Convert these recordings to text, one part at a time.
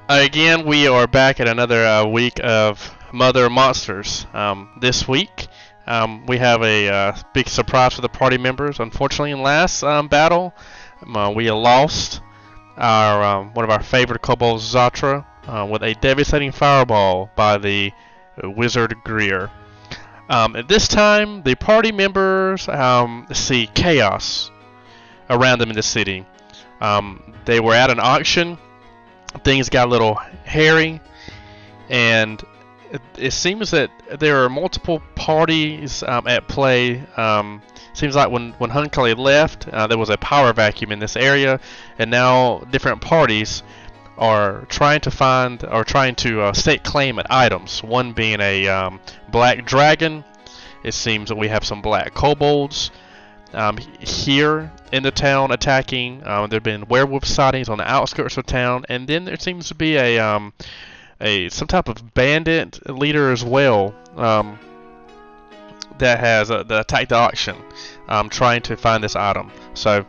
Again, we are back at another week of Mother Monsters. This week, we have a big surprise for the party members. Unfortunately, in last battle, we lost our one of our favorite kobolds, Zatra, with a devastating fireball by the wizard Greer. At this time, the party members see chaos around them in the city. They were at an auction. Things got a little hairy, and it seems that there are multiple parties at play. Seems like when Hunclay left, there was a power vacuum in this area, and now different parties are trying to find or trying to stake claim at items. One being a black dragon. It seems that we have some black kobolds here in the town attacking. There have been werewolf sightings on the outskirts of town, and then there seems to be a some type of bandit leader as well that has that attacked the auction, trying to find this item. So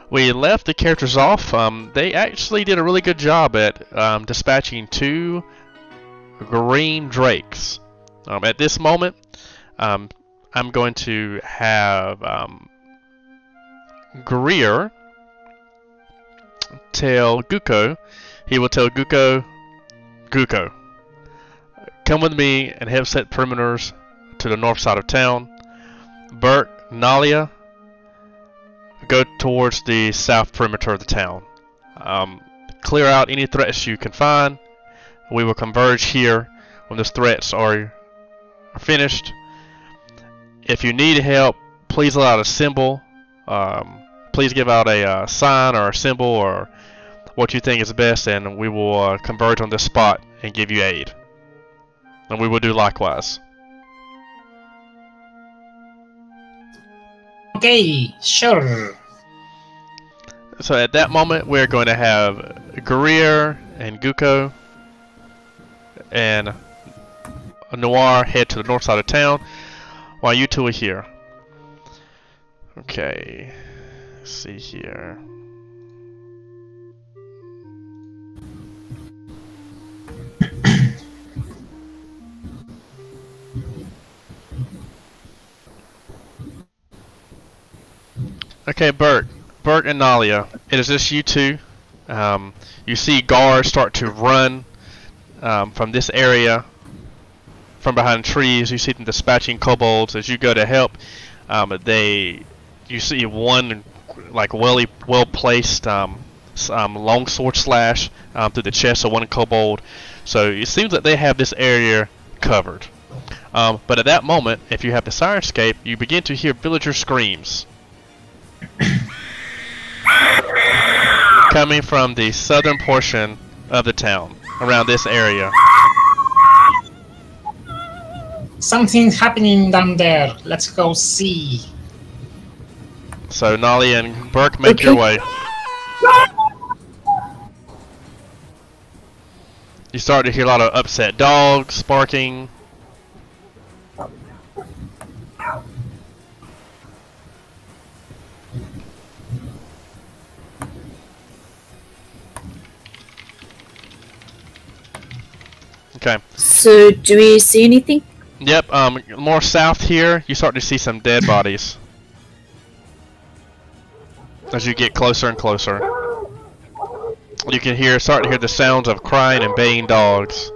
we left the characters off. They actually did a really good job at dispatching 2 green drakes. At this moment, I'm going to have Greer tell Guko. He will tell Guko, come with me and help set perimeters to the north side of town. Bert, Nalia, go towards the south perimeter of the town. Clear out any threats you can find. We will converge here when those threats are finished. If you need help, please let out a symbol. Please give out a sign or a symbol or what you think is best, and we will converge on this spot and give you aid. And we will do likewise. Okay, sure. So at that moment, we're going to have Greer and Guko and Noir head to the north side of town, while you two are here. Okay, let's see here. Okay, Bert and Nalia, it is just you two. You see guards start to run from this area, from behind trees. You see them dispatching kobolds as you go to help. You see one like well placed long sword slash through the chest of one kobold. So it seems that they have this area covered. But at that moment, if you have the sirenscape, you begin to hear villager screams coming from the southern portion of the town, around this area. Something's happening down there. Let's go see. So Nolly and Burke, make your way. You start to hear a lot of upset dogs barking. Okay. So, do we see anything? Yep, more south here, you start to see some dead bodies. As you get closer and closer. You can start to hear the sounds of crying and baying dogs.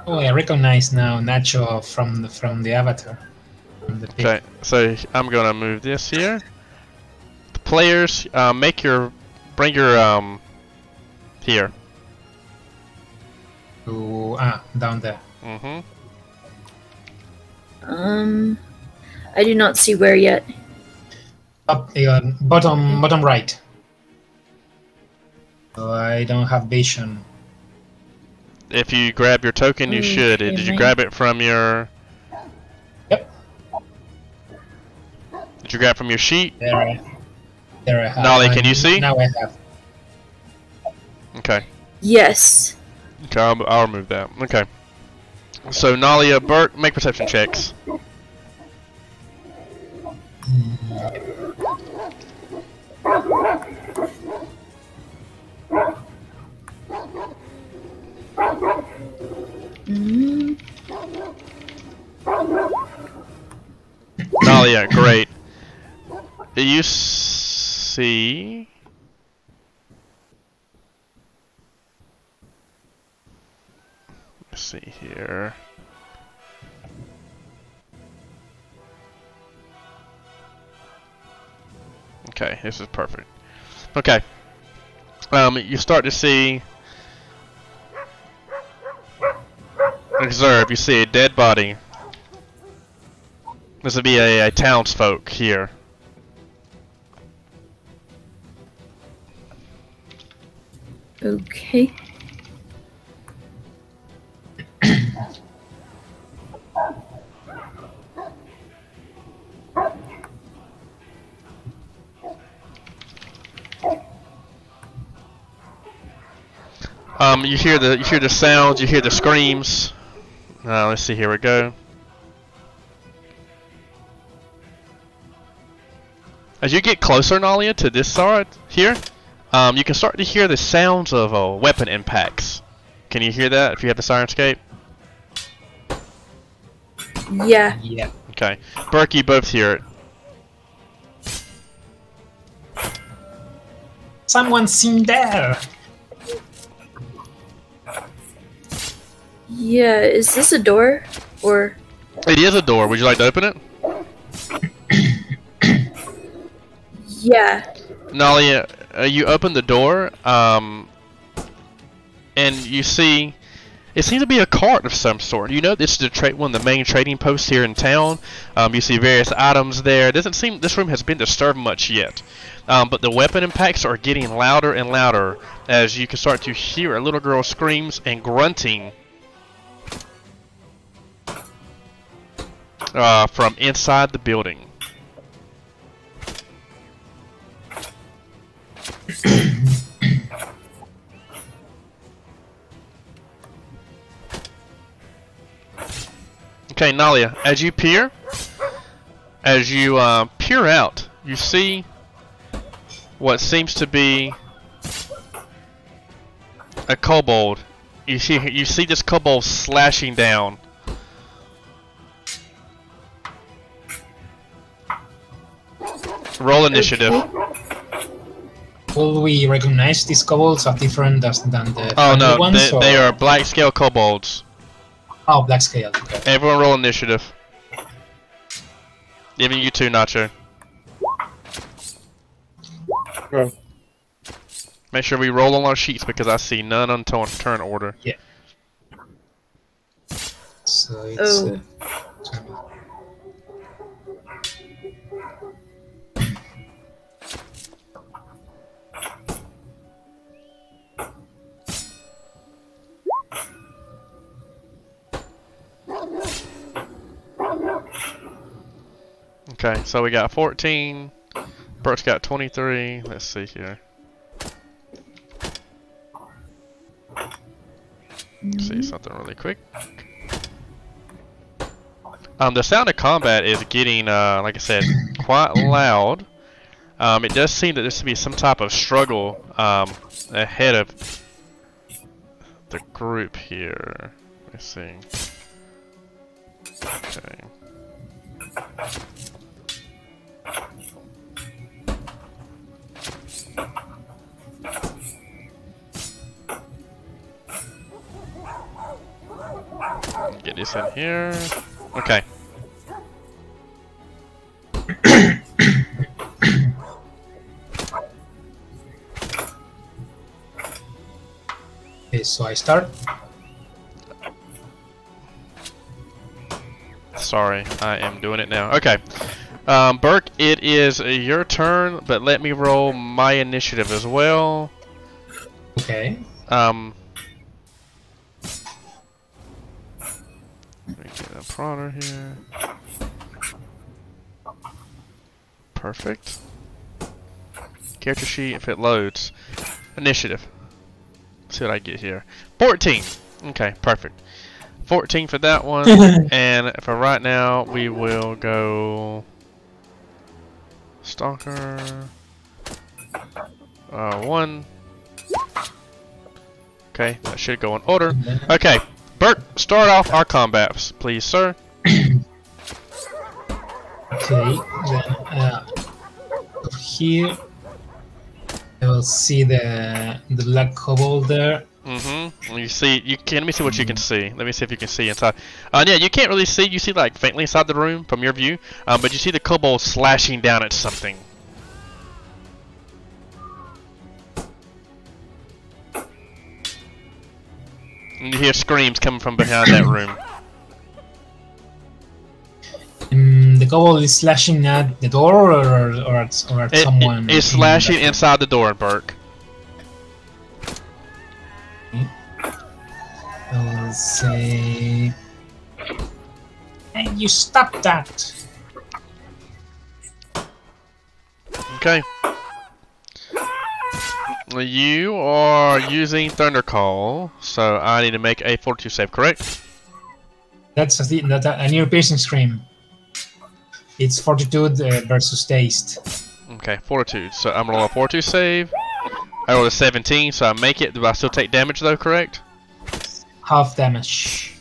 Oh, I recognize now Nacho from the avatar. Okay, so I'm gonna move this here. The players, bring your here. Ooh, down there. Mm-hmm. I do not see where yet. Up, bottom right. So I don't have vision. If you grab your token, you should. Did you grab it from your... Yep. Did you grab from your sheet? There I have. Nolly, can you see? Now I have. Okay. Yes. Okay, I'll remove that. Okay. So, Nalia, Bert, make perception checks. Mm. Nalia, great. You see... Let's see here. Okay, this is perfect. Okay. You start to see... Observe, you see a dead body. This would be a townsfolk here. Okay. You hear the sounds, you hear the screams. Let's see, here we go. As you get closer, Nalia, to this side here, you can start to hear the sounds of weapon impacts. Can you hear that if you have the Sirenscape? Yeah. Yeah. Okay. Burke, you both hear it. Someone's in there! Yeah, is this a door? Or... It is a door. Would you like to open it? Yeah. Nalia, you open the door, and you see... It seems to be a cart of some sort. You know this is one of the main trading posts here in town. You see various items there. It doesn't seem this room has been disturbed much yet. But the weapon impacts are getting louder and louder as you can start to hear a little girl screams and grunting from inside the building. Okay, Nalia, as you peer out, you see what seems to be a kobold. You see this kobold slashing down. Roll initiative. Will we recognize these kobolds are different than the Oh friendly no, ones? they are blackscaled kobolds. Oh, blackscaled. Okay. Everyone roll initiative. Even you too, Nacho. Okay. Make sure we roll on our sheets because I see none on turn order. Yeah. So it's... Oh. Okay, so we got 14. Bert's got 23. Let's see here. See something really quick. The sound of combat is getting, like I said, quite loud. It does seem that this to be some type of struggle ahead of the group here. Let's see. Okay. Get this in here. Okay. Okay, so I start. Sorry, I am doing it now. Okay. Burke, it is your turn, but let me roll my initiative as well. Okay. Let me get a pronner here. Perfect. Character sheet, if it loads. Initiative. Let's see what I get here. 14. Okay, perfect. 14 for that one. And for right now, we will go Stalker. 1. Okay, that should go in order. Okay, Bert, start off our combats, please, sir. Okay, then here I will see the black kobold there. You see, let me see what you can see. Let me see if you can see inside. Yeah, you can't really see. You see like faintly inside the room from your view, but you see the kobold slashing down at something. And you hear screams coming from behind that room. The kobold is slashing at the door or at someone? It's slashing inside the door, Burke. I'll say... Hey, you stop that! Okay. You are using Thunder Call, so I need to make a fortitude save, correct? That's a near piercing scream. It's fortitude versus taste. Okay, fortitude. So I'm gonna roll a fortitude save. I rolled a 17, so I make it. Do I still take damage though, correct? Half damage.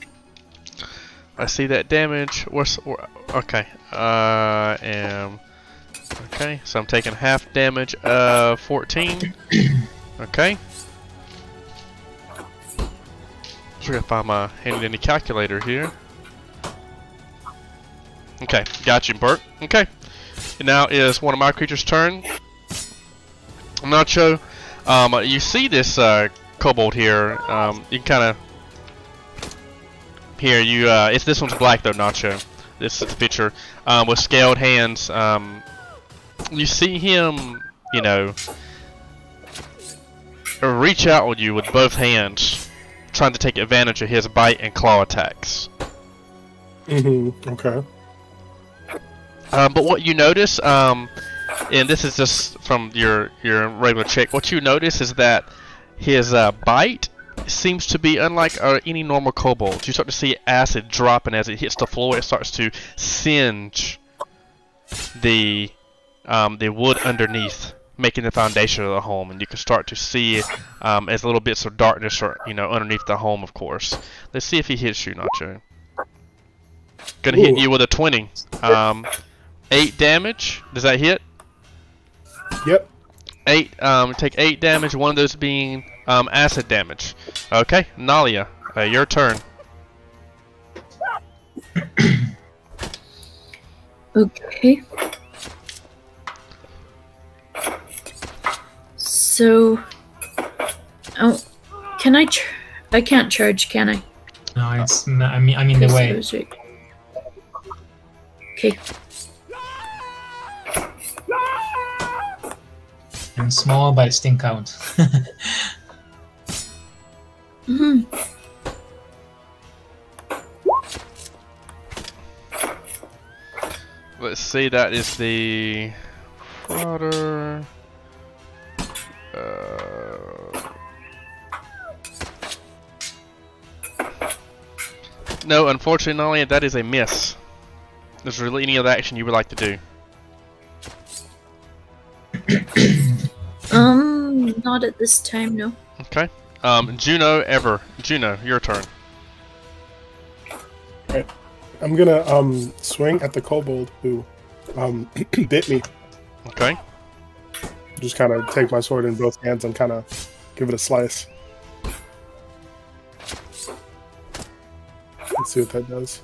I see that damage. Okay. I am... Okay, so I'm taking half damage of 14. Okay. So I gotta find my handy dandy calculator here. Okay, got you, Bert. Okay. And now is one of my creatures' turn. Nacho, you see this kobold here. You can kind of... Here, you, this one's black though, Nacho. This is the picture. With scaled hands. You see him, you know, reach out with you with both hands, trying to take advantage of his bite and claw attacks. Okay. But what you notice, and this is just from your regular check, what you notice is that his bite seems to be unlike any normal kobold. You start to see acid dropping as it hits the floor. It starts to singe the wood underneath, making the foundation of the home, and you can start to see as little bits of darkness are, you know, underneath the home, of course. Let's see if he hits you, Nacho. Gonna hit you with a 20. 8 damage. Does that hit? Yep. 8. Take 8 damage. One of those being acid damage. Okay, Nalia, your turn. Okay. So, oh, can I? I can't charge, can I? No, it's not, I'm in the way. Okay. I'm small, but it still count. Let's see, that is the Marauder. No, unfortunately, not only that is a miss. Is there really any other action you would like to do? Not at this time, no. Okay. Juno, your turn. Alright. I'm gonna swing at the kobold who bit me. Okay. Just kind of take my sword in both hands and kind of give it a slice. Let's see what that does.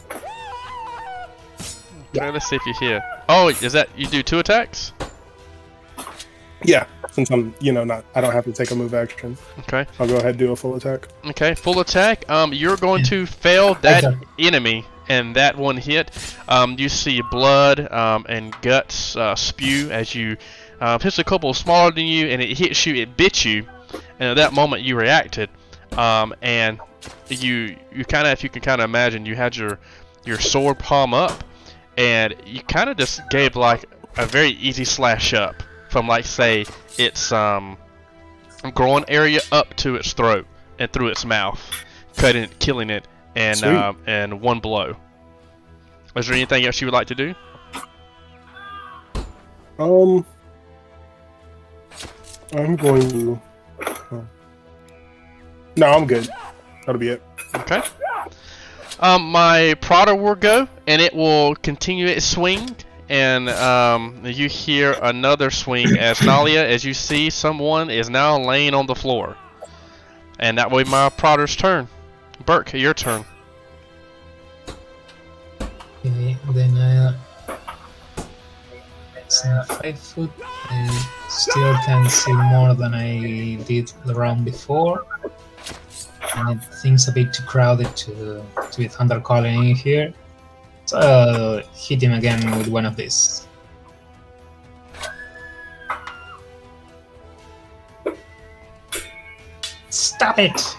Okay, let's see if you hit. Oh, is that you do 2 attacks? Yeah, since I'm, I don't have to take a move action. Okay. I'll go ahead and do a full attack. Okay, full attack. You're going to fail that enemy, and that one hit. You see blood and guts spew as you hits a kobold smaller than you, and it hits you. It bit you, and at that moment you reacted, and you kind of, if you can kind of imagine, you had your sword palm up, and you kind of just gave like a very easy slash up from, like, say its groin area up to its throat and through its mouth, cutting it, killing it, and one blow. Is there anything else you would like to do? I'm going to. No, I'm good. That'll be it. Okay. My Prodder will go, and it will continue its swing, and you hear another swing as Nalia, as you see, someone is now laying on the floor. And that way my Prodder's turn. Burke, your turn. Okay, then it's 5 foot. I still can see more than I did the round before. And it seems a bit too crowded to be thunder calling in here. So I'll hit him again with one of these. Stop it!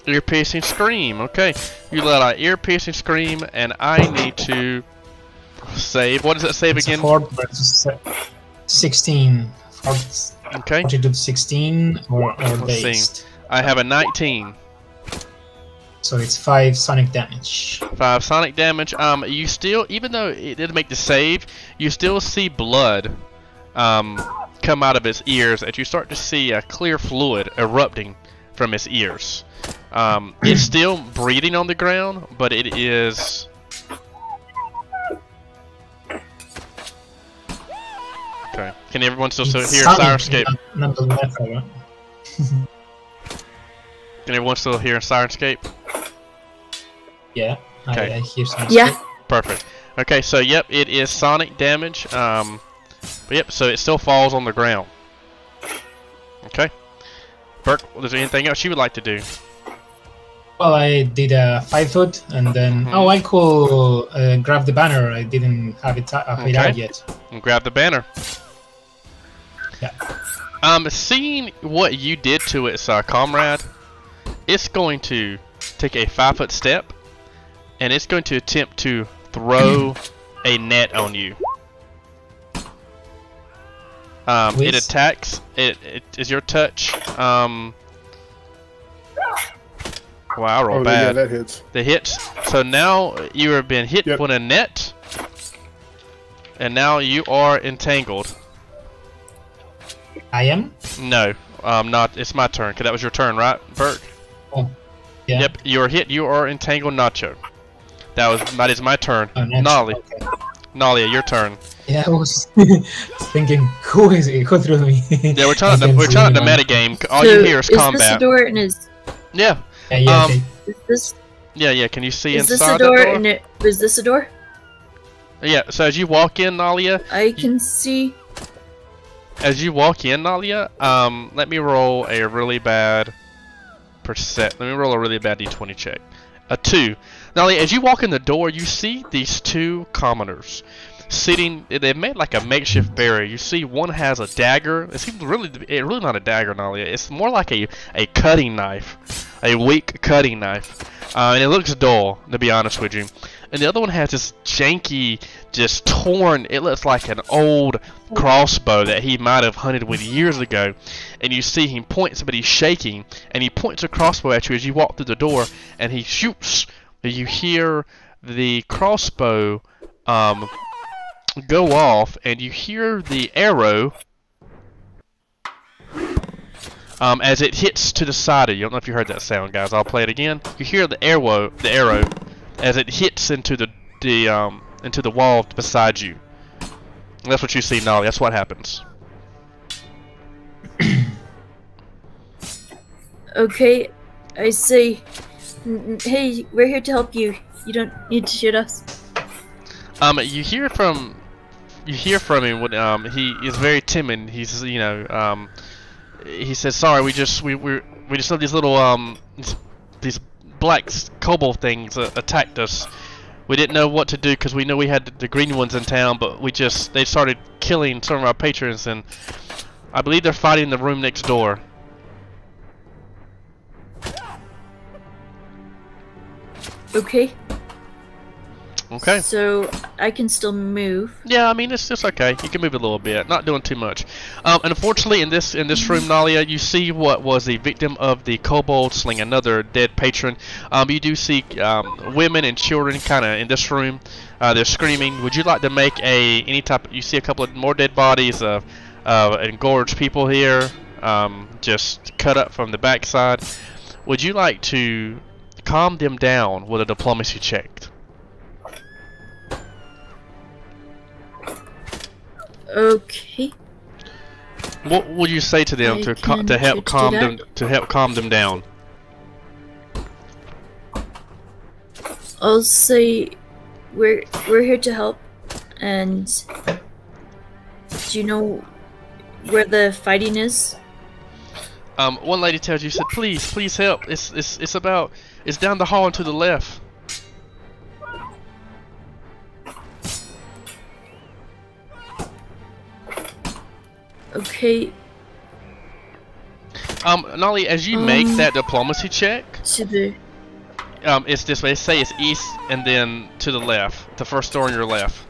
Ear-piercing scream. Okay. You let out ear-piercing scream, and I need to save. What does it save It's again? 4 versus 16. Okay. 42 to 16 or Let's based. see. I have a 19. So it's 5 sonic damage. 5 sonic damage. You still, even though it didn't make the save, you still see blood come out of its ears, and you start to see a clear fluid erupting from its ears. It's still breathing on the ground, but it is. Okay. Can everyone still hear Sirenscape? Can everyone still hear Sirenscape? Yeah, Okay. I hear some. Yeah. Perfect. Okay, so yep, it is sonic damage. But yep, so it still falls on the ground. Okay. Burke, is there anything else you would like to do? Well, I did a 5 foot, and then I could grab the banner. I didn't have it out yet. And grab the banner. Yeah. Seeing what you did to its comrade, it's going to take a 5 foot step, and it's going to attempt to throw a net on you. It attacks. It is your touch. Wow, I roll bad. Yeah, that hits. The hits. So now you have been hit with a net, and now you are entangled. I am? No, not. It's my turn. Cause that was your turn, right, Burke? Oh, yeah. Yep, you are hit. You are entangled, Nacho. That is my turn. Oh, Nolly. okay. Nalia, your turn. Yeah, I was thinking, who is it? Who threw me? Yeah, we're trying the meta game. All you hear is combat. Is this a door and is? Yeah. Yeah, okay. Is this? Yeah. Can you see Is this inside a door? that door? And is this a door? Yeah. So as you walk in, Nalia. I can see. As you walk in, Nalia, let me roll a really bad Let me roll a really bad d20 check. A 2. Nalia, as you walk in the door, you see these 2 commoners sitting. They've made like a makeshift barrier. You see one has a dagger. It's really not a dagger, Nalia. It's more like a cutting knife, a weak cutting knife, and it looks dull, to be honest with you. And the other one has this janky, just torn. It looks like an old crossbow that he might have hunted with years ago. And you see him points, but he's shaking, and he points a crossbow at you as you walk through the door, and he shoots. You hear the crossbow go off, and you hear the arrow as it hits to the side of you. I don't know if you heard that sound, guys. I'll play it again. You hear the arrow as it hits into the wall beside you. And that's what you see, Nolly. That's what happens. Okay, I say, hey, we're here to help you. You don't need to shoot us. You hear from him when he is very timid. He's he says, "Sorry, we just saw these little these black kobold things attacked us. We didn't know what to do because we knew we had the green ones in town, but they started killing some of our patrons, and I believe they're fighting in the room next door." Okay. Okay. So I can still move. Yeah, I mean it's okay. You can move a little bit, not doing too much. And unfortunately, in this room, Nalia, you see what was the victim of the kobold sling, another dead patron. You do see women and children kind of in this room. They're screaming. Would you like to make any type? You see a couple of more dead bodies of engorged people here, just cut up from the backside. Would you like to calm them down with a diplomacy check? Okay. What would you say to them to help calm them down? I'll say we're here to help, and do you know where the fighting is? One lady tells you, said, please help. It's down the hall and to the left. Okay. Nolly, as you make that diplomacy check, To the it's this way. Say it's east and then to the left, the first door on your left.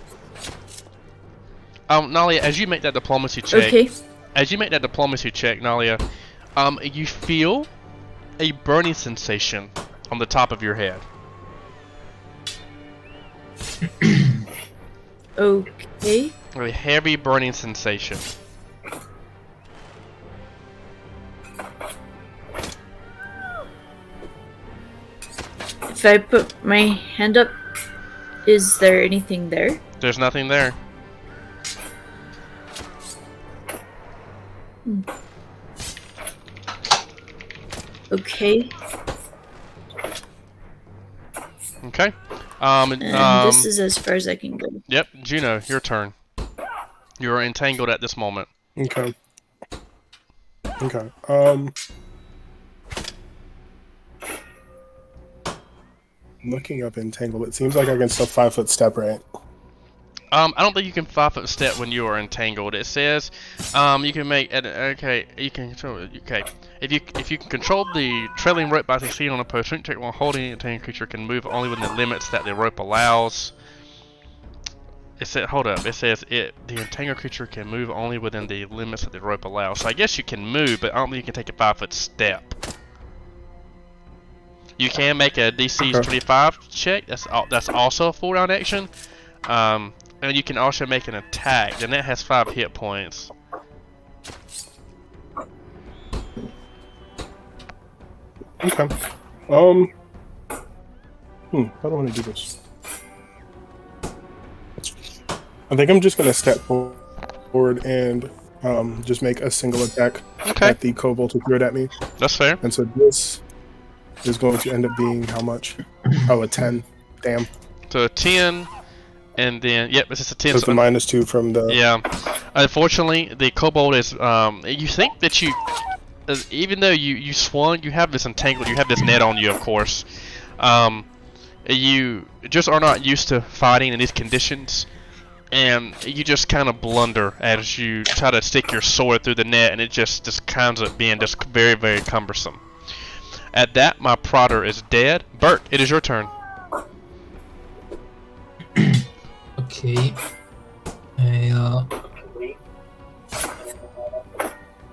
Nolly, as you make that diplomacy check, Nalia, you feel a burning sensation on the top of your head. Okay. A heavy burning sensation. If I put my hand up, is there anything there? There's nothing there. Okay. Okay. And this is as far as I can go. Yep, Juno, your turn. You are entangled at this moment. Okay. Okay. Looking up entangled, it seems like I can still 5-foot step, right? I don't think you can 5-foot step when you are entangled. It says, you can make okay. You can okay. If you can control the trailing rope by succeeding on a post, strength check while holding an entangled creature can move only within the limits that the rope allows. It said, hold up. It says the entangled creature can move only within the limits that the rope allows. So I guess you can move, but I don't think you can take a 5-foot step. You can make a DC 25 check. That's also a full round action. And you can also make an attack, and that has 5 hit points. Okay. How do I want to do this? I think I'm just gonna step forward and just make a single attack at the kobold who threw it at me. That's fair. And so this is going to end up being how much? Oh, a 10. Damn. So a 10, and then yep, it's just a 10. So it's a -2 from the. Yeah. Unfortunately, the kobold is. You think that you, even though you swung, you have this entangled. You have this net on you, of course. You just are not used to fighting in these conditions, and you just kind of blunder as you try to stick your sword through the net, and it just kinds of being just very, very cumbersome. At that, my prodder is dead. Bert, it is your turn. Okay.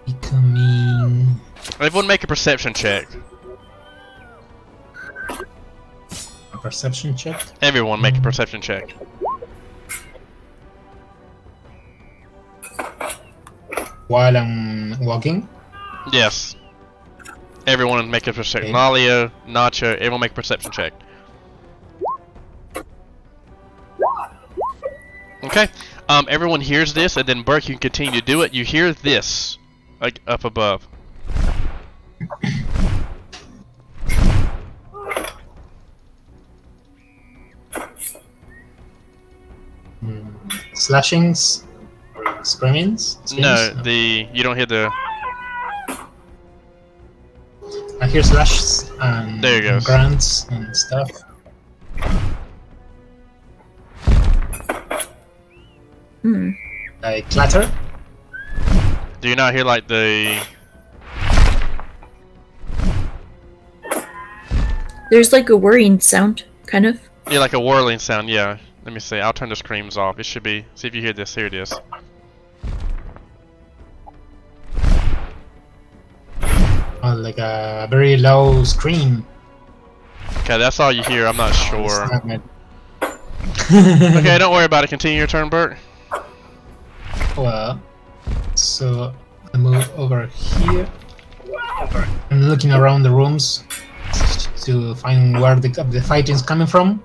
Becoming. Everyone make a perception check. A perception check? Everyone make a perception check. While I'm walking? Yes. Everyone make a perception. Okay. Nalia, Nacho, everyone make a perception check. Okay. Everyone hears this, and then Burke, you can continue to do it. You hear this, like up above. Slashings? Screamings? No, you don't hear the. I hear slashes and There you go. grunts and stuff. I clatter. Do you not hear like the? There's like a whirring sound, kind of. Yeah, like a whirling sound, yeah. Let me see, I'll turn the screams off. It should be, see if you hear this, here it is. Oh, like a very low scream. Okay, that's all you hear, I'm not sure. It's not meant- Okay, don't worry about it, continue your turn, Bert. Well, so I move over here. I'm looking around the rooms to find where the fighting is coming from.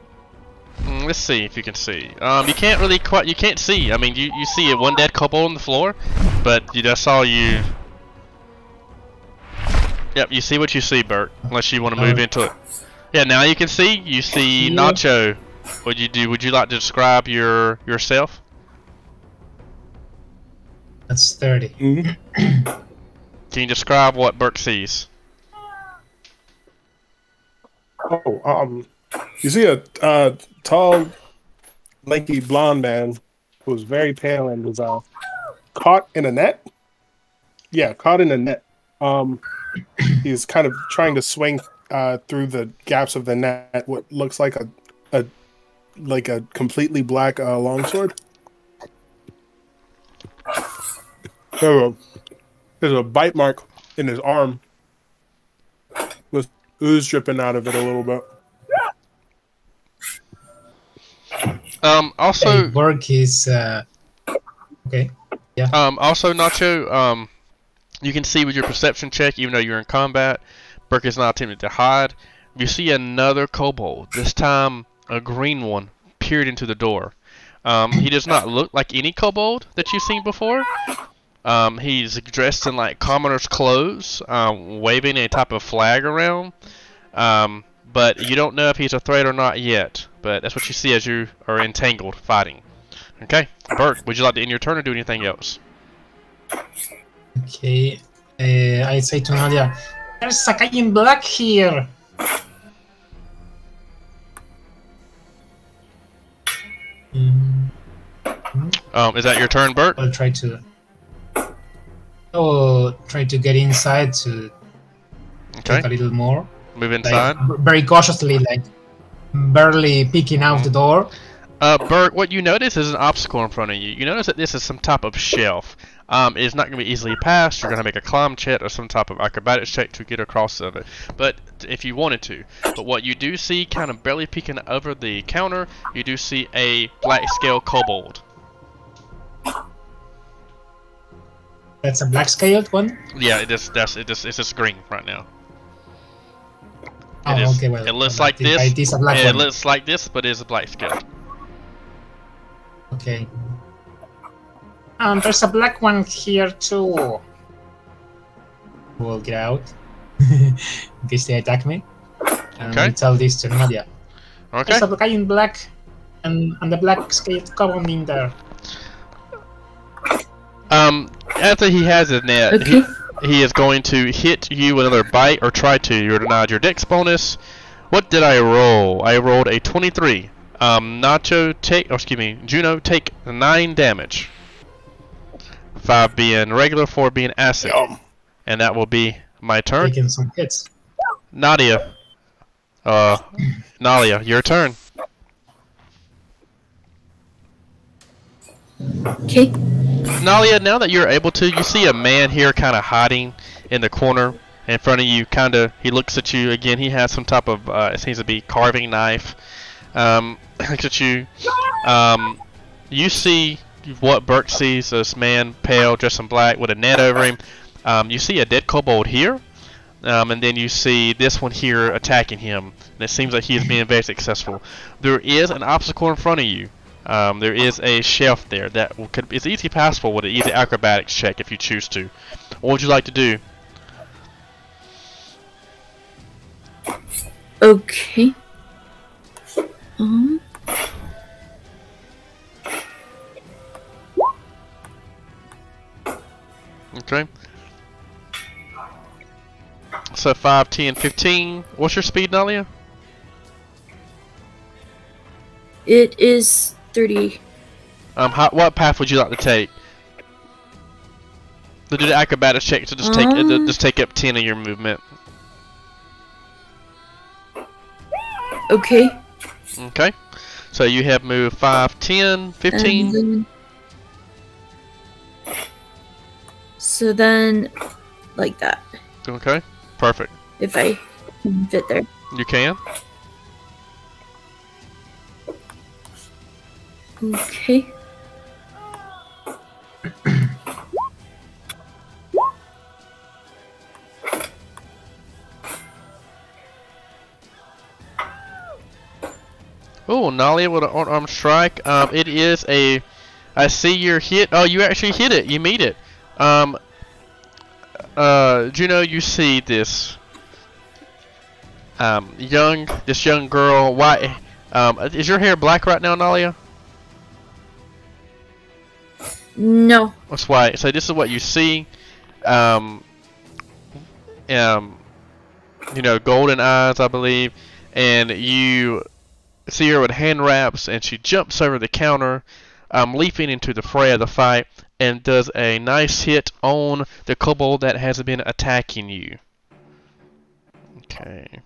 Let's see if you can see. You can't really quite, you can't see. I mean, you see one dead kobold on the floor, but that's all you... Yep, you see what you see, Bert, unless you want to move into it. Yeah, now you can see. You see Nacho. Would you like to describe yourself? That's 30. Mm-hmm. Can you describe what Bert sees? Oh, you see a tall, lanky blonde man who's very pale and was caught in a net. Yeah, caught in a net. He's kind of trying to swing through the gaps of the net. What looks like a completely black longsword. There's a bite mark in his arm with ooze dripping out of it a little bit. Also, Borg is okay. Yeah. Also, Nacho, you can see with your perception check, even though you're in combat, Burke is not attempting to hide. You see another kobold. This time, a green one peered into the door. He does not look like any kobold that you've seen before. He's dressed in like commoner's clothes, waving a type of flag around. But you don't know if he's a threat or not yet. But that's what you see as you are entangled fighting. Okay, Bert, would you like to end your turn or do anything else? Okay. I say to Nadia, "There's a guy in black here." Is that your turn, Bert? I'll try to. Oh, try to get inside to take a little more. Move inside. Like, very cautiously, like barely peeking out the door. Bert, what you notice is an obstacle in front of you. You notice that this is some type of shelf. It's not going to be easily passed. You're going to make a climb check or some type of acrobatics check to get across of it. But if you wanted to. But what you do see, kind of barely peeking over the counter, you do see a blackscaled kobold. That's a blackscaled one? Yeah, it's just green right now. Oh, okay, well, it looks like this. It looks like this, but it's a blackscaled. Okay. There's a black one here too. We'll get out in case they attack me. And Okay. we tell this to Nadia. Okay. There's a guy in black and the black scaled kobold in there. After he has his net, Okay. he is going to hit you with another bite or try to. You're denied your dex bonus. What did I roll? I rolled a 23. Juno take 9 damage. 5 being regular, 4 being acid. And that will be my turn. Taking some hits. Nadia. Nadia, your turn. Okay. Nalia, now that you're able to, you see a man here kind of hiding in the corner in front of you. He looks at you again. He has some type of, it seems to be carving knife. Looks at you. You see what Burke sees, this man, pale, dressed in black, with a net over him. You see a dead kobold here. And then you see this one here attacking him. And it seems like he is being very successful. There is an obstacle in front of you. There is a shelf there that is easily passable with an easy acrobatics check if you choose to. What would you like to do? Okay. Okay. So 5, 10, 15. What's your speed, Nalia? It is 30. What path would you like to take? To do the acrobatics check to just take up 10 of your movement. Okay. Okay. So you have moved 5, 10, 15. And then, so then, like that. Okay. Perfect. If I can fit there. You can. Okay. Oh, Nalia with an unarmed strike. It is a. I see your hit. Oh, you actually hit it. You meet it. Juno, you see this. This young girl. Why? Is your hair black right now, Nalia? No. That's white. So this is what you see. You know, golden eyes, I believe, and you see her with hand wraps, and she jumps over the counter, leaping into the fray of the fight, and does a nice hit on the kobold that has been attacking you. Okay.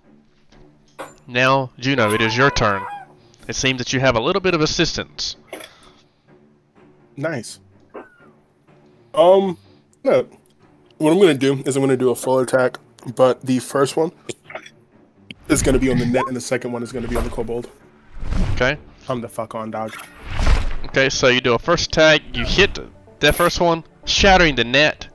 Now, Juno, it is your turn. It seems that you have a little bit of assistance. Nice. No. What I'm gonna do is I'm gonna do a full attack, but the first one is gonna be on the net, and the second one is gonna be on the kobold. Okay. I'm the fuck on, dog. Okay, so you do a first attack, you hit that first one, shattering the net.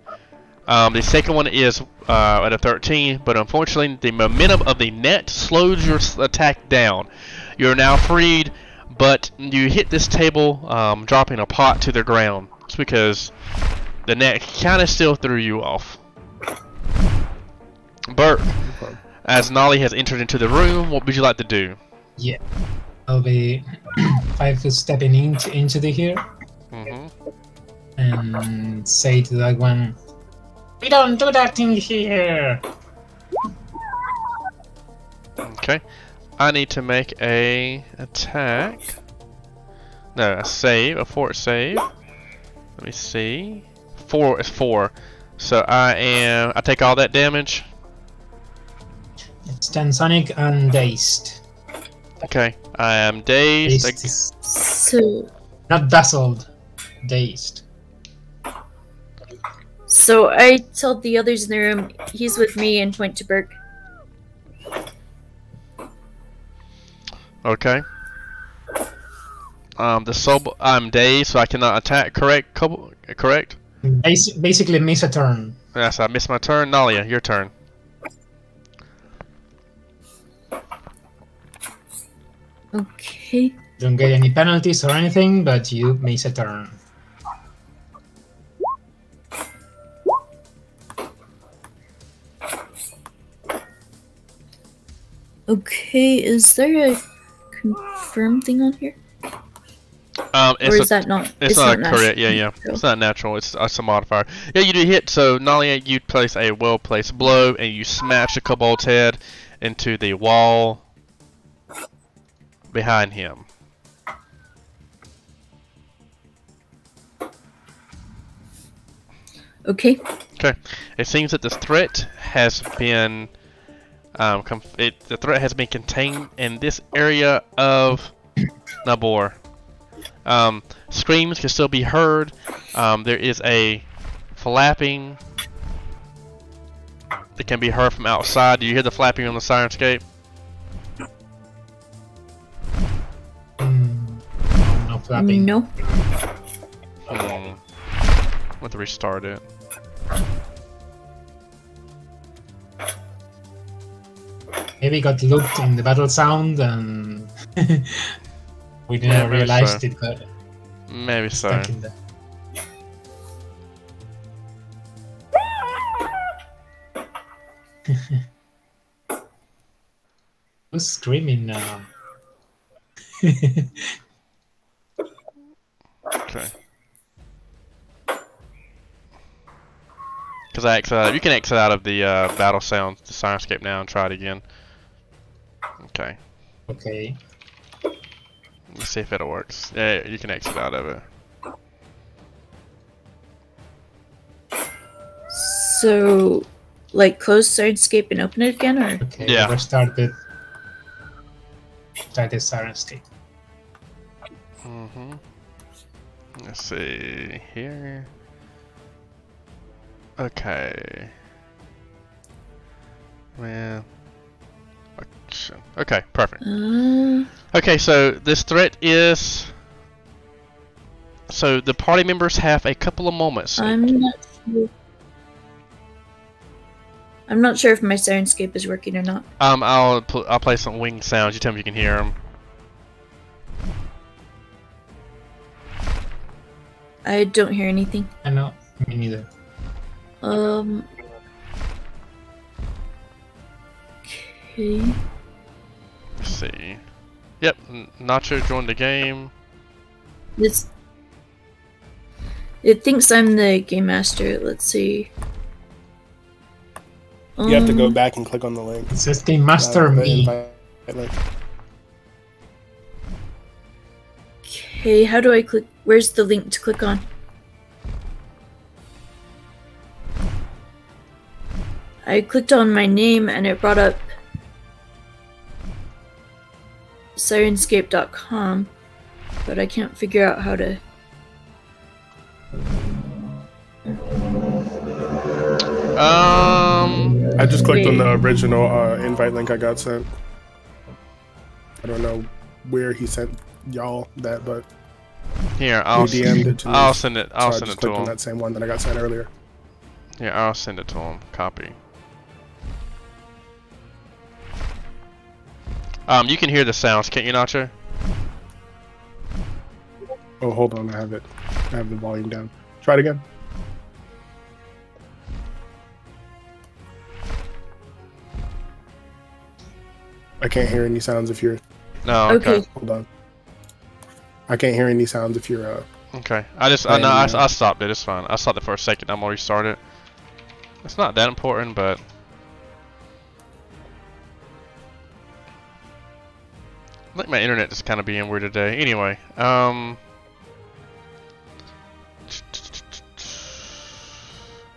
The second one is at a 13, but unfortunately the momentum of the net slows your attack down. You're now freed, but you hit this table, dropping a pot to the ground. It's because the net kind of still threw you off. Bert, as Nolly has entered into the room, what would you like to do? Yeah. I'll be 5 foot stepping into the here and say to that one, "We don't do that in here." Okay. I need to make a attack. No, a save, a fort save. Let me see. 4 is 4. So I take all that damage. It's 10 Sonic and dazed. Okay. I am dazed. Dazed is So, not dazzled, dazed. so I told the others in the room he's with me and point to Burke. Okay. I'm dazed, so I cannot attack. Correct? Correct? Basically miss a turn. Yes, I missed my turn. Nalia, your turn. Okay. Don't get any penalties or anything, but you miss a turn. Okay, is there a confirm thing on here? Or is that not? It's not natural. correct. Yeah. It's not natural. It's a modifier. Yeah, you do hit. So Nalia, you place a well-placed blow, and you smash the kobold's head into the wall behind him. Okay. Okay. It seems that this threat has been the threat has been contained in this area of Nabor. Screams can still be heard. There is a flapping that can be heard from outside. Do you hear the flapping on the sirenscape? No flapping. No. I'm going to restart it. Maybe got looped in the battle sound and we didn't Yeah, maybe realize so. it got Maybe so. stuck in there. Who's screaming now? Okay. Because I exit out. You can exit out of the battle sounds, the sirenscape now, and try it again. Okay. Okay. Let's see if it works. Yeah, you can exit out of it. So, like, close Sirenscape and open it again, or? Okay. Yeah. Restart it. try the Sirenscape. Let's see here. Okay. Man. Okay, perfect. Okay, so this threat is. So the party members have a couple of moments. I'm not sure. I'm not sure if my Sirenscape is working or not. I'll play some wing sounds. You tell me if you can hear them. I don't hear anything. I know, me neither. Okay. Let's see. Yep, Nacho joined the game. It thinks I'm the game master. Let's see. You have to go back and click on the link. It says Game Master the me. invite link. Okay, how do I click? Where's the link to click on? I clicked on my name and it brought up Sirenscape.com, but I can't figure out how to. I just clicked on the original invite link I got sent. I don't know where he sent y'all that, but Here, I'll DM'd it to me. I'll send it. I'll So I send just it to clicked on him. that same one that I got sent earlier. Yeah, I'll send it to him. Copy. You can hear the sounds, can't you, Nacho? Oh, hold on, I have it. I have the volume down. Try it again. I can't hear any sounds if you're. No. Okay. Okay. Hold on. I can't hear any sounds if you're. Okay. I stopped it. It's fine. I stopped it for a second. I'm gonna restart it. It's not that important, but. I think my internet is kind of being weird today. Anyway,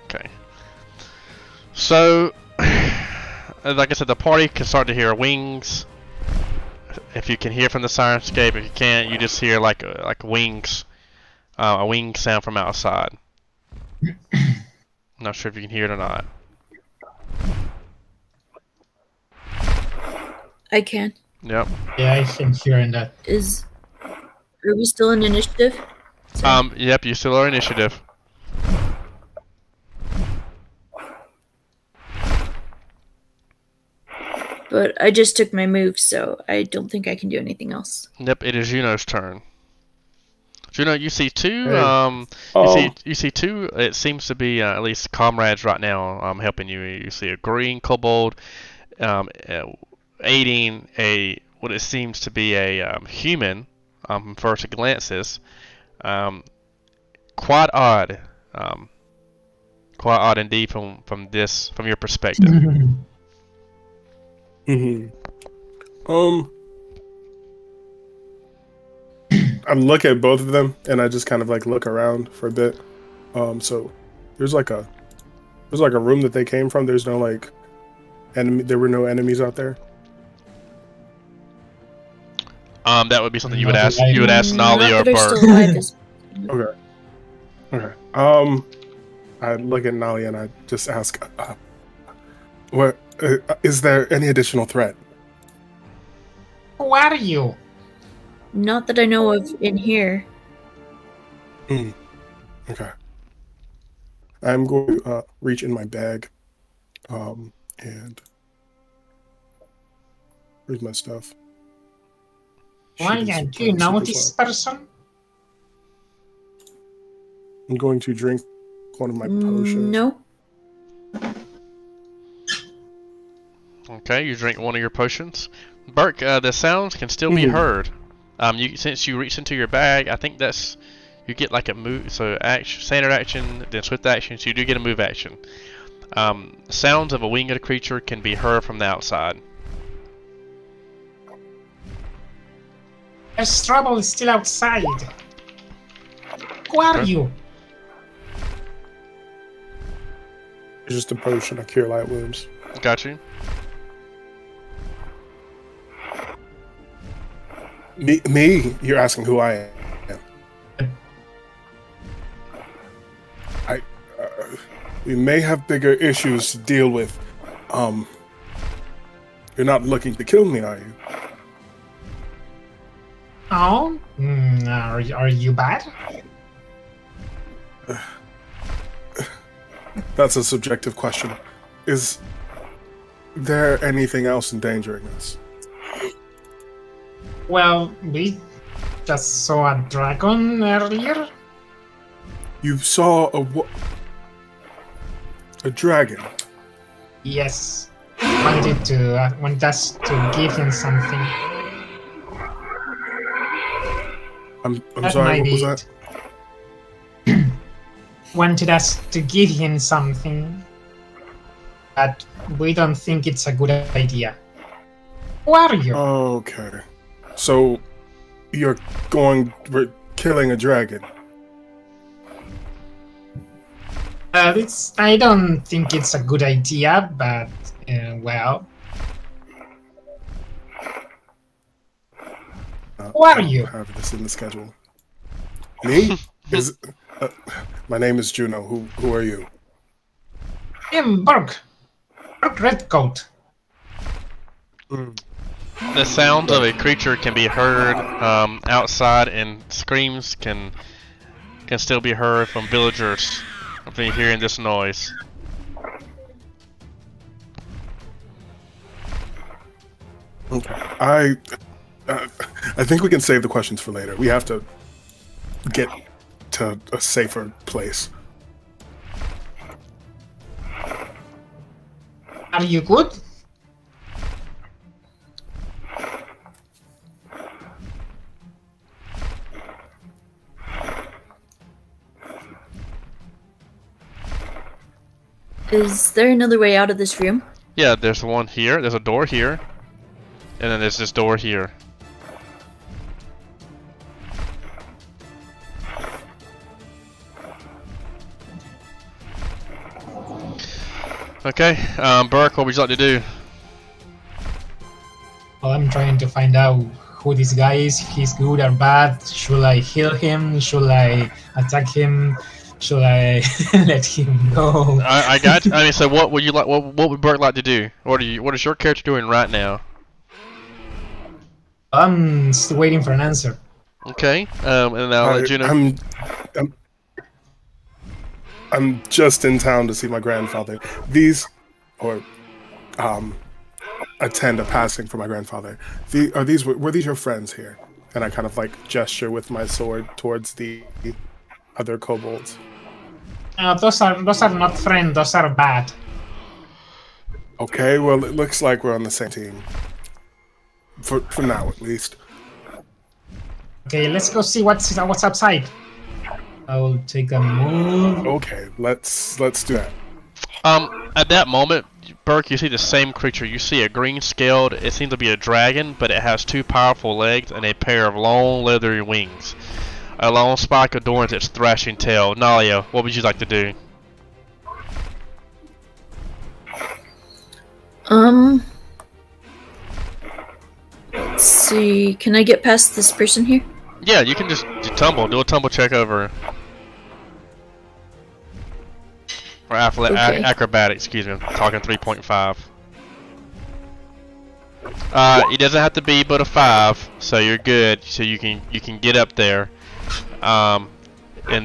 okay. So, like I said, the party can start to hear wings. If you can hear from the Sirenscape, if you can't, you just hear like wings, a wing sound from outside. Not sure if you can hear it or not. I can. Yep. Yeah, I can hear in that. Are we still in initiative? Yep, you still are initiative. But I just took my move, so I don't think I can do anything else. Yep, it is Juno's turn. Juno, you see two. Hey. You see two. It seems to be at least comrades right now. Helping you. You see a green kobold, aiding what it seems to be a human. First glances, quite odd. Quite odd indeed from your perspective. I'm looking at both of them, and I just kind of like look around for a bit. So there's like a room that they came from. There's no like enemy. There were no enemies out there. That would be something you would ask. You would ask Nolly or Not that are Bert. still alive is- Okay. I look at Nolly and I just ask, "What is there any additional threat?" Who are you? Not that I know of in here. Okay. I'm going to reach in my bag, and where's my stuff? Why, Shit is do you know super this slow. person? I'm going to drink one of my potions. No. Okay, you drink one of your potions. Burke, the sounds can still be heard. Since you reached into your bag, I think that's you get like a move. So standard action, then swift action. So you do get a move action. Sounds of a winged creature can be heard from the outside. There's trouble still outside. Who are you? It's just a potion. I cure light wounds. Got you. Me? You're asking who I am. We may have bigger issues to deal with. You're not looking to kill me, are you? Oh, are you bad? That's a subjective question. Is there anything else endangering us? Well, we just saw a dragon earlier. You saw a dragon? Yes. Wanted us to give him something. I'm That sorry, might what was be that? Wanted us to give him something, but we don't think it's a good idea. Who are you? Okay. So, we're killing a dragon. I don't think it's a good idea, but, well... Who are you? I don't have this in the schedule. Me? My name is Juno. Who are you? I'm Burke. Burke Redcoat. The sounds of a creature can be heard outside, and screams can still be heard from villagers if they're hearing this noise. Okay. I think we can save the questions for later. We have to get to a safer place. Are you good? Is there another way out of this room? Yeah, there's one here, there's a door here, and then there's this door here. Okay, Burke, what would you like to do? Well, I'm trying to find out who this guy is, if he's good or bad. Should I heal him? Should I attack him? Should I let him go? I got you. I mean, so what would you like? What would Burke like to do? What is your character doing right now? I'm still waiting for an answer. Okay, and now I'll let you know. I'm just in town to see my grandfather. Attend a passing for my grandfather. Were these your friends here? And I kind of like gesture with my sword towards the other kobolds. Those are not friends. Those are bad. Okay, well it looks like we're on the same team. For now, at least. Okay, let's go see what's outside. I will take a move. Okay, let's do that. At that moment, Burke, you see the same creature. You see a green scaled. It seems to be a dragon, but it has two powerful legs and a pair of long, leathery wings. A long spike adorns its thrashing tail. Nalia, what would you like to do? Let's see. Can I get past this person here? Yeah, you can just tumble. Do a tumble check over. Or acrobatics, excuse me. I'm talking 3.5. It doesn't have to be but a 5, so you're good. So you can get up there. And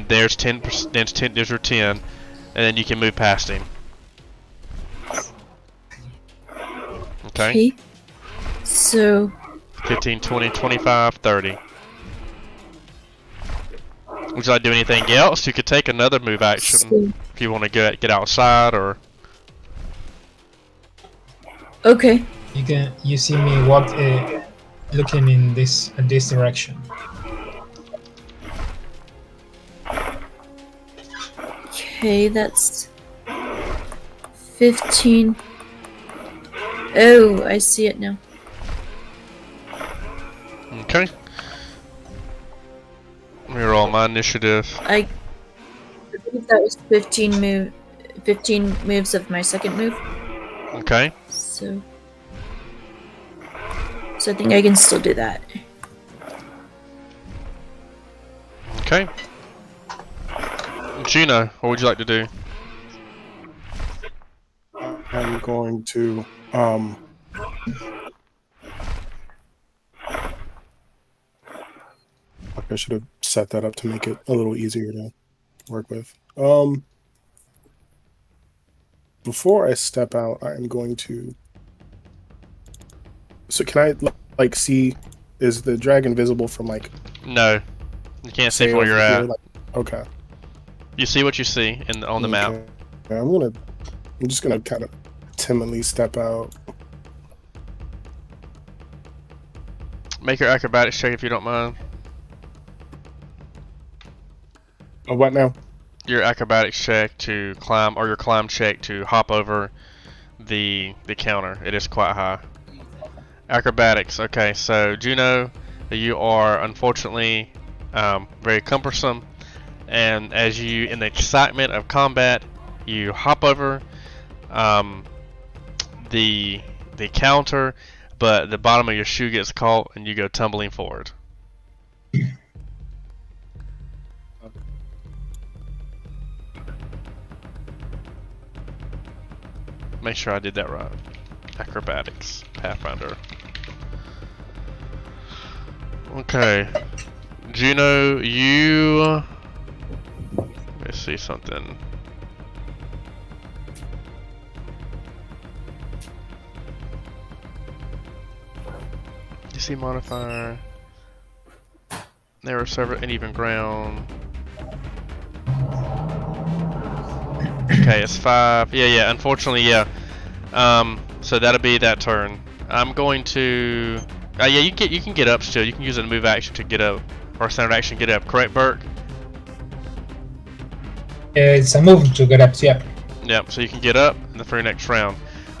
there's 10. There's your 10, and then you can move past him. Okay. So 15, 20, 25, 30. Would you like to do anything else? You could take another move action if you want to get outside or. Okay. You see me walk, looking in this direction. Okay, that's 15. Oh, I see it now. Okay. Let me roll my initiative. I believe that was 15 moves of my second move. Okay. So I think I can still do that. Okay. Juno, what would you like to do? I'm going to I should have set that up to make it a little easier to work with. Before I step out, I'm going to. So can I like see? Is the dragon visible from like? No, you can't see say where you're over here? at. Like, okay. You see what you see on the map. Yeah, I'm just gonna kind of timidly step out. Make your acrobatics check if you don't mind. Oh, what now? Your acrobatics check to climb, or your climb check to hop over the counter. It is quite high. Acrobatics. Okay, so Juno, you are unfortunately very cumbersome, and as you, in the excitement of combat, you hop over the counter, but the bottom of your shoe gets caught, and you go tumbling forward. Make sure I did that right. Acrobatics, Pathfinder. Okay, Juno, you. Let me see something. DC modifier. Narrow server, uneven ground. Okay, it's 5. Yeah. Unfortunately, yeah. So that'll be that turn. I'm going to. Yeah, you can get up still. You can use a move action to get up, or standard action get up. Correct, Burke? It's a move to get up. Yep. Yep. So you can get up for your next round.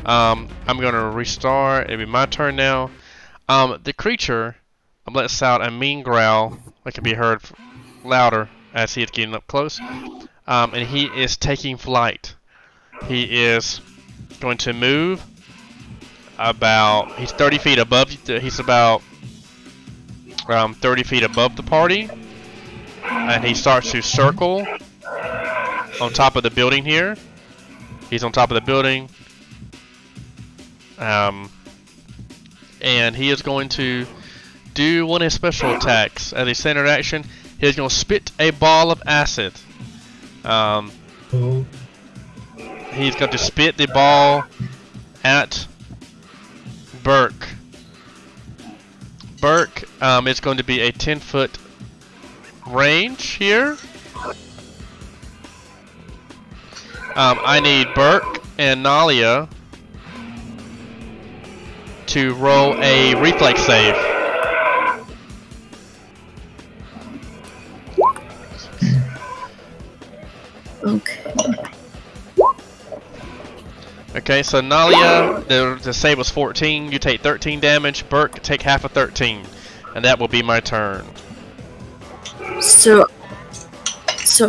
I'm going to restart. It'll be my turn now. The creature lets out a mean growl that can be heard louder as he is getting up close. And he is taking flight. He is going to move about. He's 30 feet above. He's about 30 feet above the party, and he starts to circle on top of the building here. He's on top of the building, and he is going to do one of his special attacks as a standard action. He's going to spit a ball of acid. He's going to spit the ball at Burke. Burke, it's going to be a 10-foot range here. I need Burke and Nalia to roll a reflex save. Okay. Okay, so Nalia, the save was 14. You take 13 damage. Burke, take half of 13, and that will be my turn. So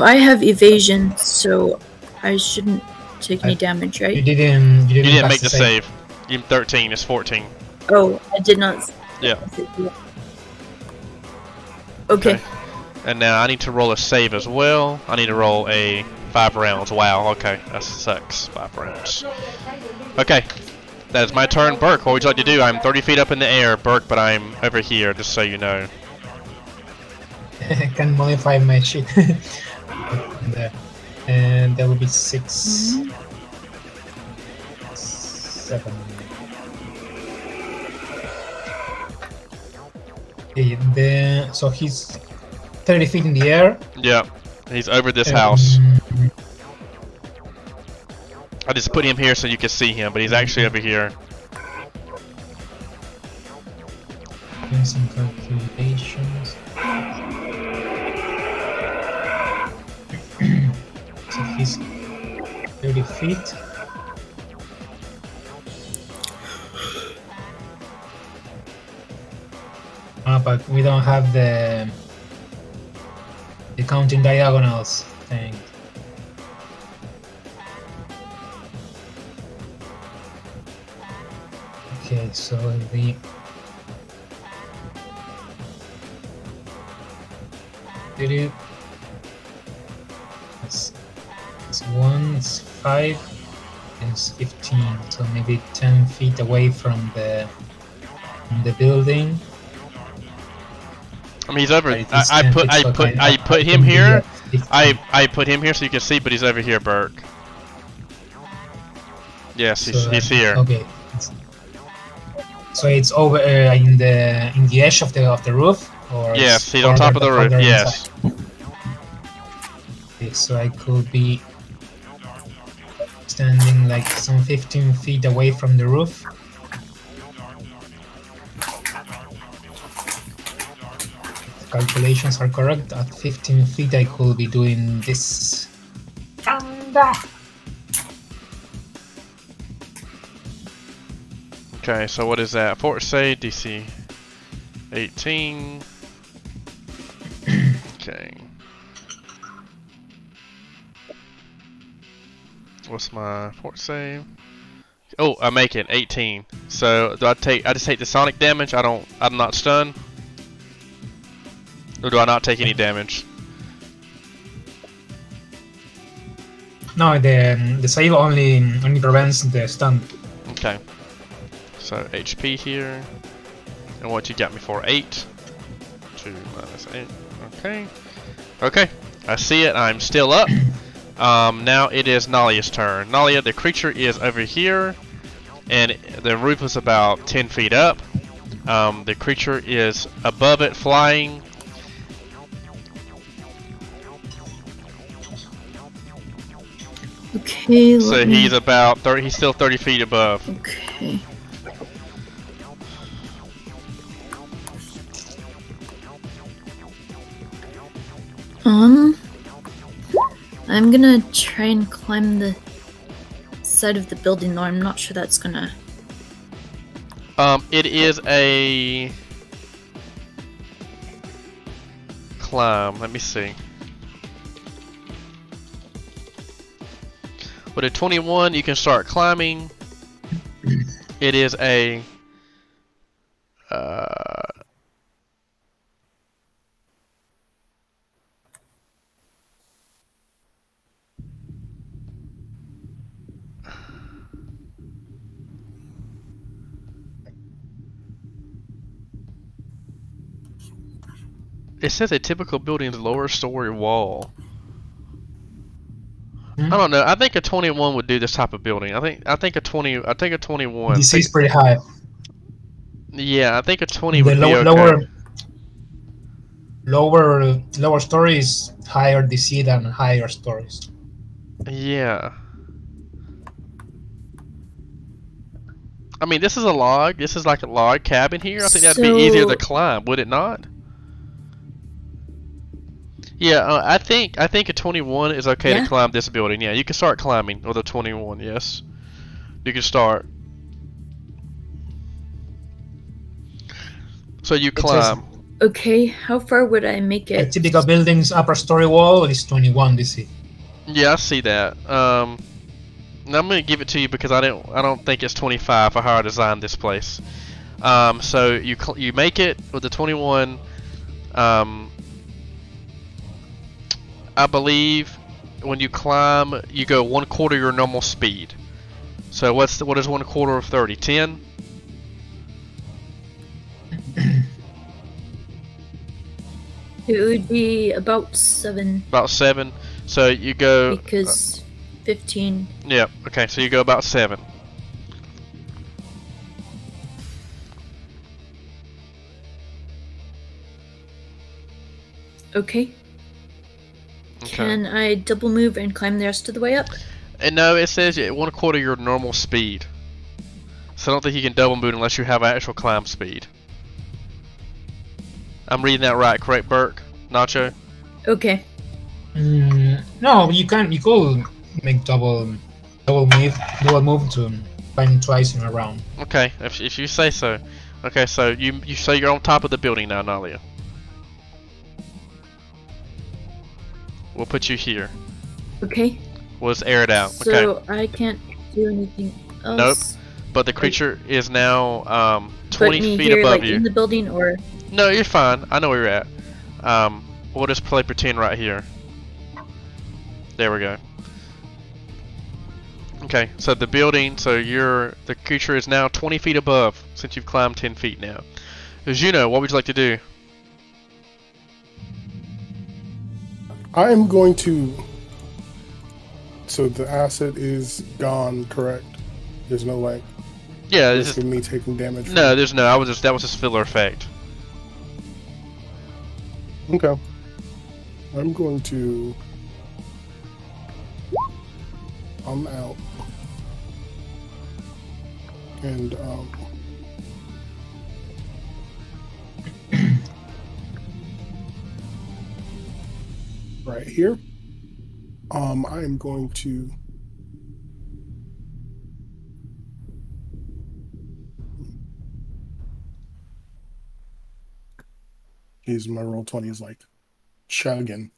I have evasion, so I shouldn't take any damage, right? You didn't Make the save. You 13. It's 14. Oh, I did not. Yeah. Okay. And now I need to roll a save as well. I need to roll a 5 rounds. Wow. Okay, that sucks. 5 rounds. Okay, that is my turn. Burke, what would you like to do? I'm 30 feet up in the air, Burke, but I'm over here, just so you know. I can modify my sheet. There. And that will be 6, 7. Okay, so he's 30 feet in the air. Yeah, he's over this house. I just put him here so you can see him, but he's actually over here. Doing some calculations. So he's 30 feet. But we don't have the counting diagonals thing. Okay, so the It's 1, it's 5, and it's 15. So maybe 10 feet away from the building. I mean, he's over. Right, it's 10 feet, so I put him can be here. at 15. I put him here so you can see, but he's over here, Burke. Yes, he's here. Okay. So it's over in the edge of the roof, or Yes, he's on top of the roof. Yes. Okay, so I could be standing like some 15 feet away from the roof. If calculations are correct, at 15 feet I could be doing this. Okay, so what is that? Fort Say, DC 18. Okay. What's my fort save? Oh, I make it 18. So do I just take the sonic damage? I'm not stunned? Or do I not take any damage? No, the save only prevents the stun. Okay. So HP here. And what you got me for? 8. 2 minus 8. Okay. Okay. I see it. I'm still up. Now it is Nalia's turn. Nalia, the creature is over here. And the roof is about 10 feet up. The creature is above it flying. Okay. So he's about 30. He's still 30 feet above. Okay. I'm gonna try and climb the side of the building, though I'm not sure that's gonna. It is a climb. Let me see. With a 21, you can start climbing. It is a it says a typical building's lower story wall. I don't know. I think a 21 would do this type of building. I think a 20. I think a 21. DC is pretty high. Yeah, I think a 20 The would be okay. lower stories higher DC than higher stories. Yeah. I mean, this is a log. This is like a log cabin here. I think that'd be easier to climb, would it not? Yeah, I think a 21 is okay to climb this building. Yeah, you can start climbing with a 21. Yes, you can start. So you climb. Okay, how far would I make it? A typical building's upper story wall is 21 DC. Yeah, I see that. I'm gonna give it to you because I don't think it's 25 for how I designed this place. So you make it with the 21. I believe when you climb, you go 1/4 your normal speed. So what is 1/4 of 30? 10. It would be about 7. About 7. So you go. Because 15. Yeah. Okay. So you go about 7. Okay. Can I double move and climb the rest of the way up? And no, it says 1/4 your normal speed. So I don't think you can double move unless you have actual climb speed. I'm reading that right, correct, Burke? Nacho? Okay. No, you can. You could make double move to climb twice in a round. Okay, if you say so. Okay, so you say you're on top of the building now, Nalia. We'll put you here. Okay. We'll just air it out. So okay. I can't do anything else. Nope. But the creature is now 20 feet here, above like, you. in the building, or? No, you're fine. I know where you're at. We'll just play pretend right here. There we go. Okay, so the building, the creature is now 20 feet above since you've climbed 10 feet now. Juno, what would you like to do? I am going to. So the acid is gone, correct? There's no like. Yeah, risk of me taking damage. No, there's no. That was just filler effect. Okay. I'm going to. I'm out. And right here. I am going to use my roll 20 is like chugging.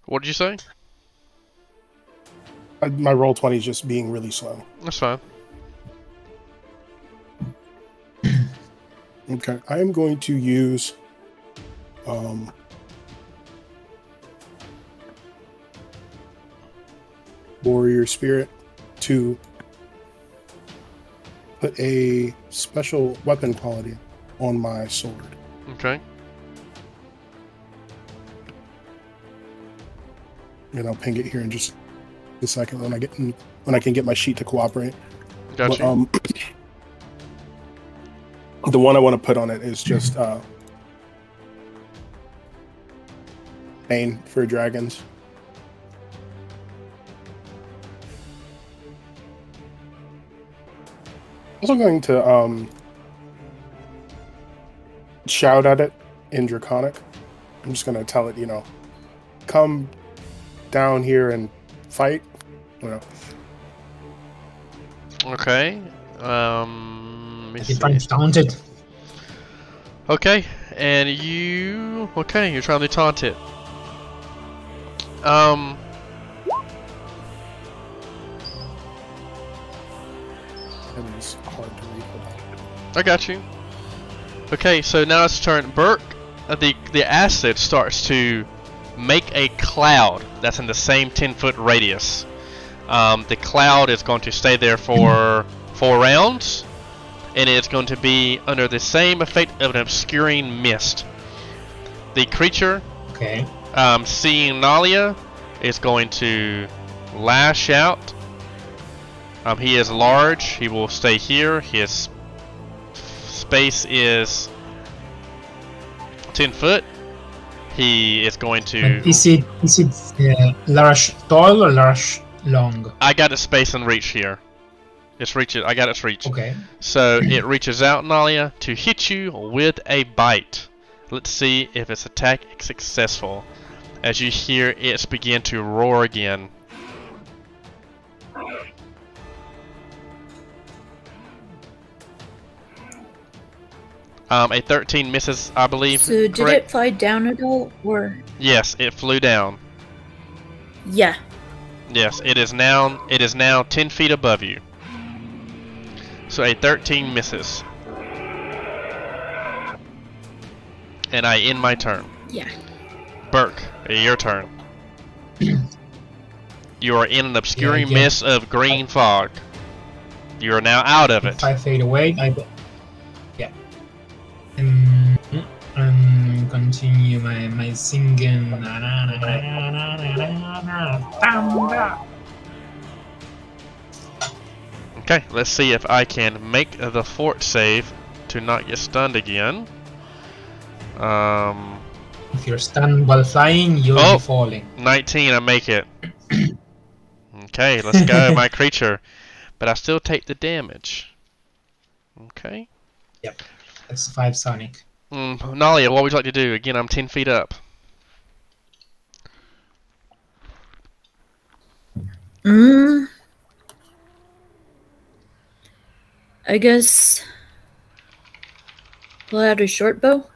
What did you say? My roll 20 is just being really slow. That's fine. Okay, I am going to use Warrior Spirit to put a special weapon quality on my sword. Okay. And I'll ping it here in just a second when I can get my sheet to cooperate. Gotcha. But, the one I want to put on it is just Pain for dragons. Also going to shout at it in Draconic. I'm just going to tell it, come down here and fight. Okay. If I'm taunted. Okay, and you're trying to taunt it. It is hard to read. I got you. Okay, so now it's turn. Burke, the acid starts to make a cloud that's in the same 10-foot radius. The cloud is going to stay there for 4 rounds, and it's going to be under the same effect of an obscuring mist. The creature, Okay. seeing Nalia, is going to lash out. He is large. He will stay here. His space is 10 foot. He is going to. Is it large tall or large long? I got its space and reach here. It's reaches. I got its reach. Okay. So it reaches out, Nalia, to hit you with a bite. Let's see if its attack is successful. As you hear it begin to roar again. A 13 misses, I believe. So did correct? it fly down at all, or? Yes, it flew down. Yeah. Yes, it is now 10 feet above you. So a 13 misses. And I end my turn. Yeah. Burke, your turn. You are in an obscuring mist of green fog. You are now out of it. If I fade away, yeah. And continue my singing. Okay, let's see if I can make the fort save to not get stunned again. If you're stunned while flying, you'll be falling. 19, I make it. Okay, let's go, my creature. But I still take the damage. Okay. Yep. That's 5 Sonic. Nalia, what would you like to do? Again, I'm 10 feet up. I guess pull out a short bow.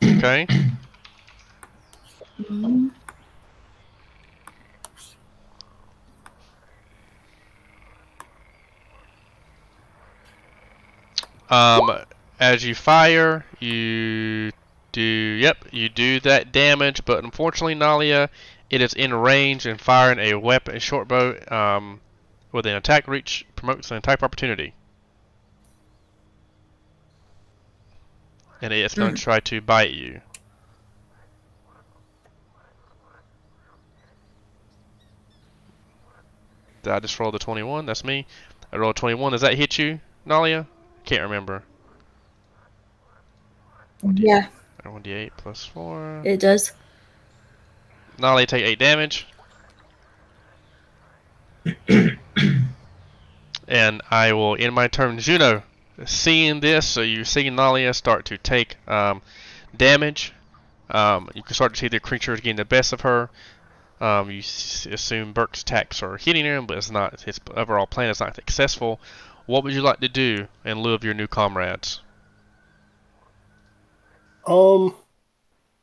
Okay. As you fire, you do that damage, but unfortunately, Nalia, It is in range and firing a weapon, a short bow, within attack reach, promotes an attack opportunity. And it's going to try to bite you. Did I just roll the 21? That's me. I rolled 21. Does that hit you, Nalia? Can't remember. Yeah, 1d8 plus 4. it does. Nalia, take 8 damage. And I will end my turn. Juno, seeing this, so you see Nalia start to take damage. You can start to see the creature is getting the best of her. You assume Burke's attacks are hitting him, but it's not. His overall plan is not successful. What would you like to do in lieu of your new comrades? Oh,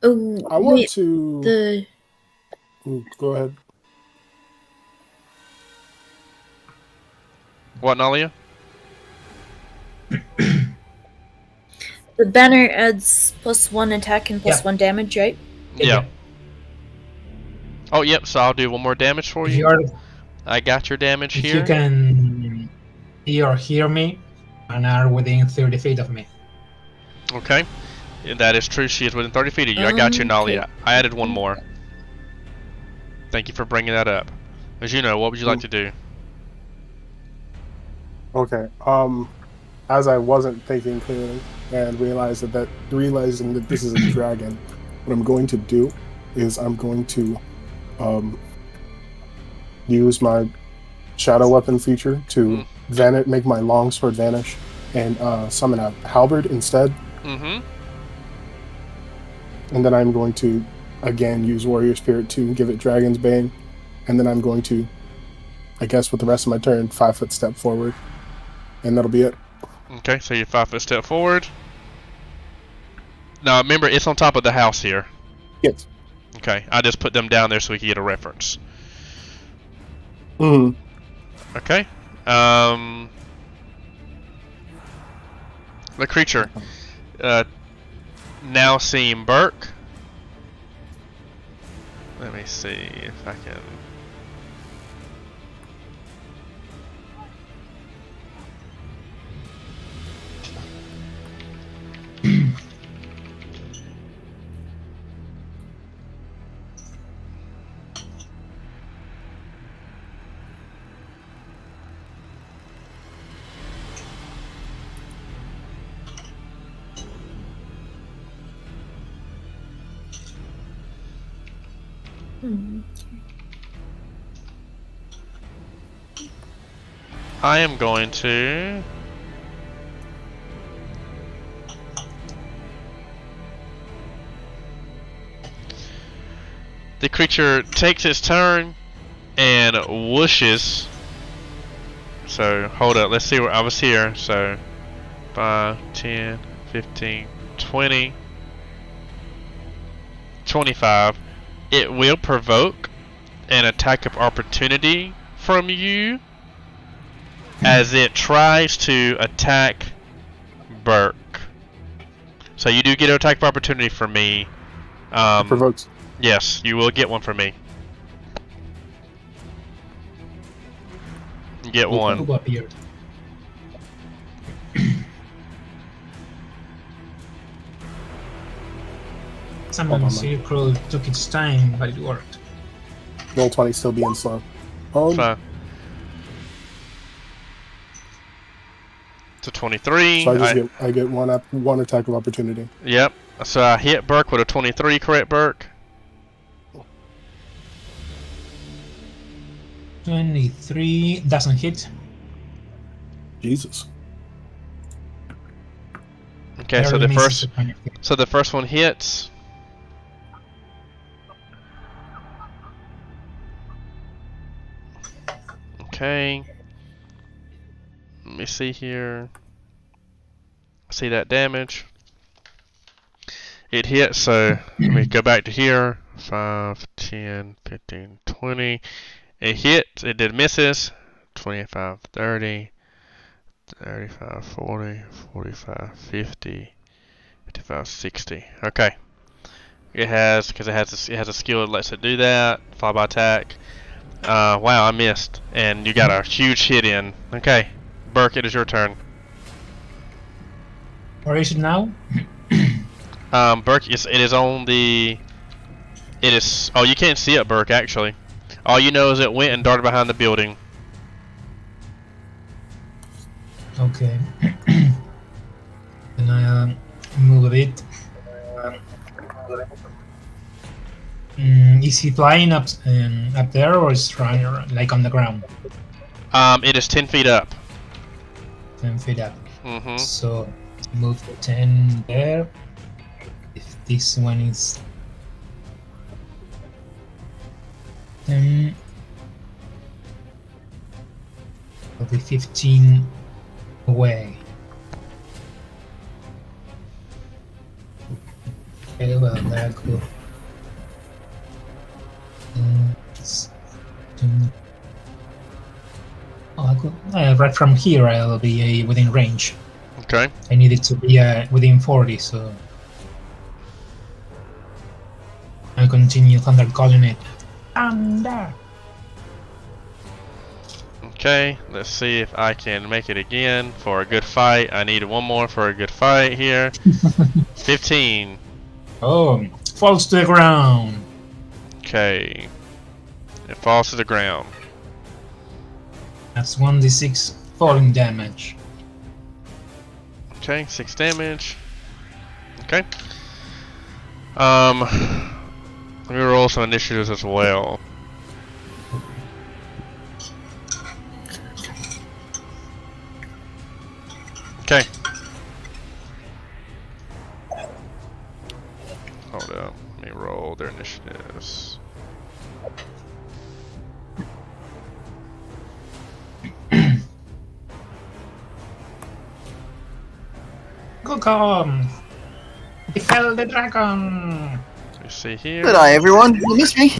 I want to. Go ahead. What, Nalia? The banner adds +1 attack and +1 damage, right? Yeah. Oh, yep. So I'll do 1 more damage for you. I got your damage if here. you can see or hear me and are within 30 feet of me. Okay. That is true. She is within 30 feet of you. I got you, Nalia. I added 1 more. Thank you for bringing that up. As you know, what would you like to do? Okay. As I wasn't thinking clearly and realizing that this is a dragon, what I'm going to do is I'm going to use my shadow weapon feature to make my longsword vanish and summon a halberd instead. Mm-hmm. And then I'm going to again use warrior spirit to give it dragon's bane, and then I'm going to, I guess with the rest of my turn, 5-foot step forward, and that'll be it. Okay, so you 5-foot step forward. Now remember, it's on top of the house here. Yes. Okay, I just put them down there so we can get a reference. Mm-hmm. Okay. The creature now seeing Burke. Let me see if I can. I am going to the creature takes its turn and whooshes. So hold up, let's see where I was here. So 5, 10, 15, 20, 25. It will provoke an attack of opportunity from you as it tries to attack Burke. So you do get an attack of opportunity from me. It provokes. Yes, you will get one from me. You get one. Someone circle took its time, but it worked. Roll 20 still being slow. Fine. To 23. So I get one attack of opportunity. Yep. So I hit Burke with a 23, correct, Burke? 23 doesn't hit. Jesus. Okay, so the first one hits. Okay. Let me see here. See that damage. It hits, so let me go back to here. 5, 10, 15, 20. It hits, it did misses. 25, 30, 35, 40, 45, 50, 55, 60. Okay. It has, because it has a skill that lets it do that. Follow by attack. Wow, I missed, and you got a huge hit in. Okay, Burke, it is your turn. Where is it now? Burke, it is on the. It is. Oh, you can't see it, Burke. Actually, all you know is it went and darted behind the building. Okay. And I move a bit. Is he flying up there, or is trying like on the ground? It is 10 feet up. 10 feet up. Mm-hmm. So move 10 there. If this one is 10, it'll be 15 away. Okay, well, that cool. Oh, I could, right from here I'll be within range. Okay. I need it to be within 40, so I'll continue thunder calling it. Thunder! Okay, let's see if I can make it again for a good fight. I need one more for a good fight here. 15. Oh, falls to the ground. Okay. It falls to the ground. That's 1d6 falling damage. Okay, 6 damage. Okay. Let me roll some initiatives as well. Okay. Hold up. Let me roll their initiatives. Go come! Befell the dragon! Let me see here. Good eye, everyone. You miss me?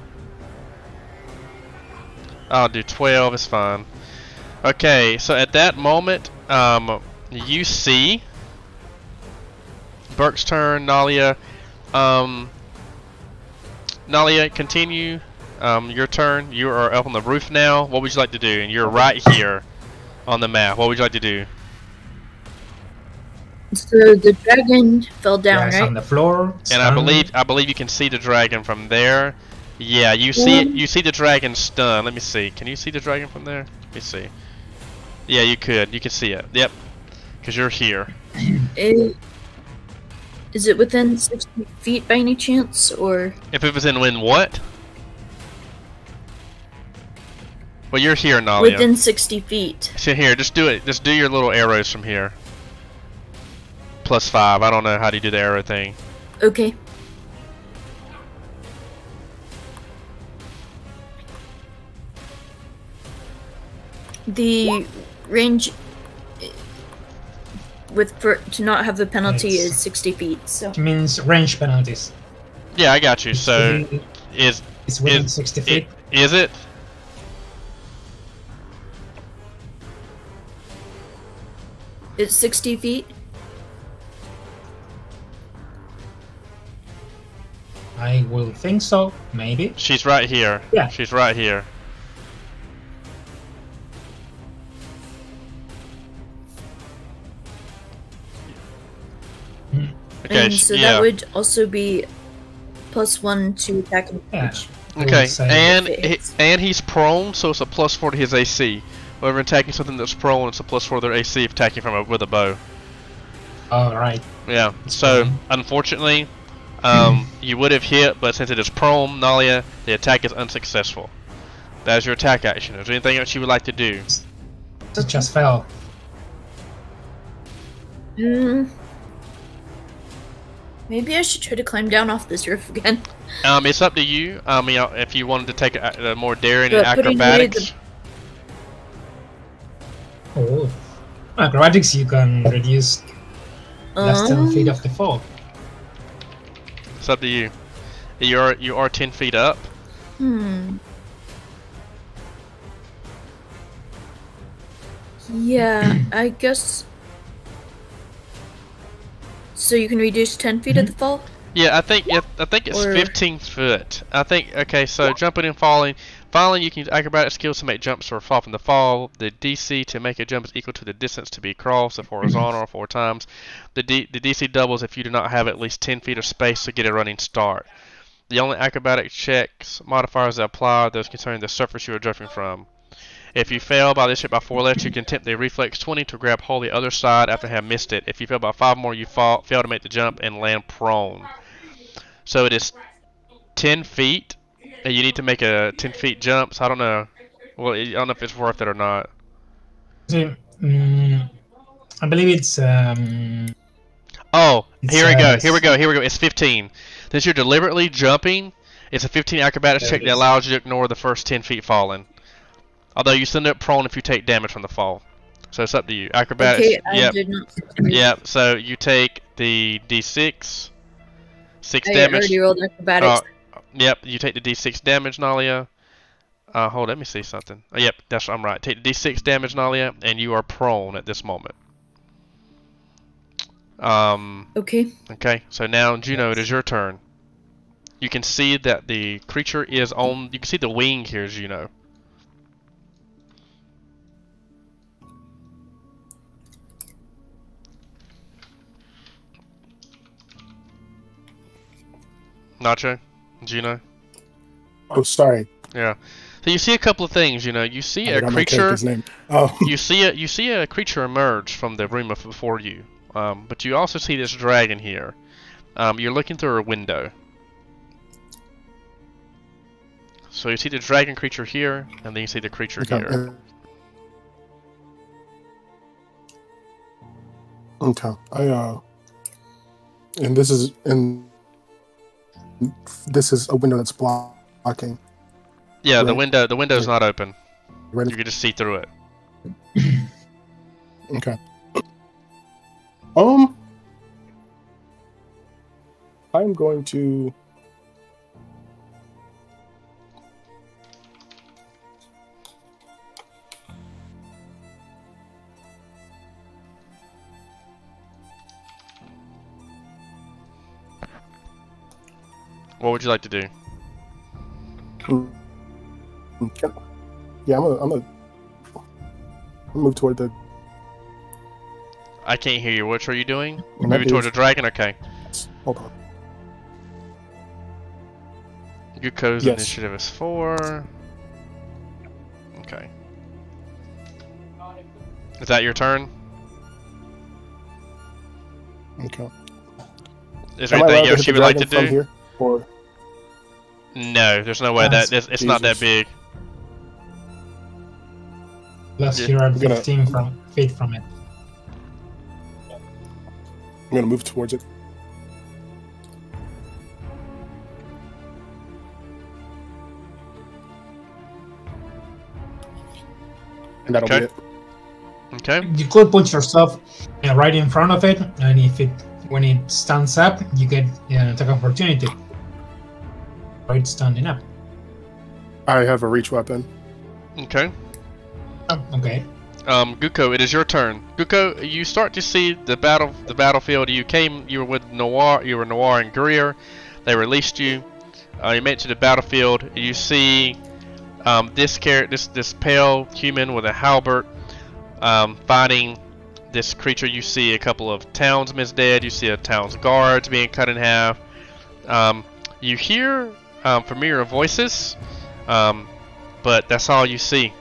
I'll do 12, it's fine. Okay, so at that moment, you see Burke's turn, Nalia. Nalia, continue. Your turn. You are up on the roof now. What would you like to do? And you're right here on the map. What would you like to do? So the dragon fell down, Yes, right? on the floor. And I stunned. believe you can see the dragon from there. Yeah, you see it. You see the dragon stunned. Let me see. Can you see the dragon from there? Let me see. Yeah, you could. You can see it. Yep. Because you're here. Is it within 60 feet by any chance, or? If it was in what? Well, you're here, Nalia. Within 60 feet. So here, just do it. Just do your little arrows from here. +5. I don't know how to do the arrow thing. Okay. The range to not have the penalty Yes. is 60 feet. So It means range penalties. Yeah, I got you. It's So within- is it's within 60 feet. Is it? it's 60 feet. I will think so, maybe. She's right here. Yeah. She's right here. Okay. And so yeah. that would also be +1 to attack and Yeah. damage. I would Okay, say- and If it hits. and he's prone, so it's a +4 to his AC. Whenever attacking something that's prone, it's a +4 to their AC if attacking from with a bow. All right. Yeah. So fine. unfortunately, you would have hit, but since it is prone, Nalia, the attack is unsuccessful. That is your attack action. Is there anything else you would like to do? It just fell. Maybe I should try to climb down off this roof again. It's up to you. If you wanted to take a more daring and But putting away acrobatics. Oh. Acrobatics, you can reduce less 10 feet of the fall. It's up to you. You are 10 feet up. Yeah, I guess. So you can reduce 10 feet of the fall? Yeah, I think it's Or- 15 foot. I think okay. So jumping and falling, you can use acrobatic skills to make jumps or fall from the fall. The DC to make a jump is equal to the distance to be crossed, if horizontal or 4 times. The DC doubles if you do not have at least 10 feet of space to get a running start. The only acrobatic checks modifiers that apply are those concerning the surface you are jumping from. If you fail by this hit by 4 less, you can attempt the reflex 20 to grab hold the other side after having missed it. If you fail by 5 more, you fail to make the jump and land prone. So it is 10 feet, and you need to make a 10 feet jump. So I don't know. Well, I don't know if it's worth it or not. See, I believe it's. Oh, It here we go. says- Here we go. Here we go. It's 15. Since you're deliberately jumping, it's a 15 acrobatics There check it that is. allows you to ignore the first 10 feet falling. Although you still end up prone if you take damage from the fall. So it's up to you. Acrobatics. Okay, I Yep. did not. Yep. So you take the D6. 6 I damage. already rolled acrobatics. Yep. You take the D6 damage, Nalia. Hold. Let me see something. Oh, yep. I'm right. Take the D6 damage, Nalia, and you are prone at this moment. Okay. Okay. So now, Juno, it is your turn. You can see that the creature is on. You can see the wing here, Juno. Nacho, Juno. Oh, sorry. Yeah. So you see a couple of things. You see I a forgot my creature. character's name. Oh, You see a creature emerge from the room before you. But you also see this dragon here. You're looking through a window. So you see the dragon creature here, and then you see the creature okay. here. Okay. And this is a window that's blocking. Yeah, the Right. window's not open. Ready? You can just see through it. Okay. I'm going to. What would you like to do? Yeah, I'm gonna move toward the. I can't hear you. What are you doing? You're And that moving towards is- the dragon? Okay. Hold on. Yuko's Yes. initiative is 4. Okay. Is that your turn? Okay. Is there Am I allowed anything to else hit you the would like to dragon from do? here? Or No, there's no way Yes. it's not that Jesus. big. Plus, Yeah, you're at I'm gonna- 15 feet from it. I'm gonna move towards it. And that'll Okay. be it. Okay. You could put yourself right in front of it, and when it stands up, you get an attack opportunity. Right, standing up. I have a reach weapon. Okay. Oh, okay. Guko, it is your turn. Guko, you start to see the battlefield. You were with Noir. You were Noir and Greer. They released you. You made it to the battlefield. You see this pale human with a halberd fighting this creature. You see a couple of townsmen dead. You see a town's guards being cut in half. You hear familiar voices, but that's all you see.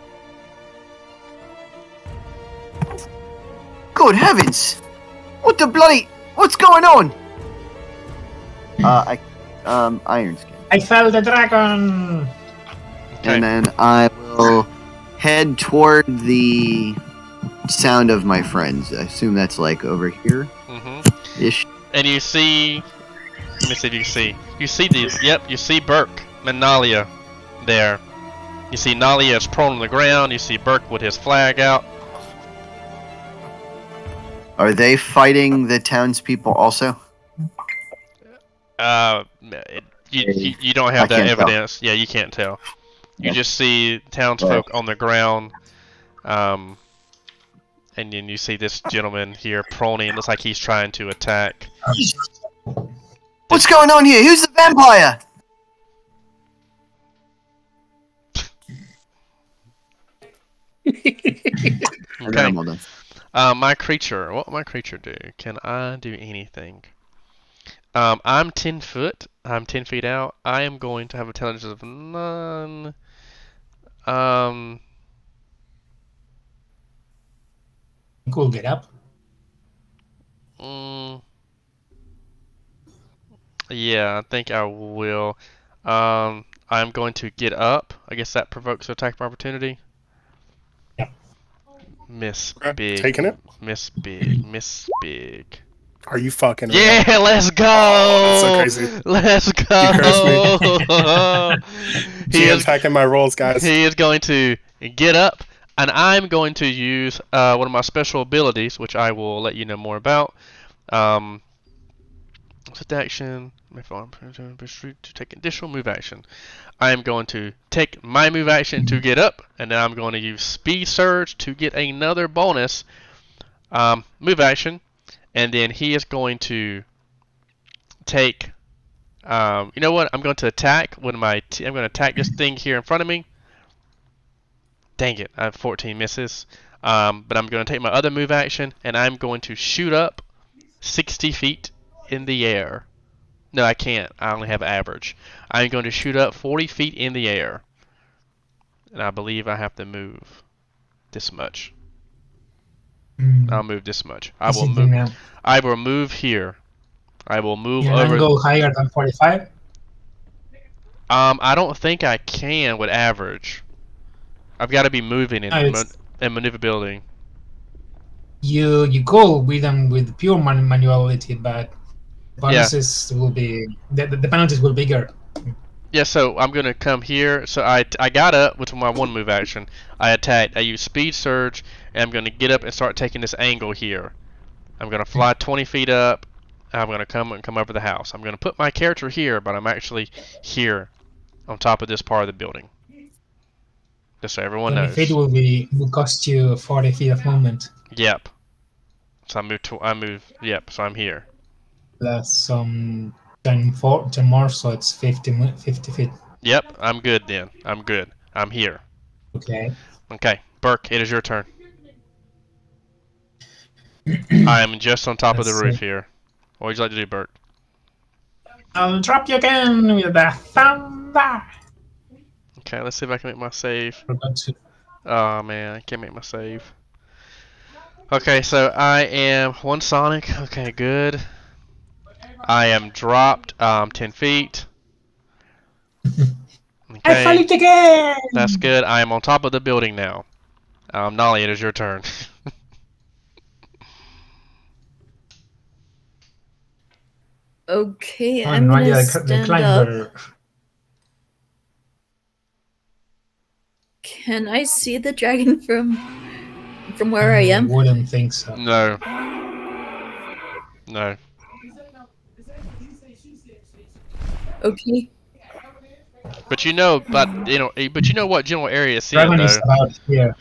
Good heavens! What the bloody... What's going on? Iron Skin. I fell the dragon! Okay. And then I will head toward the sound of my friends. I assume that's like over here ish. And you see, let me see if you can see. You see these. Yep, you see Burke and Nalia there. You see Nalia is prone on the ground. You see Burke with his flag out. Are they fighting the townspeople also? You don't have I that can't tell. evidence. Yeah, you can't tell. You Yeah. just see townsfolk on the ground. And then you see this gentleman here proning. It looks like he's trying to attack. What's going on here? Who's the vampire? Okay. I'm all done. My creature. What will my creature do? Can I do anything? I'm 10 foot. I'm 10 feet out. I am going to have intelligence of none. Cool, get up. Yeah, I think I will. I'm going to get up. I guess that provokes an attack of opportunity. Yep. Miss Okay, big. taking it. Miss big. Miss big. Are you fucking Yeah, around? let's go. Oh, that's so crazy. Let's You go. GM's hacking my rolls, guys. He is going to get up, and I'm going to use one of my special abilities, which I will let you know more about. Set action. To take additional move action. I am going to take my move action to get up, and then I'm going to use Speed Surge to get another bonus move action, and then he is going to take. You know what? I'm going to attack with my. I'm going to attack this thing here in front of me. Dang it! I have 14 misses. But I'm going to take my other move action, and I'm going to shoot up 60 feet in the air. No, I can't. I only have average. I'm going to shoot up 40 feet in the air. And I believe I have to move this much. I'll move this much. I will move. Now. I will move here. I will move You over. can go higher than 45? I don't think I can with average. I've got to be moving and maneuverability. You go with them with pure manuality, but bonuses will be the penalties will be bigger. Yeah, so I'm gonna come here. So I got up with my one move action. I attacked. I use Speed Surge, and I'm gonna get up and start taking this angle here. I'm gonna fly 20 feet up. I'm gonna come over the house. I'm gonna put my character here, but I'm actually here, on top of this part of the building. Just so everyone knows. Feet will cost you 40 feet of movement. Yep. So I move. Yep. So I'm here. Plus some 10 more, so it's 50 feet. Yep. I'm good then. I'm good. I'm here. Okay. Okay, Burke, it is your turn. I am just on top of the roof here. What would you like to do, Burke? I'll drop you again with the thunder. Okay, let's see if I can make my save. Oh man, I can't make my save. Okay, so I am one Sonic. Okay, good. I am dropped 10 feet. Okay. I fell it again! That's good. I am on top of the building now. Nolly, it is your turn. Okay, I'm gonna stand up. Can I see the dragon from where I am? I wouldn't think so. No. No. Okay. But you know what general area it's in, Dragon though. is about here.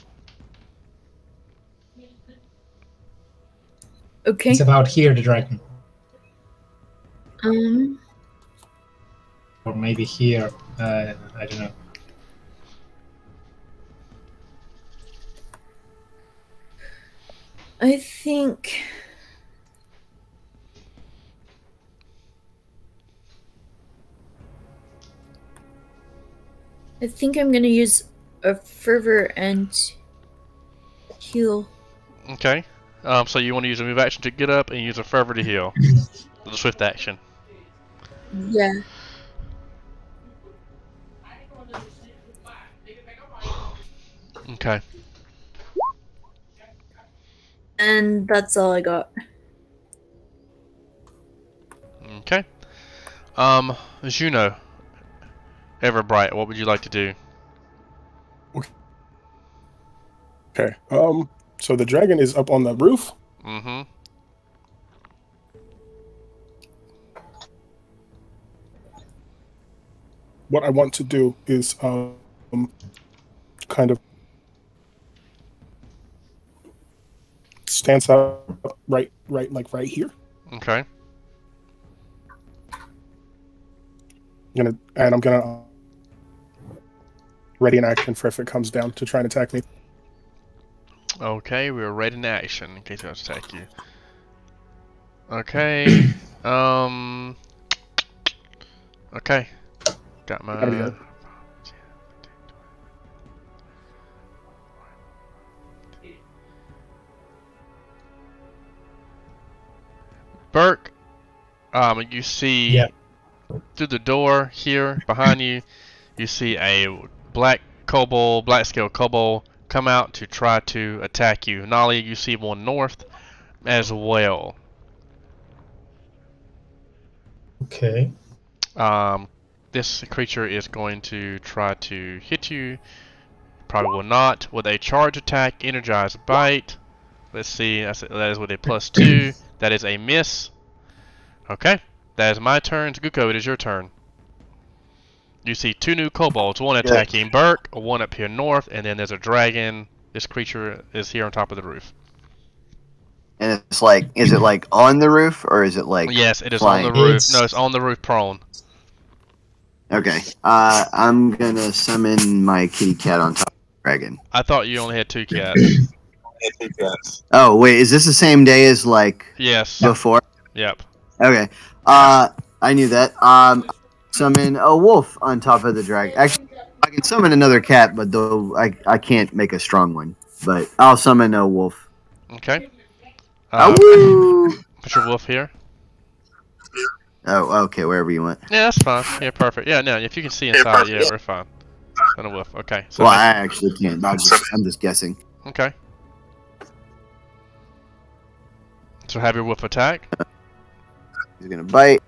Okay. It's about here, the dragon. Or maybe here. I don't know. I think I'm gonna use a fervor and heal. Okay. So you want to use a move action to get up and use a fervor to heal. The swift action. Yeah. Okay. And that's all I got. Okay. Juno. Everbright, what would you like to do? Okay. So the dragon is up on the roof. Mm-hmm. What I want to do is kind of stands up right here. Okay. I'm gonna ready in action for if it comes down to try and attack me. Okay, we're ready in action in case it wants to attack you. Okay. Okay. Got my. That'll be it. Burke, you see Yeah. through the door here behind you, you see a blackscaled kobold come out to try to attack you. Nolly, you see one north as well. Okay. This creature is going to try to hit you. Probably will not. With a charge attack, energize bite. Let's see. That is with a +2. That is a miss. Okay. That is my turn. Guko, it is your turn. You see 2 new kobolds. One attacking Burke, one up here north, and then there's a dragon. This creature is here on top of the roof. And it's like, is it like on the roof or is it like? Yes, it is flying? on the roof. No, it's on the roof prone. Okay. I'm gonna summon my kitty cat on top of the dragon. I thought you only had 2 cats. Oh wait, is this the same day as like Yes. before? Yep. Okay. I knew that. Summon a wolf on top of the dragon. Actually, I can summon another cat, but though I can't make a strong one. But I'll summon a wolf. Okay. Woo! Put your wolf here. Oh, okay, wherever you want. Yeah, that's fine. Yeah, perfect. Yeah, no, if you can see inside, yeah, we're fine. And a wolf. Okay. So Well, I actually can't. I'm just guessing. Okay. So have your wolf attack. He's gonna bite.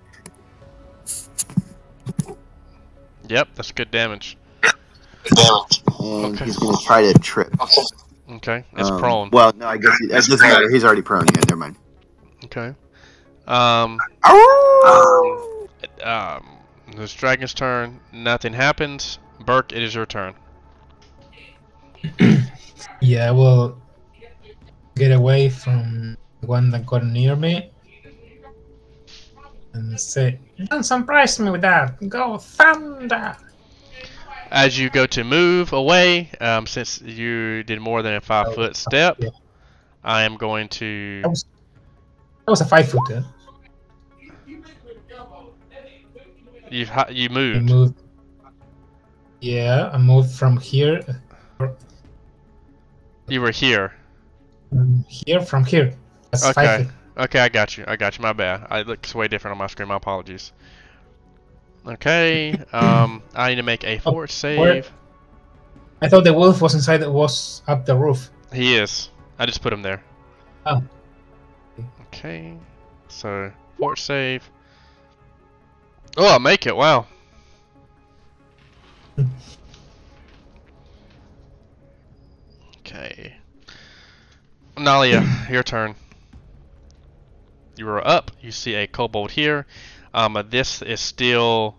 Yep, that's good damage. And he's gonna try to trip. Okay, it's prone. Well, no, I guess it doesn't matter. He's already prone. Yeah, never mind. Okay. Oh! This dragon's turn. Nothing happens. Burke, it is your turn. Yeah, I will get away from the one that got near me and say, "Don't surprise me with that. Go thunder!" As you go to move away, since you did more than a 5-foot step, Yeah. I am going to. That was a 5-footer. You I moved. moved. Yeah, I moved from here. You were here. From here. That's Okay. 5 feet. Okay, I got you. My bad. It looks way different on my screen. My apologies. Okay. I need to make a fort save. I thought the wolf was inside. It was up the roof. He is. I just put him there. Oh. Okay. So fort save. Oh, I'll make it. Wow. Okay. Nalia, your turn. You are up. You see a kobold here. This is still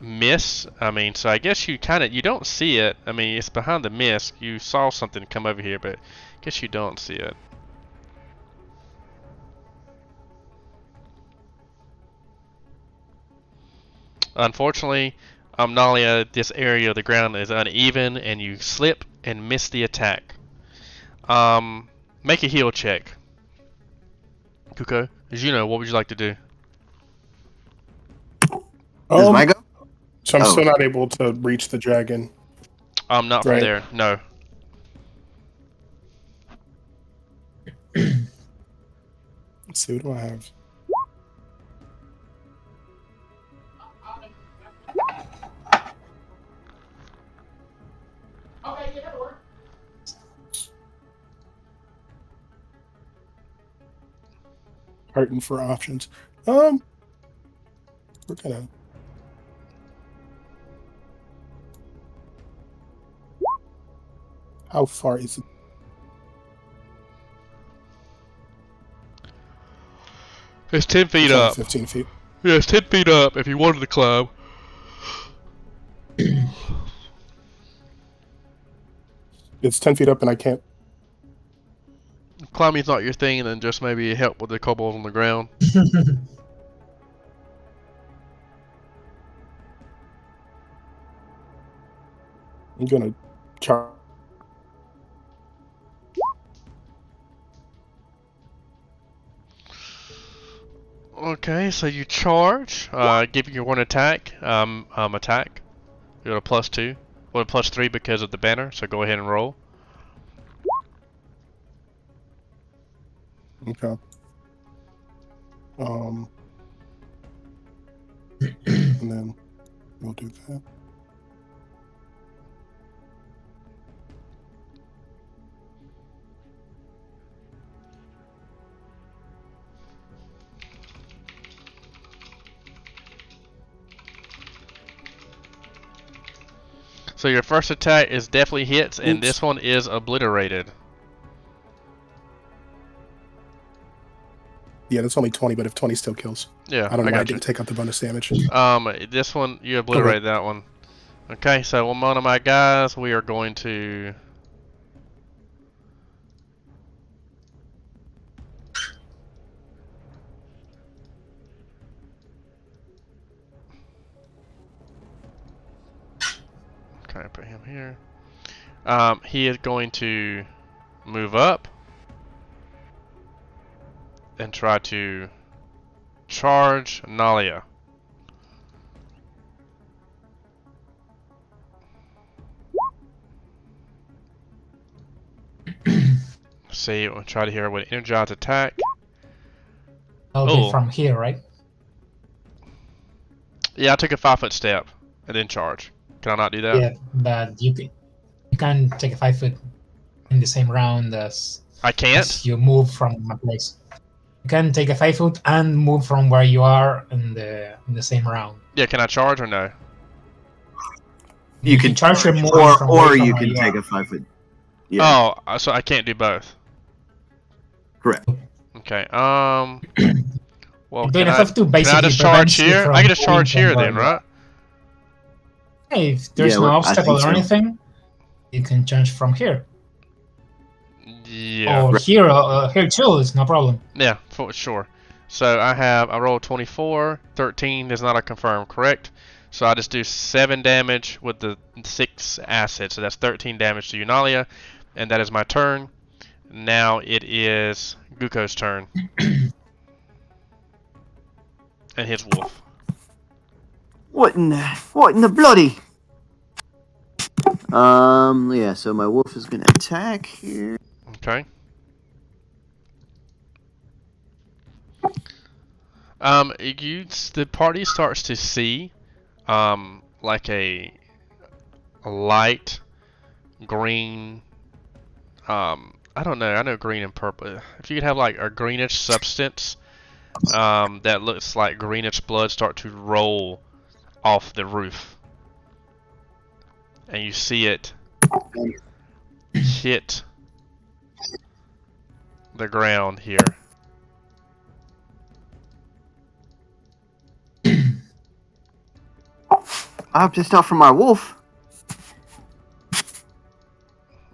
mist. I mean, so I guess you don't see it. I mean, it's behind the mist. You saw something come over here, but I guess you don't see it. Unfortunately, Nalia, this area of the ground is uneven, and you slip and miss the attack. Make a heal check. Kuko, as you know, what would you like to do? Does my go? So I'm still not able to reach the dragon. Not from there. No. Let's see, what do I have? Hurting for options. We're gonna. How far is it? It's 10 feet up. 15 feet. Yeah, it's 10 feet up if you wanted to climb. It's 10 feet up and I can't. Climbing's not your thing, and then just maybe help with the kobolds on the ground. I'm gonna charge. Okay, so you charge, giving your one attack. Attack. You got a +2. Well, +3 because of the banner. So go ahead and roll. Okay. And then we'll do that. So your first attack is definitely hits, and Oops. this one is obliterated. Yeah, that's only 20, but if 20 still kills. Yeah, I don't know why I got you. didn't take out the bonus damage. This one you obliterated that one. Okay, so one of my guys, we are going to. Okay, put him here. He is going to move up and try to charge Nalia. See, we'll try to hear what energized attack. I'll be from here, right? Yeah, I took a 5-foot step and then charge. Can I not do that? Yeah, but you can take a 5 foot in the same round as I can't. as you move from a place. You can take a 5 foot and move from where you are in the same round. Yeah, can I charge or no? You can charge your movement or from or where you are. can take a 5 foot. Yeah, Oh, so I can't do both. correct. Okay. Well, Doing can a I, 5 2 can I basically just charge prevents you here? from I can just charge moving here from then, where you are. right? Hey, if there's Yeah, no I obstacle think or so. anything, you can change from here. Yeah. Or here too, it's no problem. Yeah, for sure. So I rolled 24, 13 is not a confirm, correct? So I just do 7 damage with the 6 acid, so that's 13 damage to Eunalia, and that is my turn. Now it is Guko's turn. And his wolf. What in the bloody? Yeah. So my wolf is gonna attack here. Okay. The party starts to see, like a light green, I don't know, I know green and purple. If you could have like a greenish substance, that looks like greenish blood start to roll off the roof. And you see it hit the ground here. I'm pissed off for my wolf.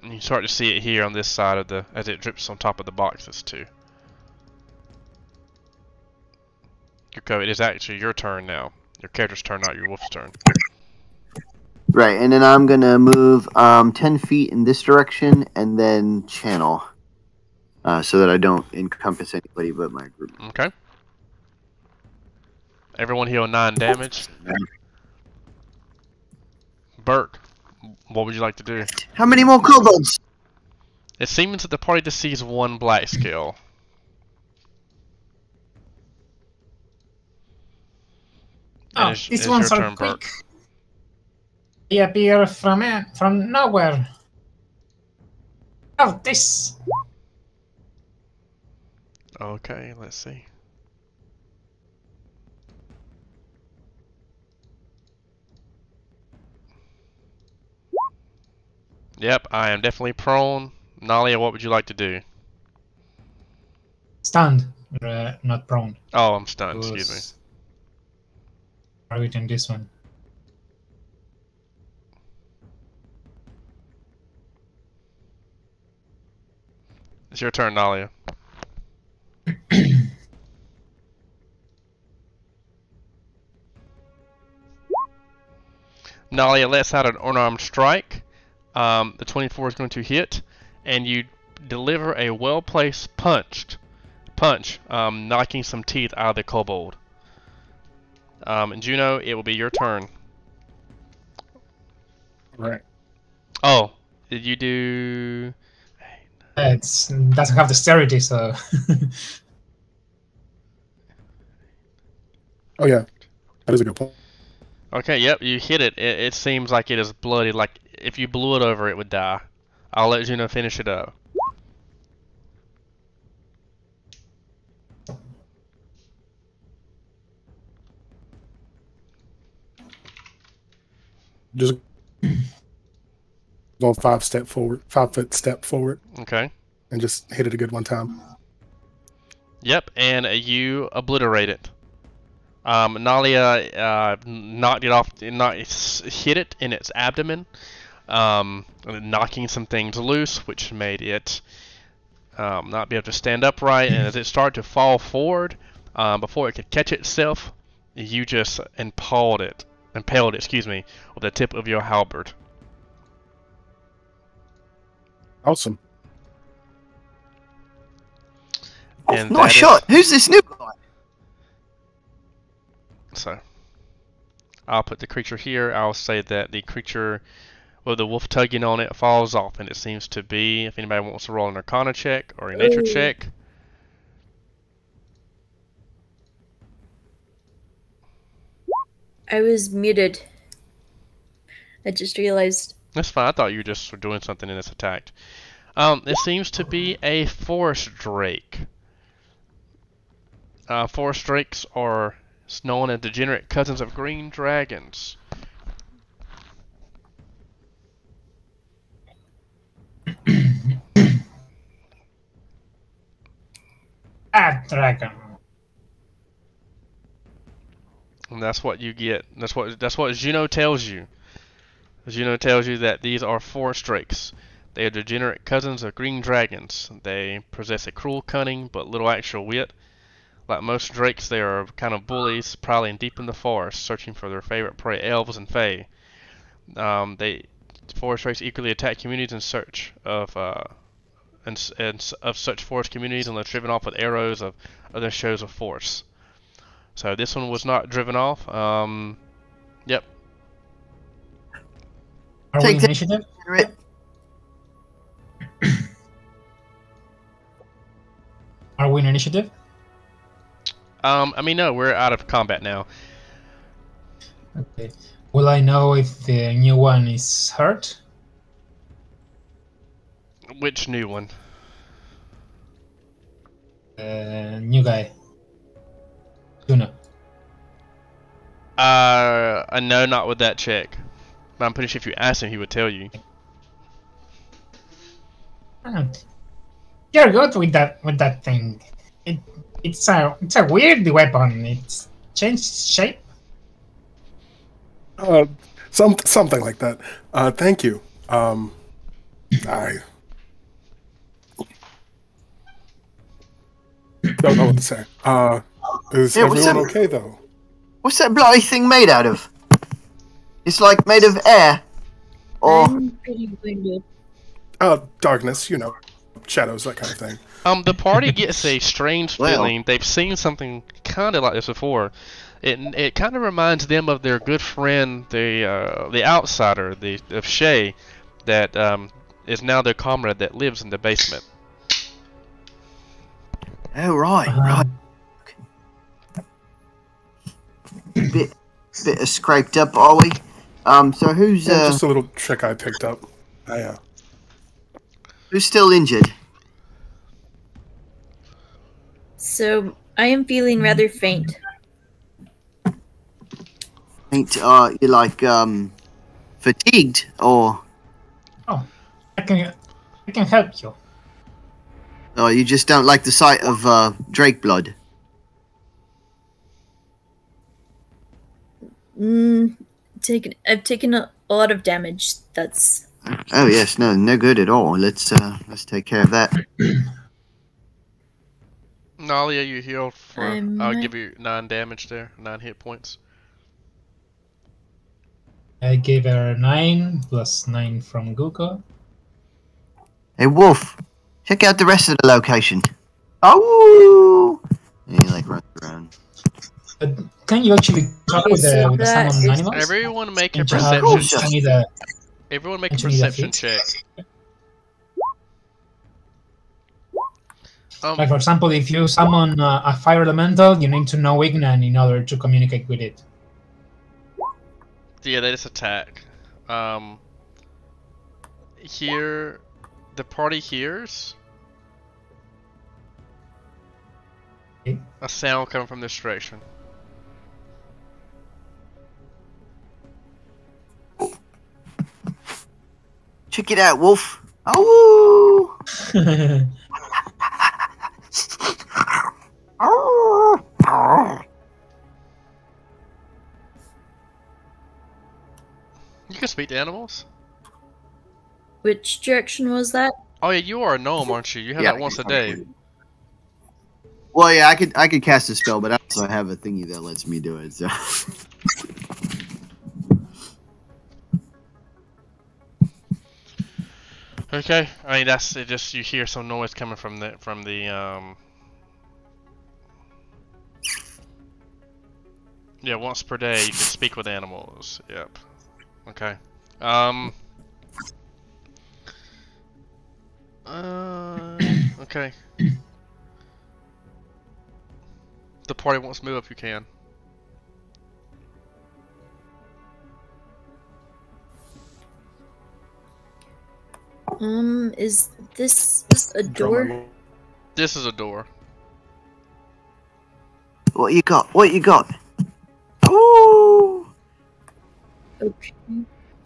And you start to see it here on this side of the, as it drips on top of the boxes too. Yuko, it is actually your turn now. Your character's turn, not your wolf's turn. Right, and then I'm gonna move 10 feet in this direction and then channel, so that I don't encompass anybody but my group. Okay. Everyone heal 9 damage. Burke, what would you like to do? How many more kobolds? It seems that the party just sees 1 blackscale. Oh, these ones are quick. They appear from nowhere. Oh, this. Okay, let's see. Yep, I am definitely prone. Nalia, what would you like to do? Stunned, not prone. Oh, I'm stunned, excuse me. Right in this one. It's your turn, Nalia. Nalia lets out an unarmed strike. The 24 is going to hit, and you deliver a well-placed punch, knocking some teeth out of the kobold. And Juno, it will be your turn. Right. Oh, did you do? It doesn't have dexterity, so Oh yeah, that is a good point. Okay, yep, you hit it. It seems like it is bloody. Like if you blew it over, it would die. I'll let Juno finish it up. Just go 5 foot step forward, Okay. and just hit it a good one time. Yep, and you obliterate it. Nalia knocked it off, hit it in its abdomen, knocking some things loose, which made it not be able to stand upright. And as it started to fall forward, before it could catch itself, you just impaled it, with the tip of your halberd. Awesome. And Nice shot. Who's this new guy? So, I'll put the creature here. I'll say that the creature with the wolf tugging on it falls off, and it seems to be, if anybody wants to roll an Arcana check or a Nature Ooh. check. I was muted. I just realized. That's fine. I thought you just were doing something and it's attacked. It seems to be a forest drake. Forest drakes are known as degenerate cousins of green dragons. dragon. And that's what you get. That's what Juno tells you. Juno tells you that these are forest drakes. They are degenerate cousins of green dragons. They possess a cruel cunning but little actual wit. Like most drakes, they are kind of bullies, prowling deep in the forest, searching for their favorite prey, elves and fae. Forest drakes equally attack communities in search of of such forest communities, and they're driven off with arrows of other shows of force. So this one was not driven off. Yep. Are we in initiative? Are we in initiative? I mean, no, we're out of combat now. Okay. Will I know if the new one is hurt? Which new one? New guy. Juno. No, not with that check. But I'm pretty sure if you asked him, he would tell you. You're good with that thing. It's a weird weapon. It's changed shape. Something like that. Thank you. I don't know what to say. Is everyone okay though? What's that bloody thing made out of? It's like made of air. Or I'm pretty winded. Darkness, shadows, that kind of thing. The party gets a strange Well. feeling. They've seen something kind of like this before. It kind of reminds them of their good friend, the outsider, of Shay, that is now their comrade that lives in the basement. oh right. Bit of scraped up, are we? So who's Just a little trick I picked up. who's still injured? So I am feeling rather faint. Ain't you like fatigued or Oh, I can help you. you just don't like the sight of Drake blood? I've taken a lot of damage. That's Oh yes, no good at all. Let's take care of that. Nalia, you healed for. I'm I'll not- give you 9 damage there, 9 hit points. I gave her 9 plus 9 from Guko. Hey, Wolf, check out the rest of the location. Oh! And he like runs around. Can you actually talk Okay, with the so with the that summoned is- animals? Everyone make a And perception show check. me the Everyone make a and show me the perception feats. check. Like for example, if you summon a fire elemental, you need to know Ignan in order to communicate with it. Yeah, they just attack. Here, the party hears Okay. a sound coming from this direction. Check it out, Wolf. Oh! You can speak to animals? Which direction was that? Oh yeah, you are a gnome, aren't you? You have Yeah. that once a day. Well, yeah, I could cast a spell, but I also have a thingy that lets me do it. So. Okay, I mean that's it. Just you hear some noise coming from the Yeah, once per day you can speak with animals. Yep. Okay. Okay. The party wants to move up, you can. Is this a door? This is a door. What you got? What you got? Oh! Okay.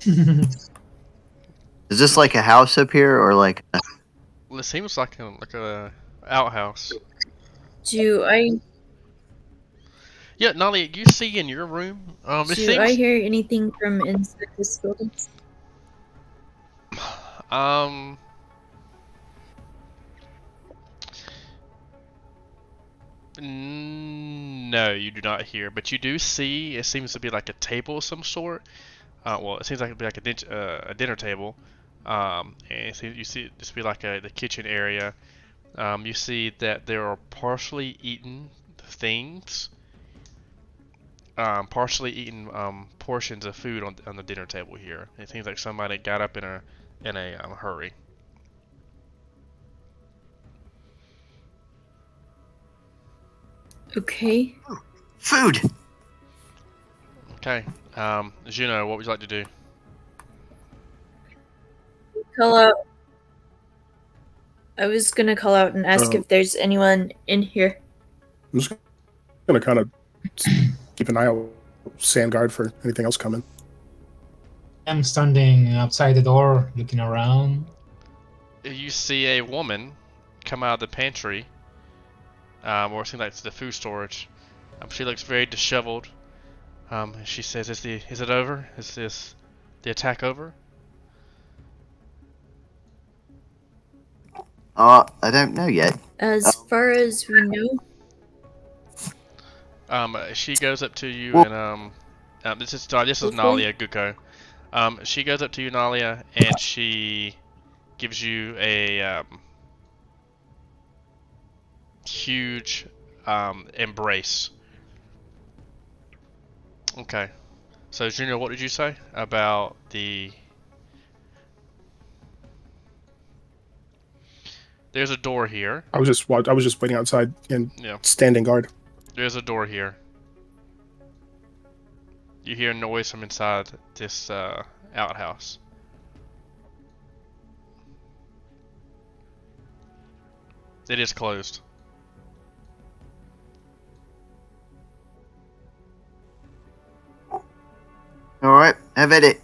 Is this like a house up here, or like? Well, it seems like a outhouse. Do I Yeah, Nolly, you see in your room. It do seems. I hear anything from inside this building? No, you do not hear, but you do see. It seems to be like a table of some sort. Well, it seems like it'd be like a dinner table. And you see this be like the kitchen area. You see that there are partially eaten things. Partially eaten portions of food on the dinner table here. It seems like somebody got up in a hurry. Okay. Food. Okay. Juno, what would you like to do? Call out. I was gonna call out and ask if there's anyone in here. I'm just gonna kind of keep an eye out, sand guard for anything else coming. I'm standing outside the door, looking around. You see a woman come out of the pantry, or it seems like it's the food storage. She looks very disheveled. She says, "Is it over? Is this the attack over?" I don't know yet. As far as we know, She goes up to you Well- and this is Nalia Guko. She goes up to you, Nalia, and she gives you a huge embrace. Okay. So, Junior, what did you say about the? There's a door here. I was just waiting outside and Yeah. standing guard. There's a door here. You hear noise from inside this outhouse. It is closed. Alright, have at it,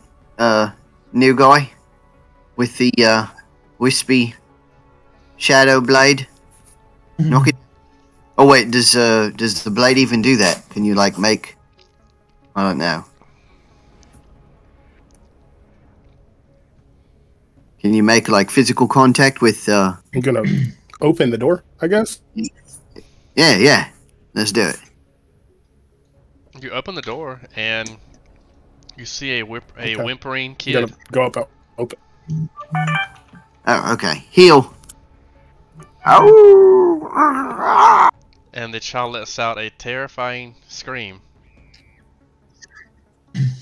new guy. With the, wispy shadow blade. Knock it. Oh wait, does the blade even do that? Can you, like, make... I don't know. Can you make, like, physical contact with, I'm gonna open the door, I guess. Yeah, let's do it. You open the door and You see a Okay. whimpering You kid. gotta go up, open. Oh, okay. Heal. Ow! And the child lets out a terrifying scream.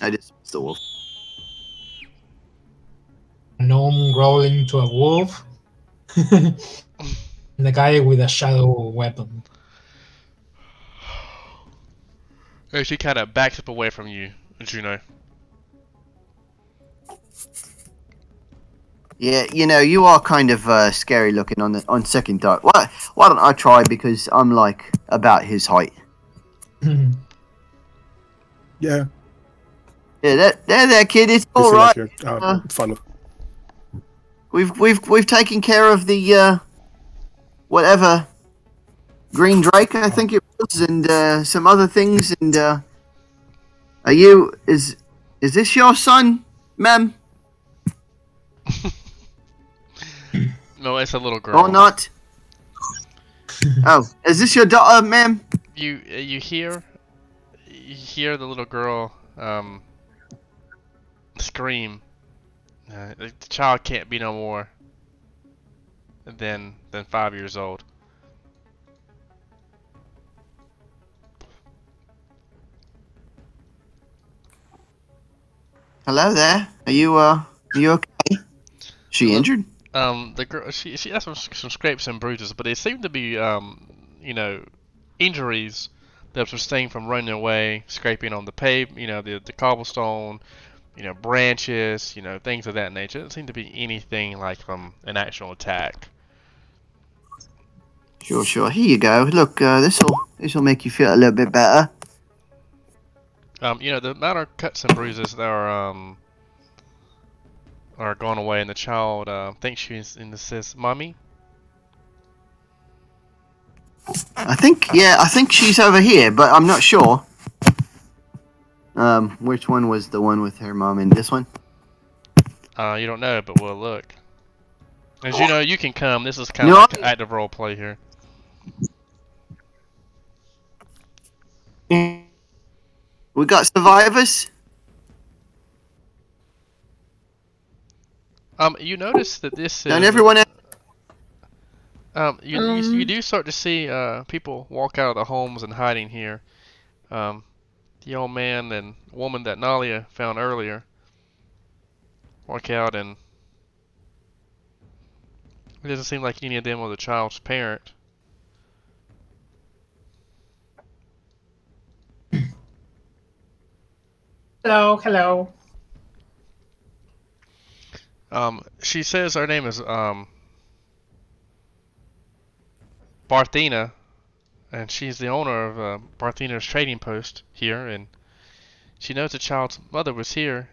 I just missed the wolf. Gnome growling to a wolf. And the guy with a shadow weapon. She kind of backs up away from you, Juno. Yeah, you know, you are kind of scary looking on second thought. Why don't I try, because I'm like about his height. Yeah. Yeah, there, kid. It's You all seem right. like you're fun. We've taken care of the whatever green drake, I think it was, and some other things. And are you? Is this your son, ma'am? No, it's a little girl. Or not? Oh, is this your daughter, ma'am? You hear the little girl scream. The child can't be no more than 5 years old. Hello there. Are you okay? She injured? The girl, she has some scrapes and bruises, but they seem to be you know, injuries that were sustained from running away, scraping on the the cobblestone, branches, things of that nature. It doesn't seem to be anything like from an actual attack. Sure. Here you go. Look, this'll make you feel a little bit better. The amount of cuts and bruises that are gone away, and the child thinks she's in the says, "Mommy." I think she's over here, but I'm not sure. Which one was the one with her mom in this one? You don't know, but we'll look. As you know, you can come. This is kind No. of like active role play here. We got survivors. You notice that this is. And everyone else. You do start to see people walk out of the homes and hiding here. The old man and woman that Nalia found earlier walk out, and it doesn't seem like any of them were the child's parent. Hello. She says her name is Barthena, and she's the owner of Barthena's trading post here, and she knows the child's mother was here.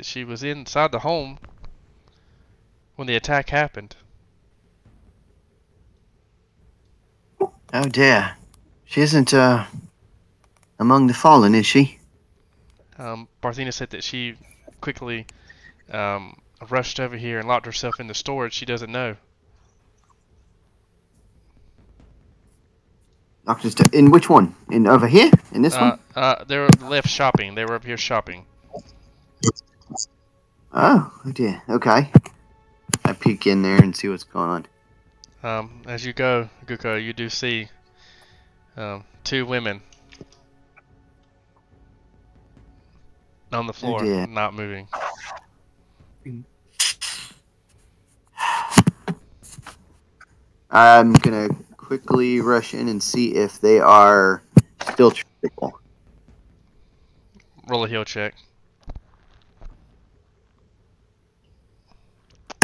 She was inside the home when the attack happened. Oh dear, she isn't among the fallen, is she? Barthena said that she quickly rushed over here and locked herself in the storage. She doesn't know. In which one? In over here? In this one? They were left shopping. They were up here shopping. Oh dear. Okay. I peek in there and see what's going on. As you go, Guko, you do see two women on the floor, dear. not moving. I'm gonna quickly rush in and see if they are still treatable. Roll a heal check.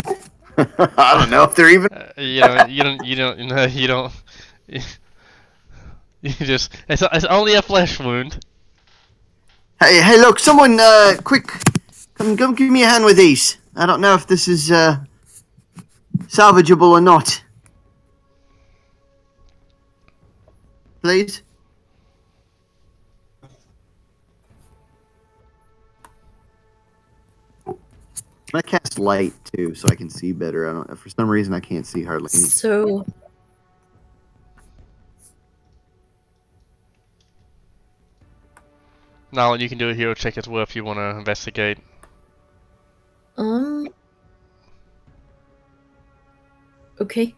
I don't know if they're even. You don't. You just. It's only a flesh wound. Hey, look! Someone, quick, come give me a hand with these. I don't know if this is salvageable or not. Please. I cast light too, so I can see better. I don't. For some reason, I can't see hardly anything. So, Nolan, you can do a hero check as well if you want to investigate. Okay.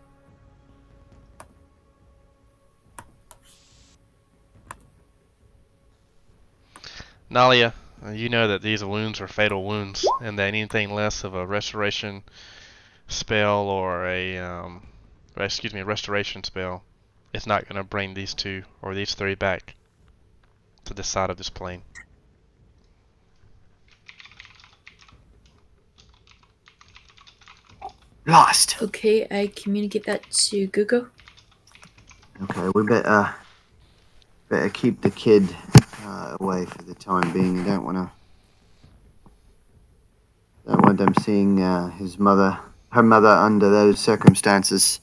Nalia, you know that these wounds are fatal wounds, and that anything less of a restoration spell or a restoration spell is not going to bring these two or these three back to the side of this plane. Lost. Okay, I communicate that to Guko. Okay, we better keep the kid away for the time being. I don't want them seeing her mother under those circumstances.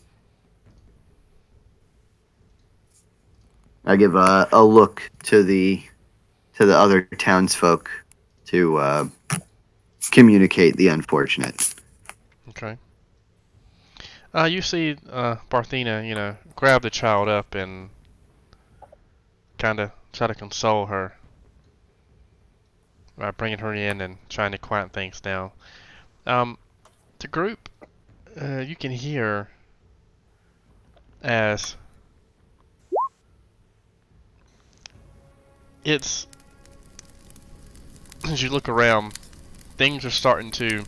I give a look to the other townsfolk to communicate the unfortunate. Okay. You see Barthena, grab the child up and kind of try to console her by bringing her in and trying to quiet things down. The group, you can hear as you look around, things are starting to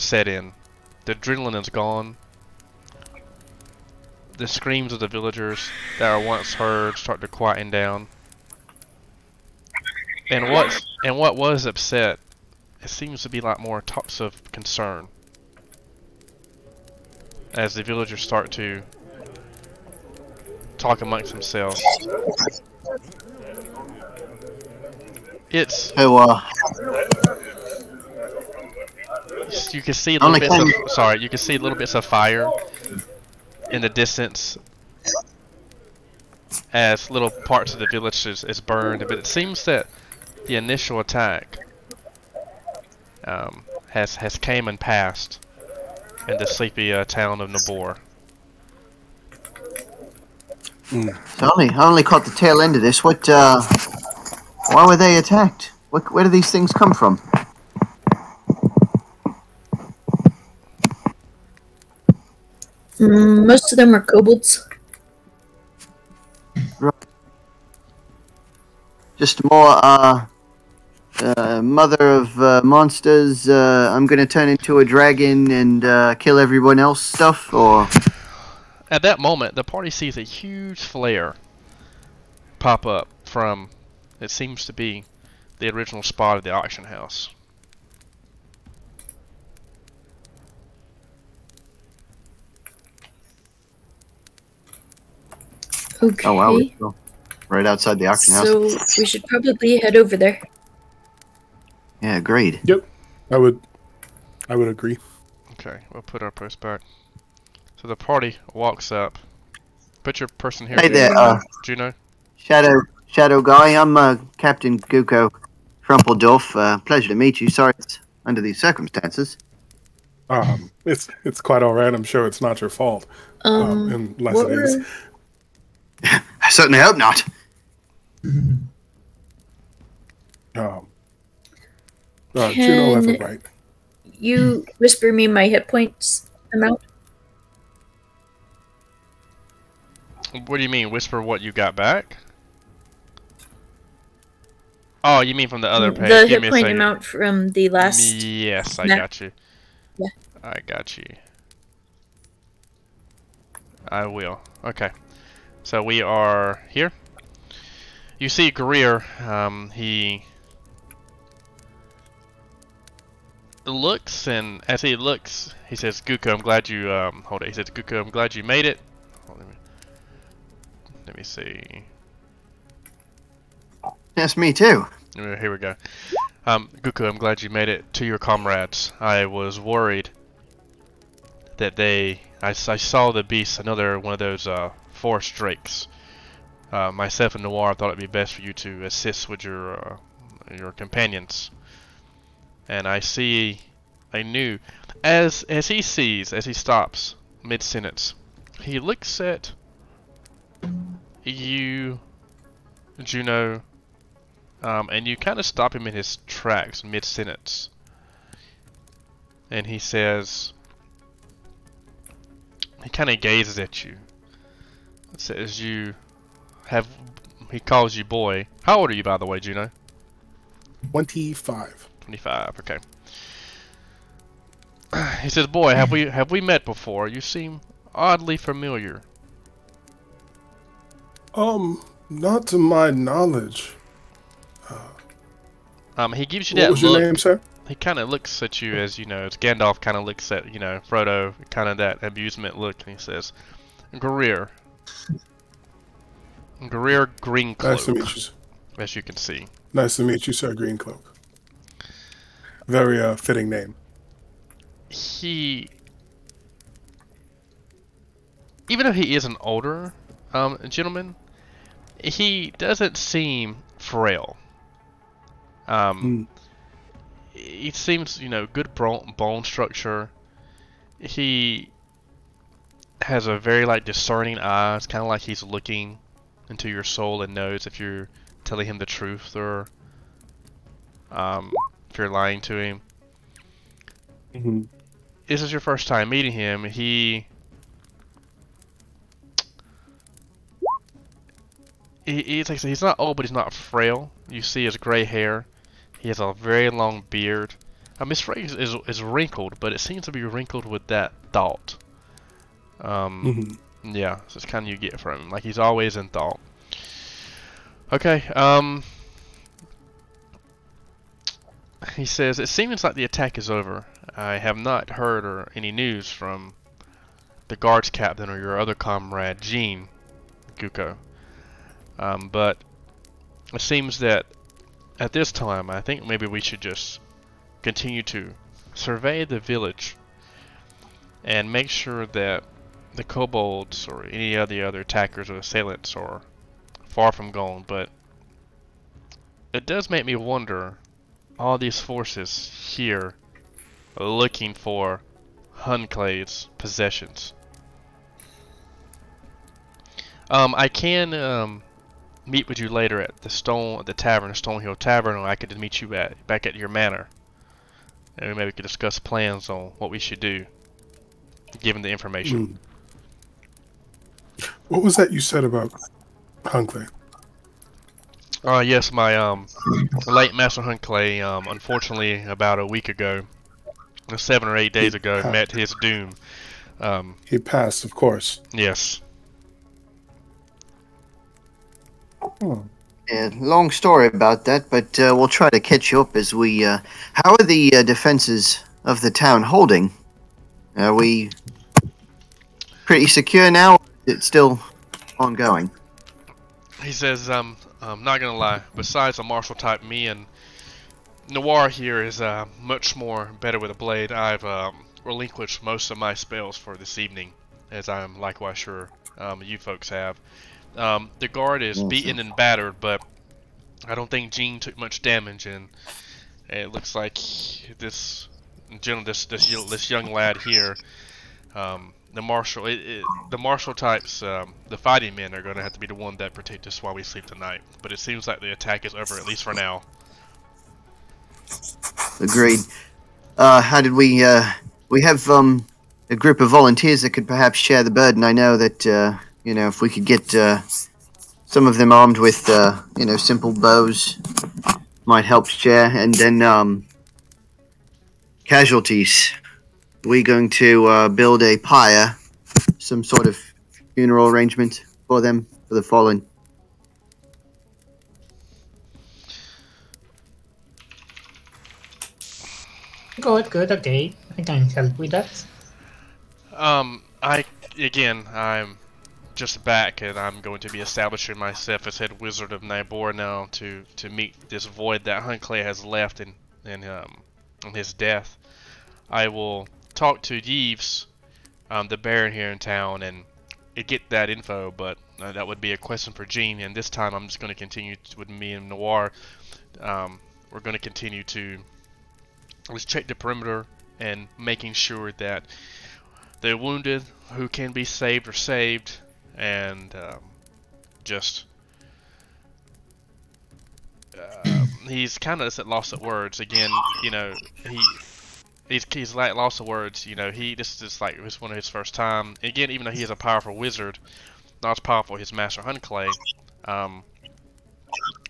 set in. The adrenaline is gone. The screams of the villagers that are once heard start to quieten down. And what was upset, it seems to be like more talks of concern as the villagers start to talk amongst themselves. It's you can see little bits of you can see little bits of fire in the distance as little parts of the village is burned, but it seems that the initial attack has came and passed in the sleepy town of Nabor. So I only caught the tail end of this. Why were they attacked? Where do these things come from? Most of them are kobolds. Right. Just more mother of monsters. I'm gonna turn into a dragon and kill everyone else stuff, or. At that moment, the party sees a huge flare pop up from, it seems to be, the original spot of the auction house. Okay. Oh wow, right outside the auction house. So we should probably head over there. Yeah, agreed. Yep, I would agree. Okay, we'll put our post back. So the party walks up. Put your person here. Hey there, Juno. Shadow guy. I'm Captain Guko Trumpeldorf. Pleasure to meet you. Sorry it's under these circumstances. It's quite all right. I'm sure it's not your fault. Unless it is. I certainly hope not. Juno left it right. You whisper me my hit points amount? What do you mean? Whisper what you got back? Oh, you mean from the other page? The hit point amount from the last. Yes, I got you. Yeah. I got you. I will. Okay. So we are here. You see Greer. He looks, and as he looks, he says, "Guko, I'm glad you hold it." He says, "Guko, I'm glad you made it." Let me see. Yes, me too. Here we go. Guko, I'm glad you made it to your comrades. I was worried that I saw the beast, another one of those forest drakes. Myself and Noir thought it'd be best for you to assist with your companions. And I knew, as he stops mid-sentence, he looks at you, Juno, and you kind of stop him in his tracks mid-sentence. And he says, he kind of gazes at you. It says you have, he calls you boy. How old are you, by the way, Juno? 25. 25, okay. He says, boy, have we met before? You seem oddly familiar. Not to my knowledge. He gives you What that was look. your name, sir? He kind of looks at you as, you know, as Gandalf kind of looks at, you know, Frodo, kind of that amusement look, and he says, Greer. Greer Greencloak. Nice to meet you. As you can see. Nice to meet you, Sir Greencloak. Very fitting name. He, even though he is an older gentleman, he doesn't seem frail. He seems, you know, good bone structure. He has a very, like, discerning eyes, kind of like he's looking into your soul and knows if you're telling him the truth or if you're lying to him. This is your first time meeting him. He's like I said, he's not old, but he's not frail. You see his gray hair. He has a very long beard. His face is wrinkled, but it seems to be wrinkled with that thought. Yeah, so it's kind of you get from him. Like, he's always in thought. Okay, he says, it seems like the attack is over. I have not heard or any news from the guards captain or your other comrade, Jean Guko. But it seems that at this time, I think maybe we should just continue to survey the village and make sure that the kobolds or any of the other attackers or assailants are far from gone. But it does make me wonder, all these forces here are looking for Hunclade's possessions. I can meet with you later at the Stonehill Tavern, or I could meet you back at your manor, and maybe we could discuss plans on what we should do, given the information. What was that you said about Hunclay? Yes, my late Master Hunclay, unfortunately, about a week ago, 7 or 8 days ago, met his doom. He passed, of course. Yes. Yeah, long story about that, but we'll try to catch you up as we. How are the defenses of the town holding? Are we pretty secure now? Or is it still ongoing? He says, I'm not gonna lie. Besides a martial type, me and Noir here is much more better with a blade. I've relinquished most of my spells for this evening, as I'm likewise sure you folks have. The guard is beaten and battered, but I don't think Jean took much damage, and it looks like this young lad here, the martial types, the fighting men are going to have to be the one that protect us while we sleep tonight. But it seems like the attack is over, at least for now. Agreed. How did we have a group of volunteers that could perhaps share the burden? I know that you know, if we could get some of them armed with simple bows, might help share. And then casualties. We're going to build a pyre, some sort of funeral arrangement for them, for the fallen. Good, okay. I can help with that. I'm just back, and I'm going to be establishing myself as head wizard of Nybor now to meet this void that Hunclay has left in his death. I will talk to Yves, the Baron here in town, and get that info, but that would be a question for Jean, and this time I'm just going to continue with me and Noir. We're going to continue to let's check the perimeter and making sure that the wounded who can be saved are saved, and just he's kind of lost at words again. You know, he's like lost of words. You know, this is like this one of his first time. Again, even though he is a powerful wizard, not as powerful as his master Hunclay,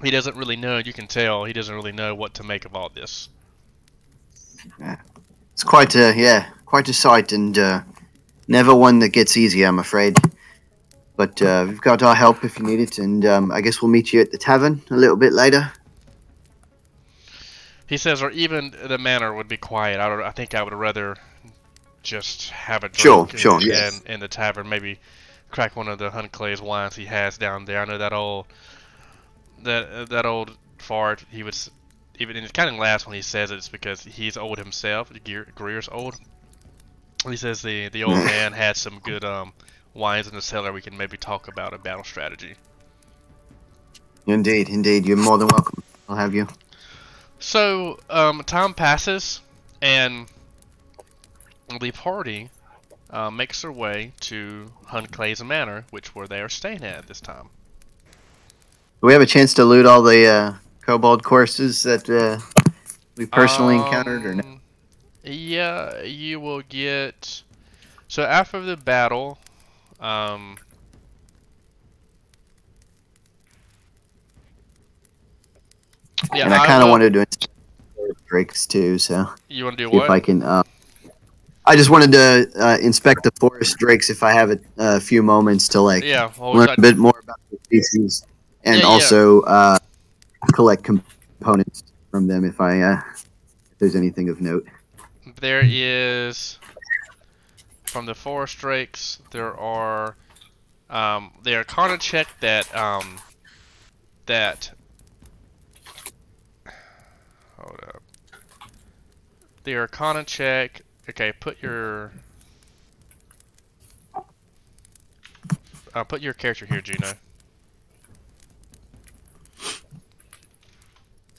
he doesn't really know. You can tell he doesn't really know what to make of all this. Yeah. It's quite a sight, and never one that gets easy, I'm afraid. But we've got our help if you need it, and I guess we'll meet you at the tavern a little bit later. He says, or even the manor would be quiet. I think I would rather just have a drink yes. in the tavern. Maybe crack one of the Hunclay's wines he has down there. I know that old fart. He was even it's kind of laughs when he says it. It's because he's old himself. Greer's old. He says the old man had some good wines in the cellar. We can maybe talk about a battle strategy. Indeed. You're more than welcome. I'll have you. So, time passes, and the party makes their way to Hunclay's Manor, which where they are staying at this time. Do we have a chance to loot all the kobold courses that we personally encountered, or no? Yeah, you will get... So after the battle, yeah, and I kind of wanted to inspect drakes too, so you want to do see what? if I can. I just wanted to inspect the forest drakes if I have a few moments to learn a bit more about the species, and also collect components from them if there's anything of note. There is from the forest drakes. There are they are kind of check that hold up. The Arcana check. Okay, put your character here, Juno.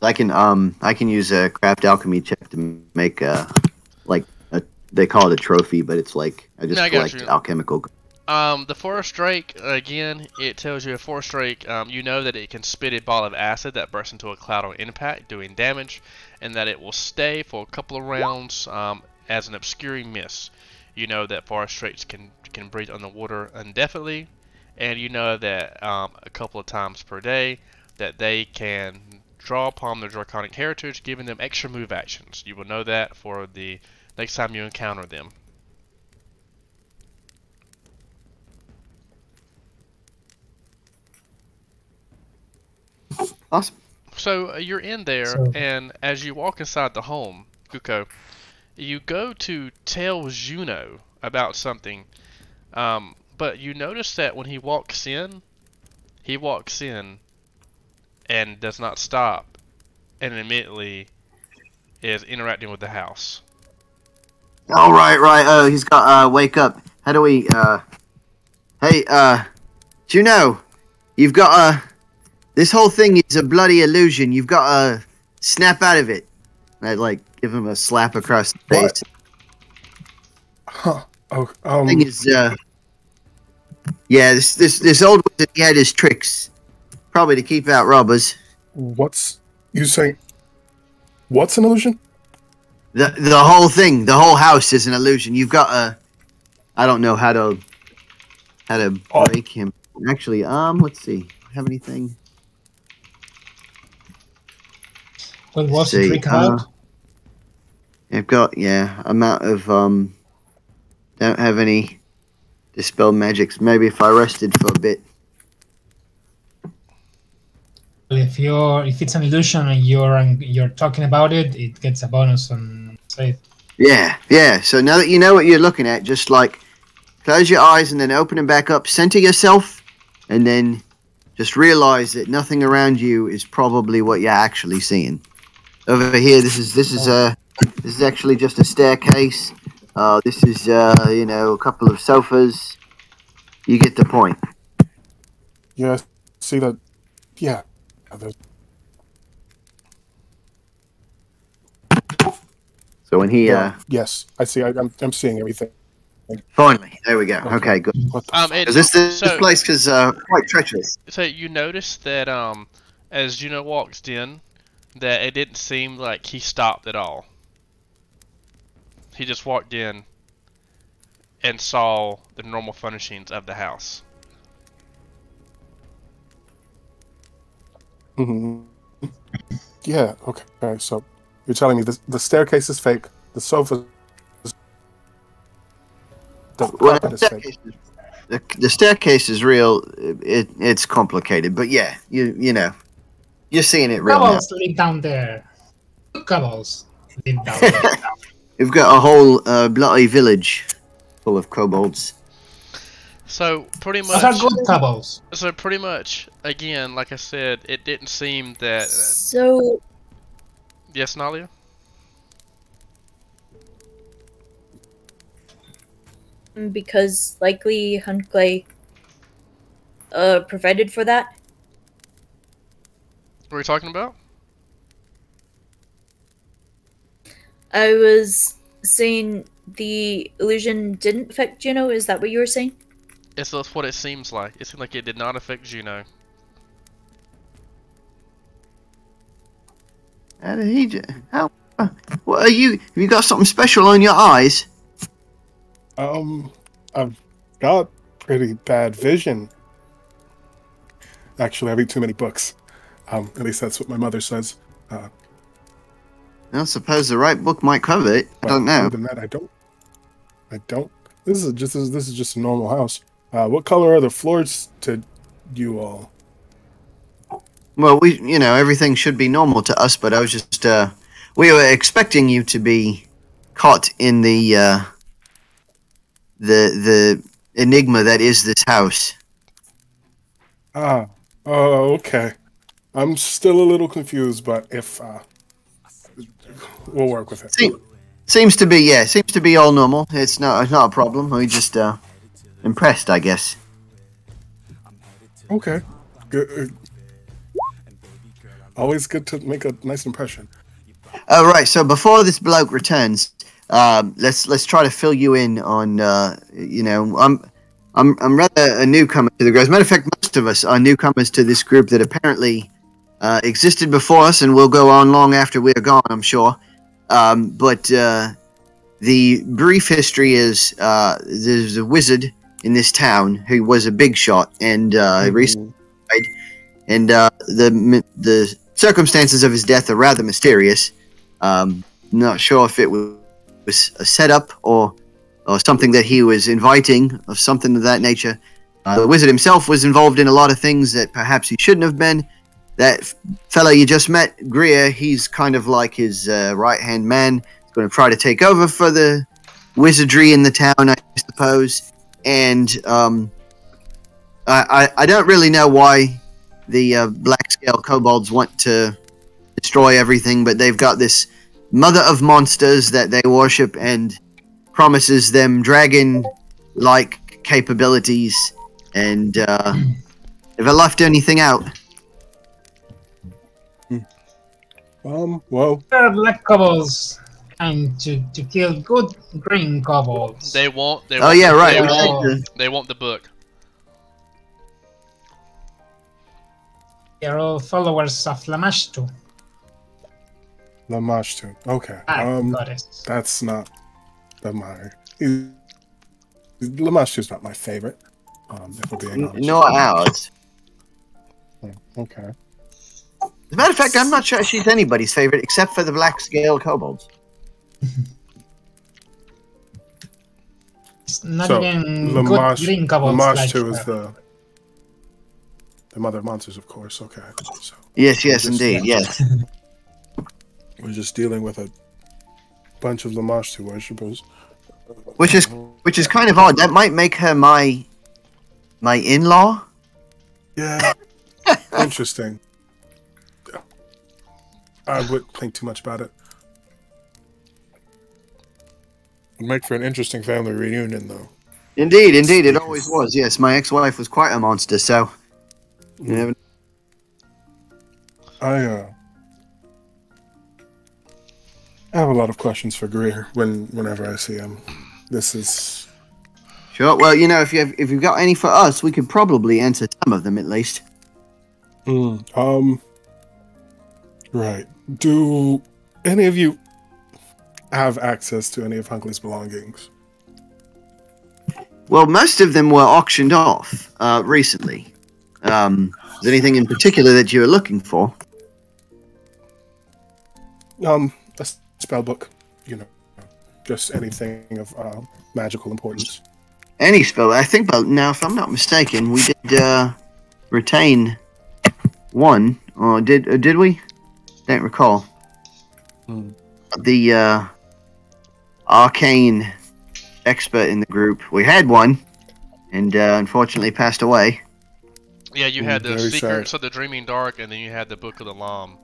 I can use a craft alchemy check to make they call it a trophy, but it's like I just collect alchemical. The forest drake, again, it tells you a forest drake, you know that it can spit a ball of acid that bursts into a cloud on impact, doing damage, and that it will stay for a couple of rounds as an obscuring mist. You know that forest drakes can breathe underwater indefinitely, and you know that a couple of times per day that they can draw upon their draconic heritage, giving them extra move actions. You will know that for the next time you encounter them. Awesome. So you're in there, and as you walk inside the home, Guko, you go to tell Juno about something, but you notice that when he walks in and does not stop, and immediately is interacting with the house. Oh, right. Oh, he's got, wake up. How do we, hey, Juno, you've got, this whole thing is a bloody illusion. You've got to snap out of it. And I'd, give him a slap across the face. Huh. Oh, thing is, yeah, this old wizard, he had his tricks. Probably to keep out robbers. You saying, what's an illusion? The whole thing, the whole house is an illusion. You've got to, I don't know how to break him. Actually, let's see. Have anything? What was the trick about? I've got, I'm out of, don't have any dispel magics. Maybe if I rested for a bit. If it's an illusion and you're talking about it, it gets a bonus on save. Yeah. So now that you know what you're looking at, just close your eyes and then open them back up. Center yourself, and then just realize that nothing around you is probably what you're actually seeing. Over here, this is actually just a staircase. This is a couple of sofas. You get the point. Yeah. See that? Yeah. So when he yes, I see. I'm seeing everything. Finally, there we go. Okay, good. What the It, This so, place is quite treacherous. so you noticed that as Juno walked in, that it didn't seem like he stopped at all. He just walked in and saw the normal furnishings of the house. hmm Yeah, okay. So you're telling me the staircase is fake, the sofa the Well, carpet is fake. the staircase is real. It's complicated, but yeah, you know, you're seeing it real now. Kobolds live down there. Good kobolds live down there. We've got a whole bloody village full of kobolds. So pretty Those are much, good kobolds. so pretty much, again, like I said, it didn't seem that. So, Yes, Nalia. because likely Hunkley provided for that. What are we talking about? I was saying the illusion didn't affect Juno. Is that what you were saying? That's what it seems like. It seemed like it did not affect Juno. How did he? How? What are you? Have you got something special on your eyes? I've got pretty bad vision. Actually, I read too many books. At least that's what my mother says. I suppose the right book might cover it. I But don't know. other than that, I don't. This is just a normal house. What color are the floors to you all? Well, everything should be normal to us, but I was just, we were expecting you to be caught in the enigma that is this house. Oh, okay. I'm still a little confused, but if we'll work with it. Seems to be all normal. It's not a problem. We just, impressed, I guess. Okay. Good. Always good to make a nice impression. All right. So before this bloke returns, let's try to fill you in on. I'm rather a newcomer to the group. As a matter of fact, most of us are newcomers to this group that apparently existed before us and will go on long after we're gone. I'm sure. But the brief history is there's a wizard in this town who was a big shot and recently died, and the circumstances of his death are rather mysterious. Not sure if it was a setup or something that he was inviting, or something of that nature. The wizard himself was involved in a lot of things that perhaps he shouldn't have been. That fellow you just met, Greer, he's kind of like his right-hand man. He's going to try to take over for the wizardry in the town, I suppose. And I don't really know why the blackscaled kobolds want to destroy everything, but they've got this mother of monsters that they worship and promises them dragon-like capabilities. And have I left anything out? Well, There are black kobolds trying to kill good green kobolds. They want. Oh yeah, right. They want the book. They're all followers of Lamashtu. Lamashtu. Okay. Goddess. That's not Lamashtu's not my favorite. If we're being honest. Not ours. Okay. As a matter of fact, I'm not sure she's anybody's favorite except for the black-scaled kobolds. It's not So, even good green kobolds like Lamashtu is her. the mother of monsters, of course. Okay. So Yes, indeed, yes. we're just dealing with a bunch of Lamashtu worshippers. Which is kind of odd. That might make her my in-law. Yeah. Interesting. I wouldn't think too much about it. Would make for an interesting family reunion, though. Indeed, it always was. Yes, my ex-wife was quite a monster. So, you never. I have a lot of questions for Greer whenever I see him. This is Sure. Well, you know, if you've got any for us, we could probably answer some of them at least. Right. Do any of you have access to any of Hunkley's belongings? Well, most of them were auctioned off recently. Is there anything in particular that you were looking for? A spell book, you know, just anything of magical importance. Any spell. I think, but now, if I'm not mistaken, we did retain one, or did we? Don't recall. The arcane expert in the group. We had one, and unfortunately passed away. Yeah, you had the Very Secrets sad. of the Dreaming Dark, and then you had the Book of the Lam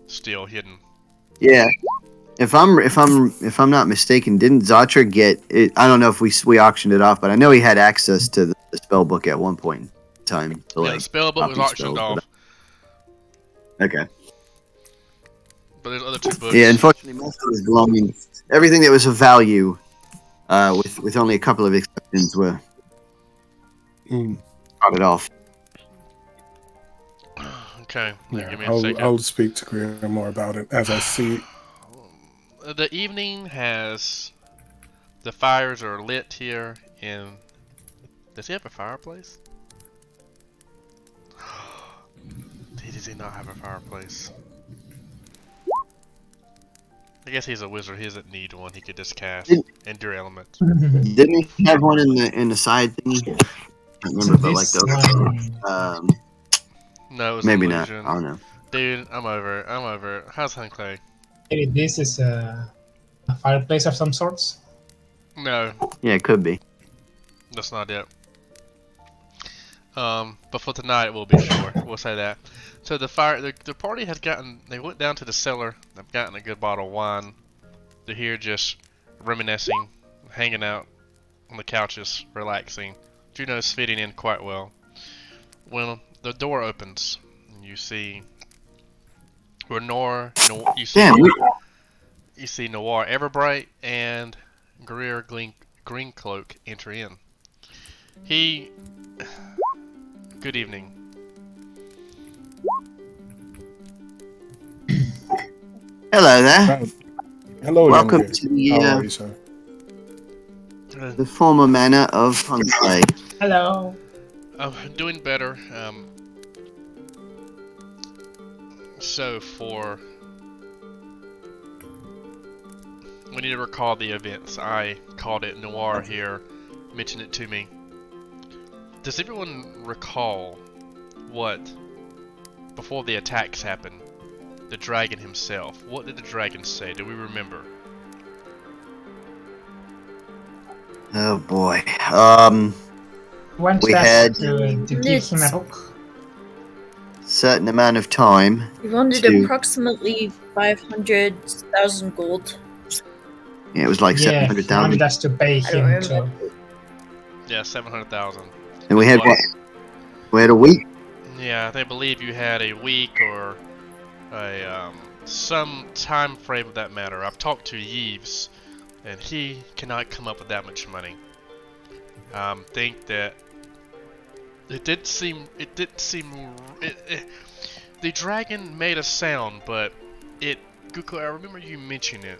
still hidden. Yeah. If I'm not mistaken, didn't Zatra get it? I don't know if we auctioned it off, but I know he had access to the spell book at one point in time. To, Yeah, like, the spell book was copy auctioned spells, off, Okay. but there's other 2 books. Yeah, unfortunately, most of his belongings, everything that was of value, with only a couple of exceptions, were parted off. Okay, Yeah, give me a second. I'll speak to Greer more about it as I see. The evening has... The fires are lit here in... Does he have a fireplace? Does he not have a fireplace? I guess he's a wizard. He doesn't need one. He could just cast Endure Elements. Didn't he have one in the side thingy? I don't remember, but like This those. one, No, it was Maybe an not. illusion. I don't know. Dude, I'm over it. How's Hunclay? maybe this is a fireplace of some sorts. No, Yeah, it could be. that's not it. But for tonight, we'll be sure. We'll say that. So the party has gotten. They went down to the cellar. They've gotten a good bottle of wine. They're here just reminiscing, hanging out on the couches, relaxing. Juno's fitting in quite well. When the door opens, and you see Noir, you see Damn. you see Noir Everbright and Greer Greencloak enter in. Good evening. Hello there. Hello, Welcome young to lady. How are you, sir? the former manor of Hunclay. Hello. I'm doing better. We need to recall the events. I called it Noir here, mentioned it to me. Does everyone recall what, before the attacks happened, the dragon himself, what did the dragon say? Do we remember? Oh boy. Want We us had- to give him a book. Certain amount of time. We wanted To- approximately 500,000 gold. Yeah, it was like Yeah, he 700,000. wanted us to pay I don't him remember. to. Yeah, 700,000. And we had what? We had a week. Yeah, they believe you had a week or some time frame of that matter. I've talked to Yves, and he cannot come up with that much money. Think that the dragon made a sound, but Guko, I remember you mentioning it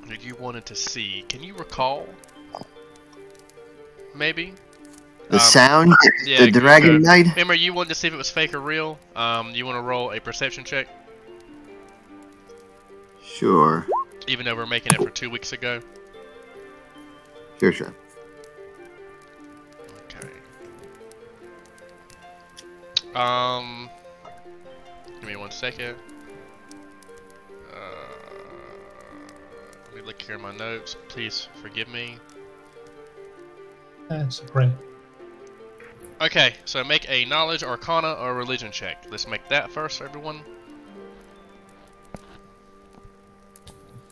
that you wanted to see. Can you recall? Maybe. The sound Yeah, the dragon Guko. made. Remember, you wanted to see if it was fake or real. You want to roll a perception check, Sure. even though we're making it for 2 weeks ago. Sure. Okay. Give me 1 second. Let me look here in my notes. Please forgive me. That's great. Okay, so make a knowledge, arcana, or religion check. Let's make that first, everyone.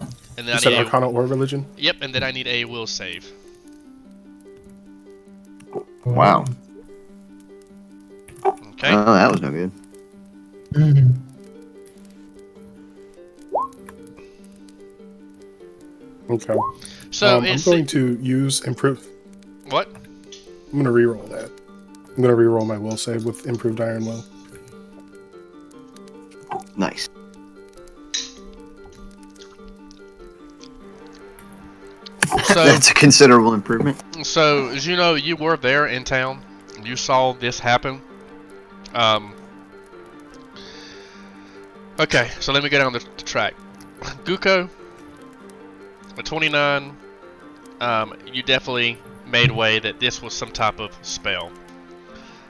And then You said I need Arcana or religion? Yep, and then I need a will save. Wow. Okay. Oh, that was no good. Mhm. Okay. So I'm it's going to use improve. What? I'm gonna reroll that. I'm gonna reroll my will save with improved iron will. Nice. So That's a considerable improvement. So, as you know, you were there in town. You saw this happen. Okay, so let me get on the track. Guko, at 29, you definitely made way that this was some type of spell.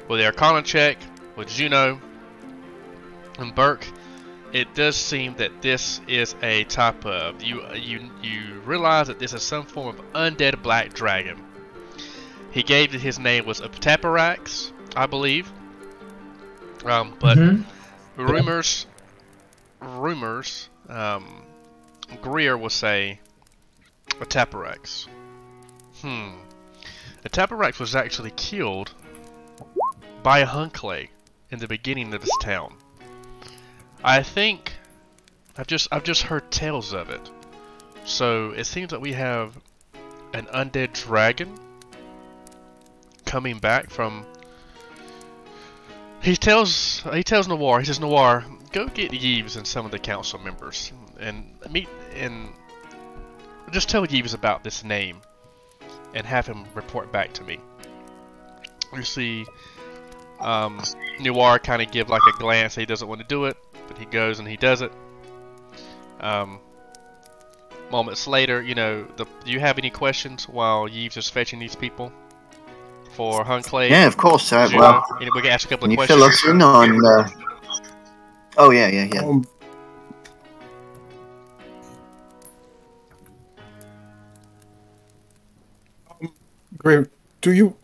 With the Arcana check, with Juno and Burke, it does seem that this is a type of you realize that this is some form of undead black dragon. He gave it his name was Taparax, I believe. But rumors, Greer will say a Taparax. A Taparax was actually killed by a Hunclay in the beginning of this town. I think I've just heard tales of it. So it seems that we have an undead dragon coming back from. He tells Noir. He says, Noir, go get Yves and some of the council members and meet and just tell Yves about this name and have him report back to me. You see, Noir kind of give like a glance. He doesn't want to do it, but he goes and he does it. Moments later, you know, do you have any questions while Yves is fetching these people for Hunclay? Yeah, of course. Well, we can ask a couple can of you questions. fill us in on? Oh yeah. Great. Do you?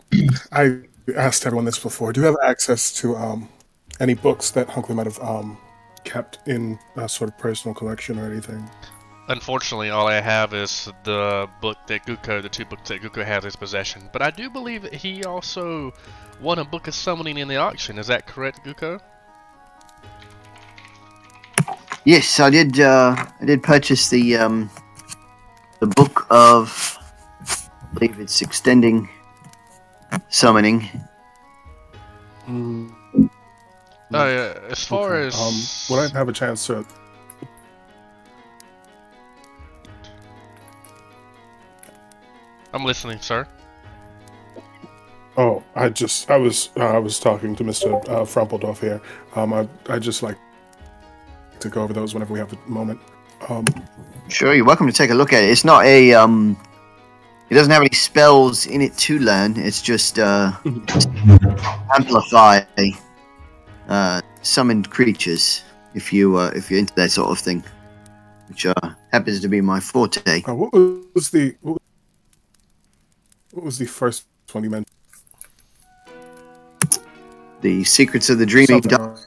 I asked everyone this before. Do you have access to any books that Hunkley might have kept in a sort of personal collection or anything? Unfortunately, all I have is the two books that Guko has in his possession. But I do believe that he also won a book of summoning in the auction. Is that correct, Guko? Yes, I did. I did purchase the book of. I believe it's extending summoning. Oh yeah. As far Okay. as Would I have a chance to? I'm listening, sir. Oh, I was talking to Mr. Frumpeldorf here. I just like to go over those whenever we have a moment. Sure, you're welcome to take a look at it. It's not a it doesn't have any spells in it to learn. It's just amplify summoned creatures if you're into that sort of thing, which happens to be my forte. What was the first one you mentioned? The Secrets of the Dreaming Dark.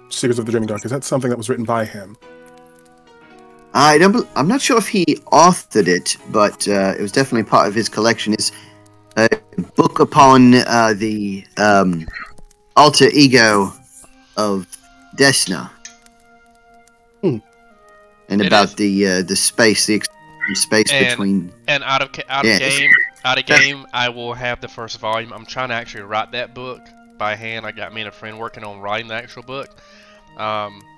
Secrets of the Dreaming Dark. Is that something that was written by him? I'm not sure if he authored it, but it was definitely part of his collection. It's a book upon the alter ego of Desna, and It about is. the space, the space between. And out of game, I will have the first volume. I'm trying to actually write that book by hand. I got me and a friend working on writing the actual book.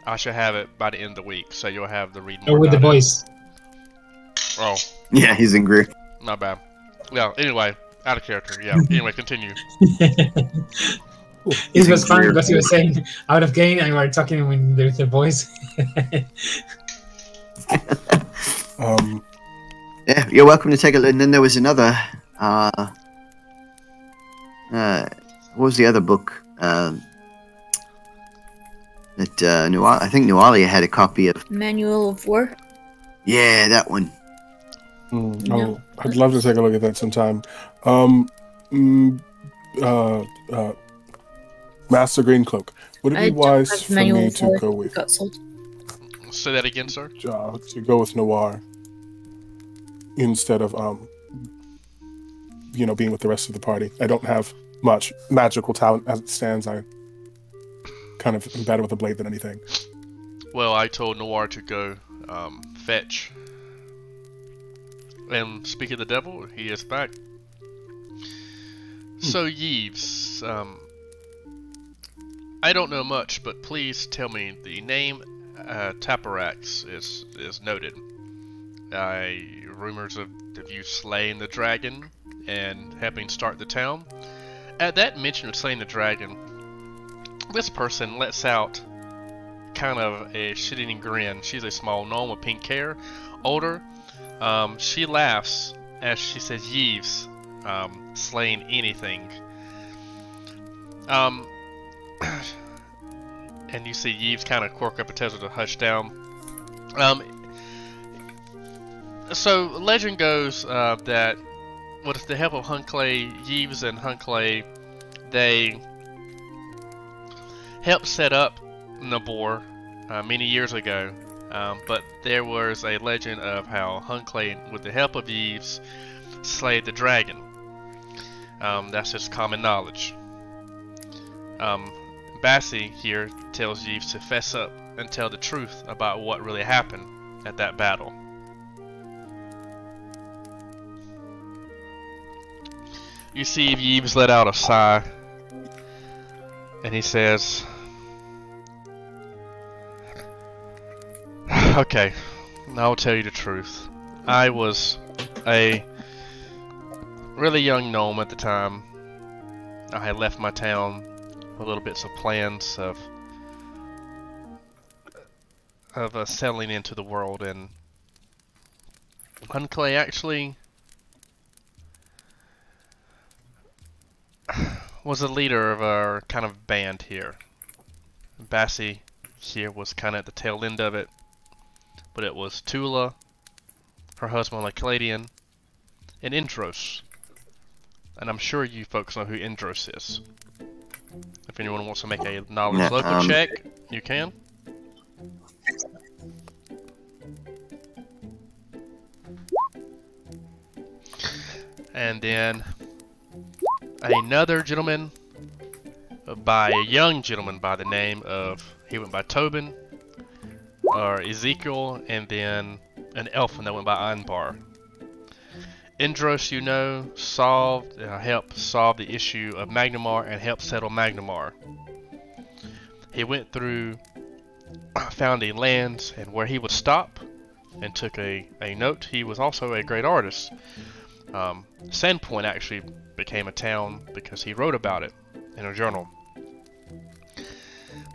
I should have it by the end of the week, so you'll have the read more. With the boys. Oh, Yeah, he's in Greer. not bad. Yeah. Anyway, out of character. Yeah. Anyway, continue. It was fun because he was saying out of game and we were talking with the boys. Yeah, you're welcome to take a look. And then there was another. What was the other book? That I think Nualia had a copy of. Manual of War. Yeah, that one. No. I'd love to take a look at that sometime. Master Greencloak, would it I be don't wise have for Manual me of to War. go with Got sold. Say that again, sir. Noir instead of being with the rest of the party? I don't have much magical talent as it stands. I kind of am better with a blade than anything. Well, I told Noir to go fetch And speak of the devil, he is back. So Yves, I don't know much, but please tell me the name Taparax is noted. Rumors of you slaying the dragon and helping start the town. At that mention of slaying the dragon, this person lets out kind of a shit-eating grin. She's a small gnome with pink hair, older. She laughs as she says, Yves, slaying anything. And you see Yves kind of quirk up and tells her to hush down. So legend goes that with the help of Hunclay, Yves and Hunclay, they helped set up Nabor many years ago. But there was a legend of how Hunclay, with the help of Yves, slayed the dragon. That's just common knowledge. Bassie here tells Yves to fess up and tell the truth about what really happened at that battle. You see Yves let out a sigh, and he says, okay, I'll tell you the truth. I was a really young gnome at the time. I had left my town with little bits of plans of settling into the world, and Hunclay actually was the leader of our kind of band here. Bassie here was kind of at the tail end of it, but it was Tula, her husband Lacladian, and Indros. And I'm sure you folks know who Indros is. If anyone wants to make a knowledge local check, you can. And then another gentleman, a young gentleman by the name of, he went by Tobin, or Ezekiel, and then an elfin that went by Anbar. Indros, you know, helped solve the issue of Magnamar and helped settle Magnamar. He went through, found the lands and where he would stop, and took a note. He was also a great artist. Sandpoint actually became a town because he wrote about it in a journal.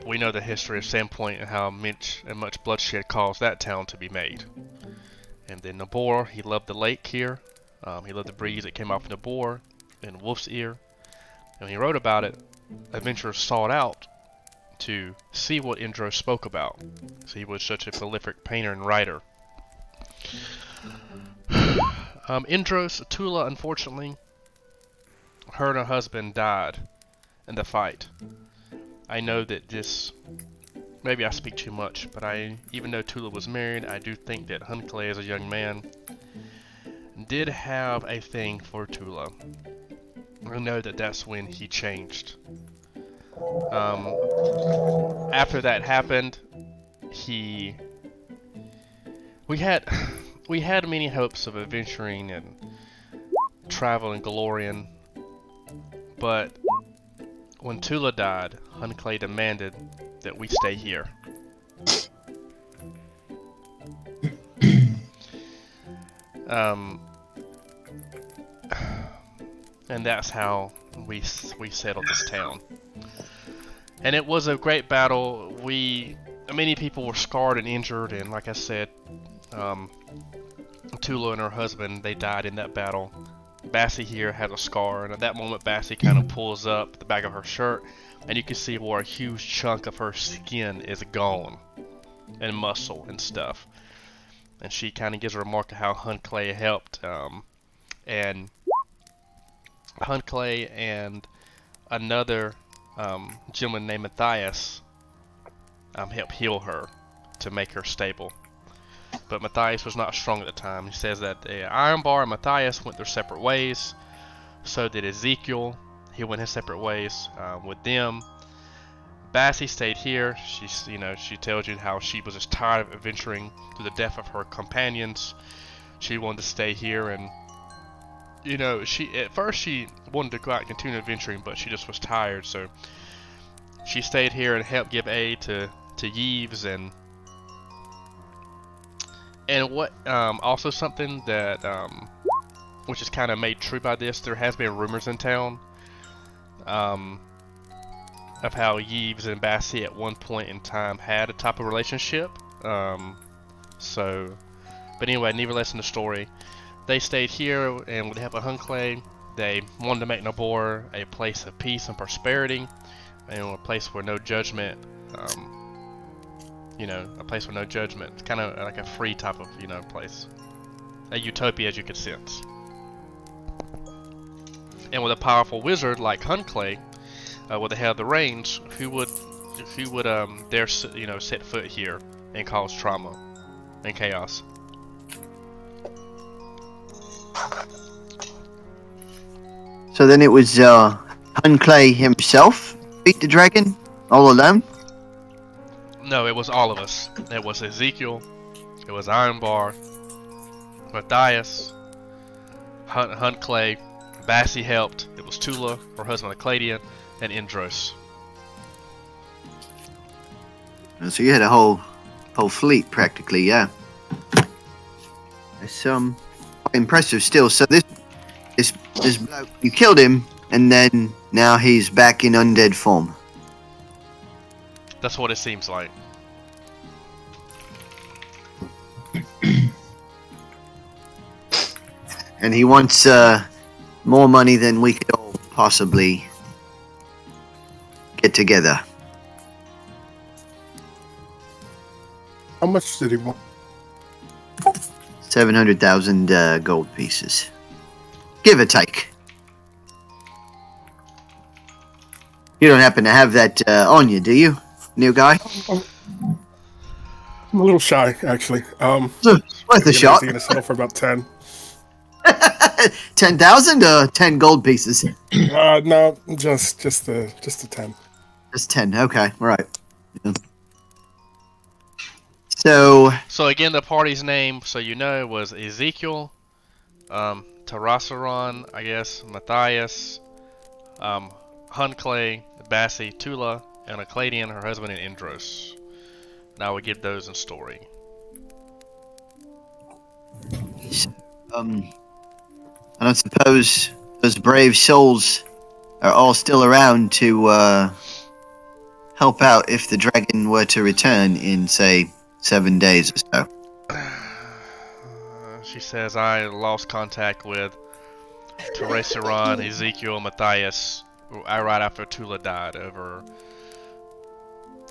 We know the history of Sandpoint and how much bloodshed caused that town to be made. And then Nabor, he loved the lake here. He loved the breeze that came off Nabor and Wolf's Ear. And when he wrote about it, adventurers sought out to see what Indros spoke about. So he was such a prolific painter and writer. Indros, Tula, unfortunately, her and her husband died in the fight. I know that this, maybe I speak too much, but even though Tula was married, I do think that Hunclay, as a young man, did have a thing for Tula. I know that that's when he changed. After that happened, we had many hopes of adventuring and traveling Galorian, but when Tula died, Hunclay demanded that we stay here. And that's how we settled this town. And it was a great battle. Many people were scarred and injured, and like I said, Tula and her husband, they died in that battle. Bassie here had a scar, and at that moment Bassie kind of pulls up the back of her shirt, and you can see where a huge chunk of her skin is gone, and muscle and stuff. And she kind of gives a remark of how Hunclay helped, and Hunclay and another gentleman named Matthias helped heal her to make her stable. But Matthias was not strong at the time. He says that Ironbar and Matthias went their separate ways. So did Ezekiel. He went his separate ways with them. Bassie stayed here. She tells you how she was just tired of adventuring through the death of her companions. she wanted to stay here, and you know, at first she wanted to go out and continue adventuring, but she just was tired, so she stayed here and helped give aid to Yves, and what also something that which is kind of made true by this, there has been rumors in town of how Yves and Bassie at one point in time had a type of relationship. But anyway, nevertheless, in the story, they stayed here, and with the help of Hunclay, they wanted to make Nabor a place of peace and prosperity, and a place where no judgment, you know, a place where no judgment. It's kind of like a free type of, you know, place, a utopia, as you could sense. And with a powerful wizard like Hunclay, with the head of the range, who would dare, you know, set foot here and cause trauma and chaos? So then it was Hunclay himself beat the dragon all alone? No, it was all of us. It was Ezekiel, it was Ironbar, Matthias, Hunclay, Bassie helped, it was Tula, her husband Acladian, and Indros. So you had a whole fleet practically, yeah. It's quite impressive still. So this bloke, you killed him, and then now he's back in undead form. That's what it seems like. And he wants more money than we could all possibly get together. How much did he want? 700,000 gold pieces. Give or take. You don't happen to have that on you, do you, new guy? I'm a little shy, actually. Worth a shot. I'm going to settle for about 10. 10,000 or 10 gold pieces? No, just the 10. Just 10. Okay, right. Yeah. So again, the party's name, so you know, was Ezekiel, Tarasaron, I guess, Matthias, Hunclay, Bassie, Tula, and Acladian, her husband, and Indros. Now we give those in story. I don't suppose those brave souls are all still around to help out if the dragon were to return in, say, 7 days or so. She says, I lost contact with Tarasaron, Ezekiel, Matthias, right after Tula died over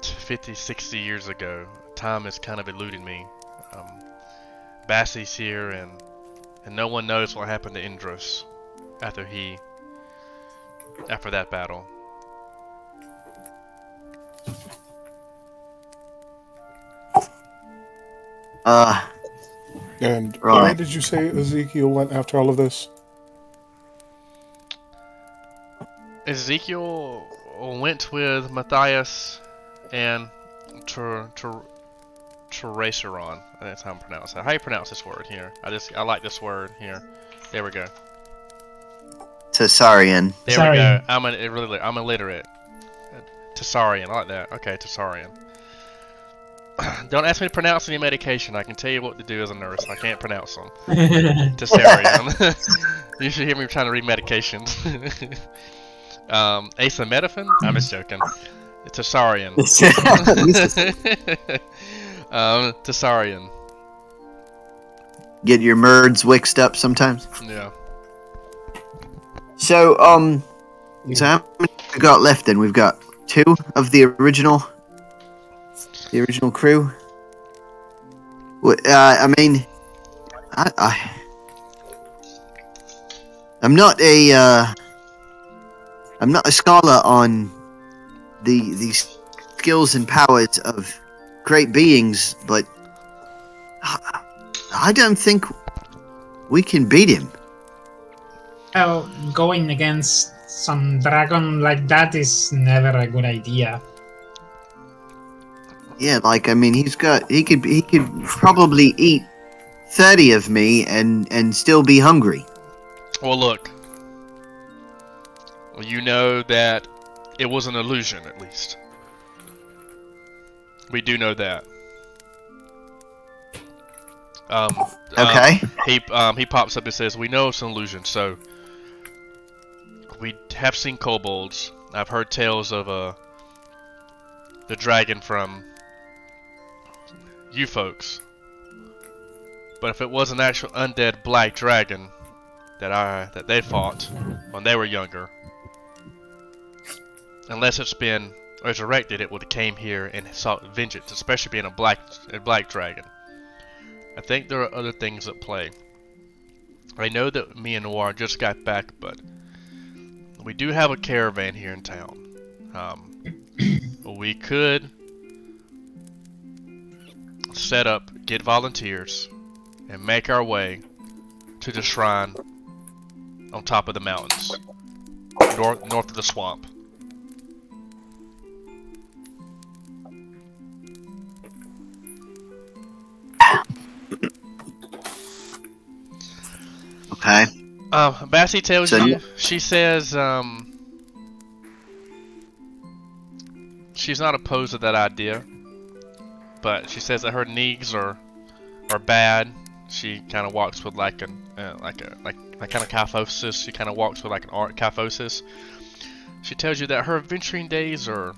50, 60 years ago. Time has kind of eluded me. Bassie's here, and no one knows what happened to Indros after that battle. And right. where did you say Ezekiel went after all of this? Ezekiel went with Matthias and Tarasaron. That's how I'm pronouncing it. How do you pronounce this word here? I like this word here. There we go. Tessarian. There we go. I'm illiterate. Tessarian. I like that. Okay, Tessarian. Don't ask me to pronounce any medication. I can tell you what to do as a nurse. I can't pronounce them. Tessarian. You should hear me trying to read medications. Acetaminophen? I'm just joking. Tessarian. Tessarian. Get your merds mixed up sometimes. Yeah. So, so how many we got left then? We've got 2 of the original crew. I mean, I'm not a scholar on the skills and powers of great beings, but I don't think we can beat him. Well, going against some dragon like that is never a good idea. Yeah, like I mean, he could probably eat 30 of me and still be hungry. Well, look. You know that it was an illusion, at least. We do know that. Okay. He pops up and says, "We know it's an illusion, so we have seen kobolds. I've heard tales of the dragon from you folks. But if it was an actual undead black dragon that they fought when they were younger, unless it's been resurrected, it would have came here and sought vengeance, especially being a black dragon. I think there are other things at play. I know that me and Noir just got back, but we do have a caravan here in town. We could set up, get volunteers, and make our way to the shrine on top of the mountains, north of the swamp. Okay. Bassie tells So you, she says, she's not opposed to that idea, but she says that her knees are bad. She kind of walks with like kind of kyphosis. She kind of walks with like an art kyphosis. She tells you that her adventuring days are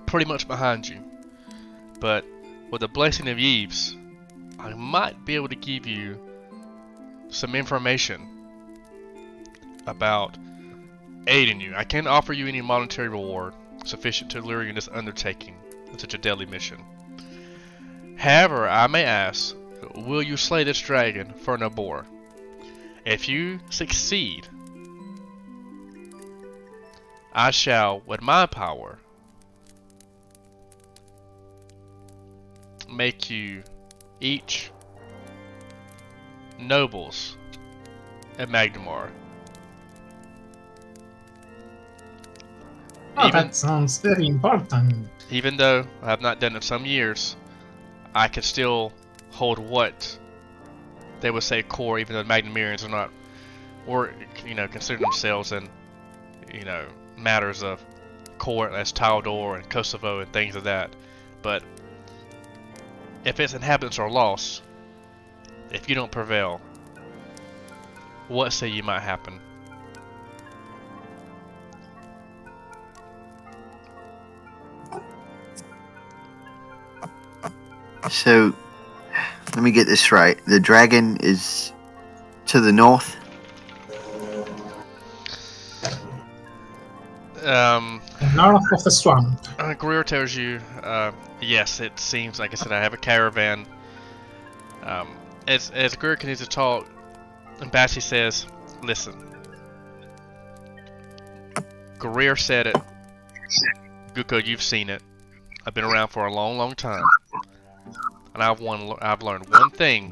pretty much behind you, but with the blessing of Yves, I might be able to give you some information about aiding you. I can't offer you any monetary reward sufficient to lure you in this undertaking in such a deadly mission. However, I may ask, will you slay this dragon for no boar? If you succeed, I shall, with my power, make you each nobles at Magnamar. Oh, that sounds very important. Even though I have not done it in some years, I can still hold what they would say core, even though Magnamirians are not, or consider themselves in, matters of core as Taldor and Kosovo and things of that. But if its inhabitants are lost, if you don't prevail, what say you might happen? So, let me get this right. The dragon is to the north? North of the swamp. Greer tells you, yes, it seems, like I said, I have a caravan. As Greer continues to talk, and Bassie says, listen, Greer said it. Guko, you've seen it. I've been around for a long, long time. And I've learned one thing,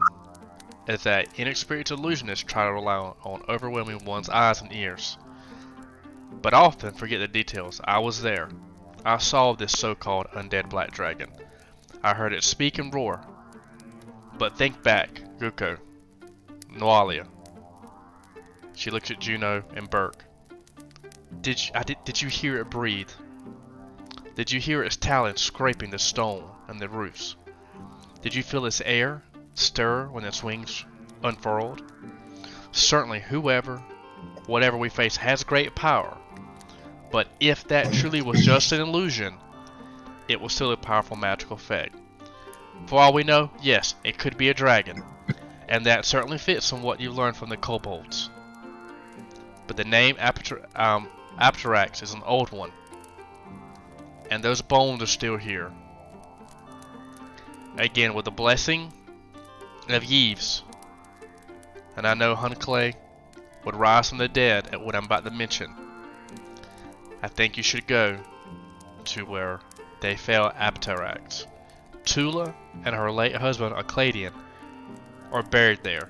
is that inexperienced illusionists try to rely on overwhelming one's eyes and ears, but often forget the details. I was there. I saw this so-called undead black dragon. I heard it speak and roar. But think back, Guko, Noalia. She looks at Juno and Burke. Did you hear it breathe? Did you hear its talons scraping the stone and the roofs? Did you feel its air stir when its wings unfurled? Certainly, whatever we face has great power. But if that truly was just an illusion, it was still a powerful magical effect. For all we know, yes, it could be a dragon, and that certainly fits on what you learned from the kobolds. But the name Apterax is an old one, and those bones are still here. Again, with the blessing of Yves, and I know Hunclay would rise from the dead at what I'm about to mention. I think you should go to where they fell Apterax. Tula and her late husband Acladian are buried there.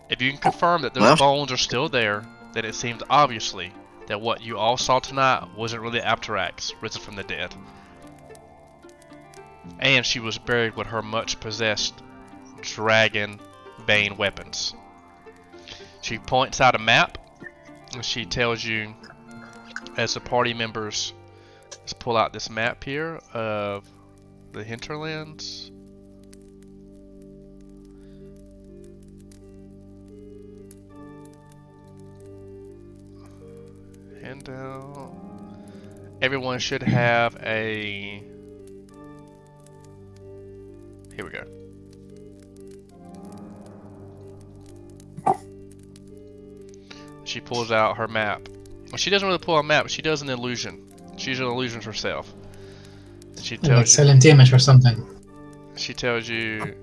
If you can confirm that those bones are still there, then it seems obviously that what you all saw tonight wasn't really Apterax risen from the dead. and she was buried with her much possessed dragon bane weapons. She points out a map, and she tells you, as the party members, let's pull out this map here of the hinterlands. Handout. Everyone should have a. Here we go. She pulls out her map. Well, she doesn't really pull a map. She does an illusion. She's an illusion herself. And she tells Like silent image or something. She tells you.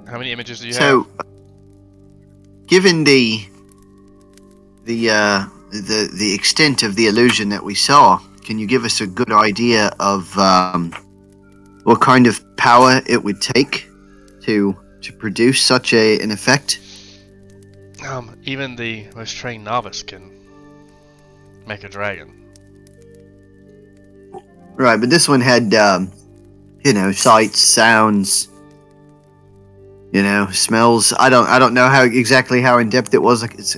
How many images do you have? So, given the extent of the illusion that we saw, can you give us a good idea of what kind of power it would take to produce such an effect? Even the most trained novice can make a dragon. Right, but this one had, sights, sounds, smells. I don't know exactly how in depth it was. Like it's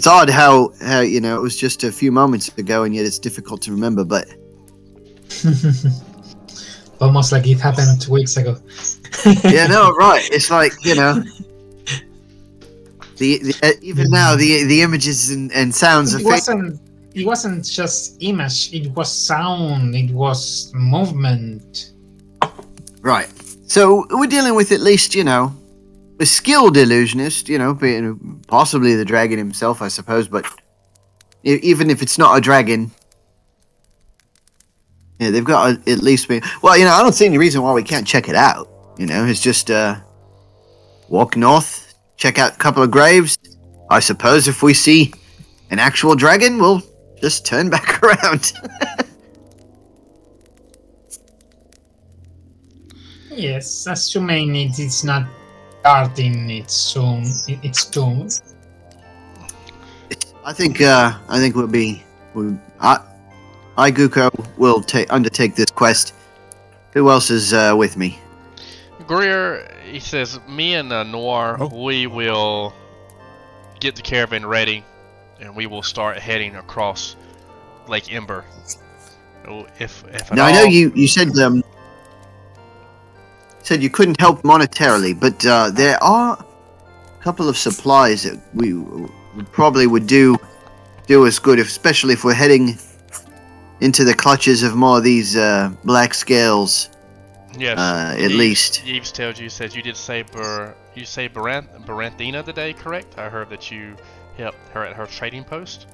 odd how it was just a few moments ago, and yet it's difficult to remember. But almost like it happened 2 weeks ago. yeah, no, right. It's like even now the images and sounds. It wasn't just image. It was sound. It was movement. Right. So we're dealing with at least a skilled illusionist. Possibly the dragon himself, I suppose. But even if it's not a dragon. Yeah, they've got to at least be. Well, I don't see any reason why we can't check it out. It's just walk north, check out a couple of graves. I suppose if we see an actual dragon, we'll just turn back around. Yes, assuming it is not guarding its tomb. I think we'll be. Guko will undertake this quest. Who else is with me? Greer, he says, me and Noir, we will get the caravan ready, and we will start heading across Lake Ember. If now, I know you said you couldn't help monetarily, but there are a couple of supplies that we probably would do us good, especially if we're heading into the clutches of more of these black scales. Yes. At least. Yves tells you, says you did say Baranthina today, correct? I heard that you helped her at her trading post.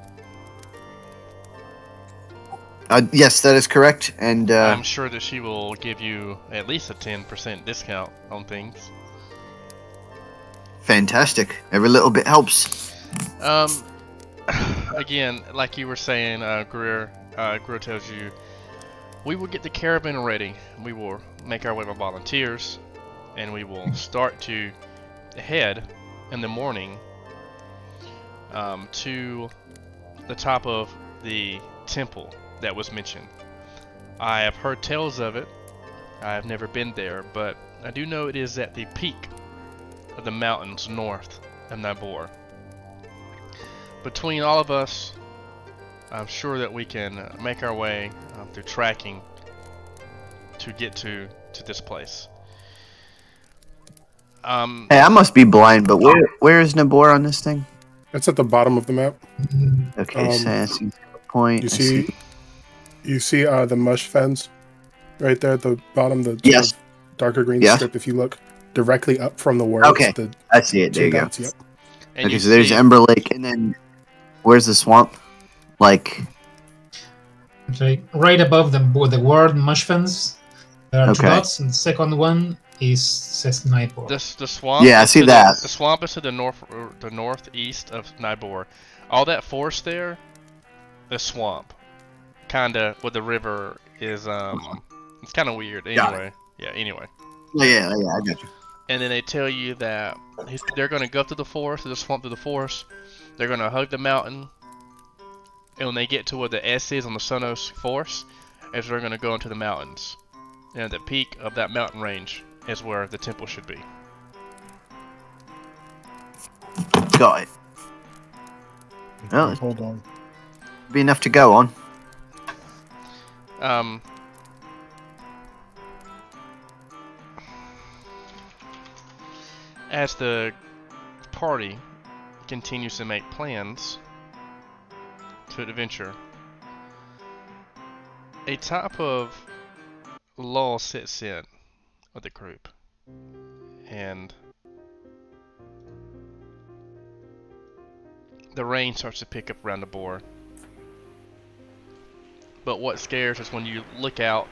Yes, that is correct, and I'm sure that she will give you at least a 10% discount on things. Fantastic. Every little bit helps. Again, like you were saying, Greer tells you, we will get the caravan ready. We will make our way with volunteers, and we will start to head in the morning to the top of the temple that was mentioned. I have heard tales of it. I have never been there, but I do know it is at the peak of the mountains north of Nybor. Between all of us, I'm sure that we can make our way through tracking to get to this place. Hey, I must be blind, but where is Nybor on this thing? It's at the bottom of the map. Okay, so I see the point. You see the mush fence right there at the bottom, the yes. darker green strip. If you look directly up from the words, okay, I see it. There you go. Yep. Okay, so there's Ember Lake, and then where's the swamp? Like right above the word mush fence. There are two dots, and the second one says Nybor. The swamp. Yeah, I see that. The swamp is to the northeast of Nybor. All that forest there, the swamp, kinda where the river is. It's kind of weird. Anyway, yeah. Anyway. Yeah, I got you. And then they tell you that they're gonna go through the forest, through the swamp, through the forest. They're gonna hug the mountain, and when they get to where the S is on the Sonos Forest, as we're going to go into the mountains. And at the peak of that mountain range is where the temple should be. Got it. Well, Hold on. be enough to go on. As the party continues to make plans to adventure, a type of lull sets in with the group, and the rain starts to pick up around the board. But what scares is when you look out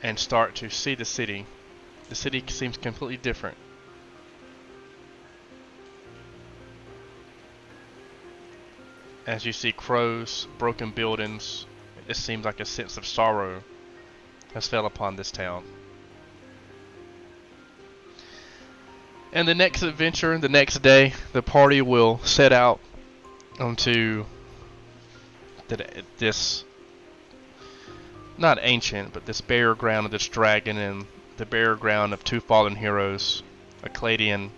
and start to see the city. The city seems completely different. As you see crows, broken buildings, it seems like a sense of sorrow has fell upon this town. And the next adventure, the next day, the party will set out onto this, not ancient, but this burial ground of this dragon and the burial ground of two fallen heroes, Acladian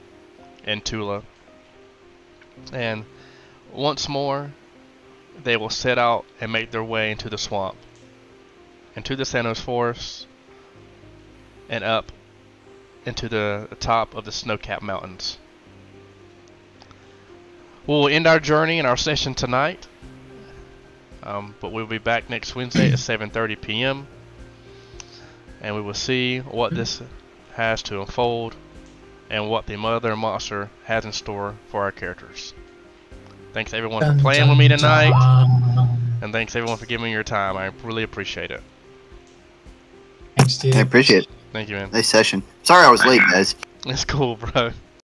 and Tula. And once more, they will set out and make their way into the swamp, into the Santos Forest, and up into the top of the snow-capped mountains. We'll end our journey and our session tonight, but we'll be back next Wednesday at 7:30 p.m. and we will see what this has to unfold and what the Mother Monster has in store for our characters. Thanks everyone for playing with me tonight, and thanks everyone for giving me your time. I really appreciate it. Thanks, dude. I appreciate it. Thank you, man. Nice session. Sorry I was late, guys. It's cool, bro.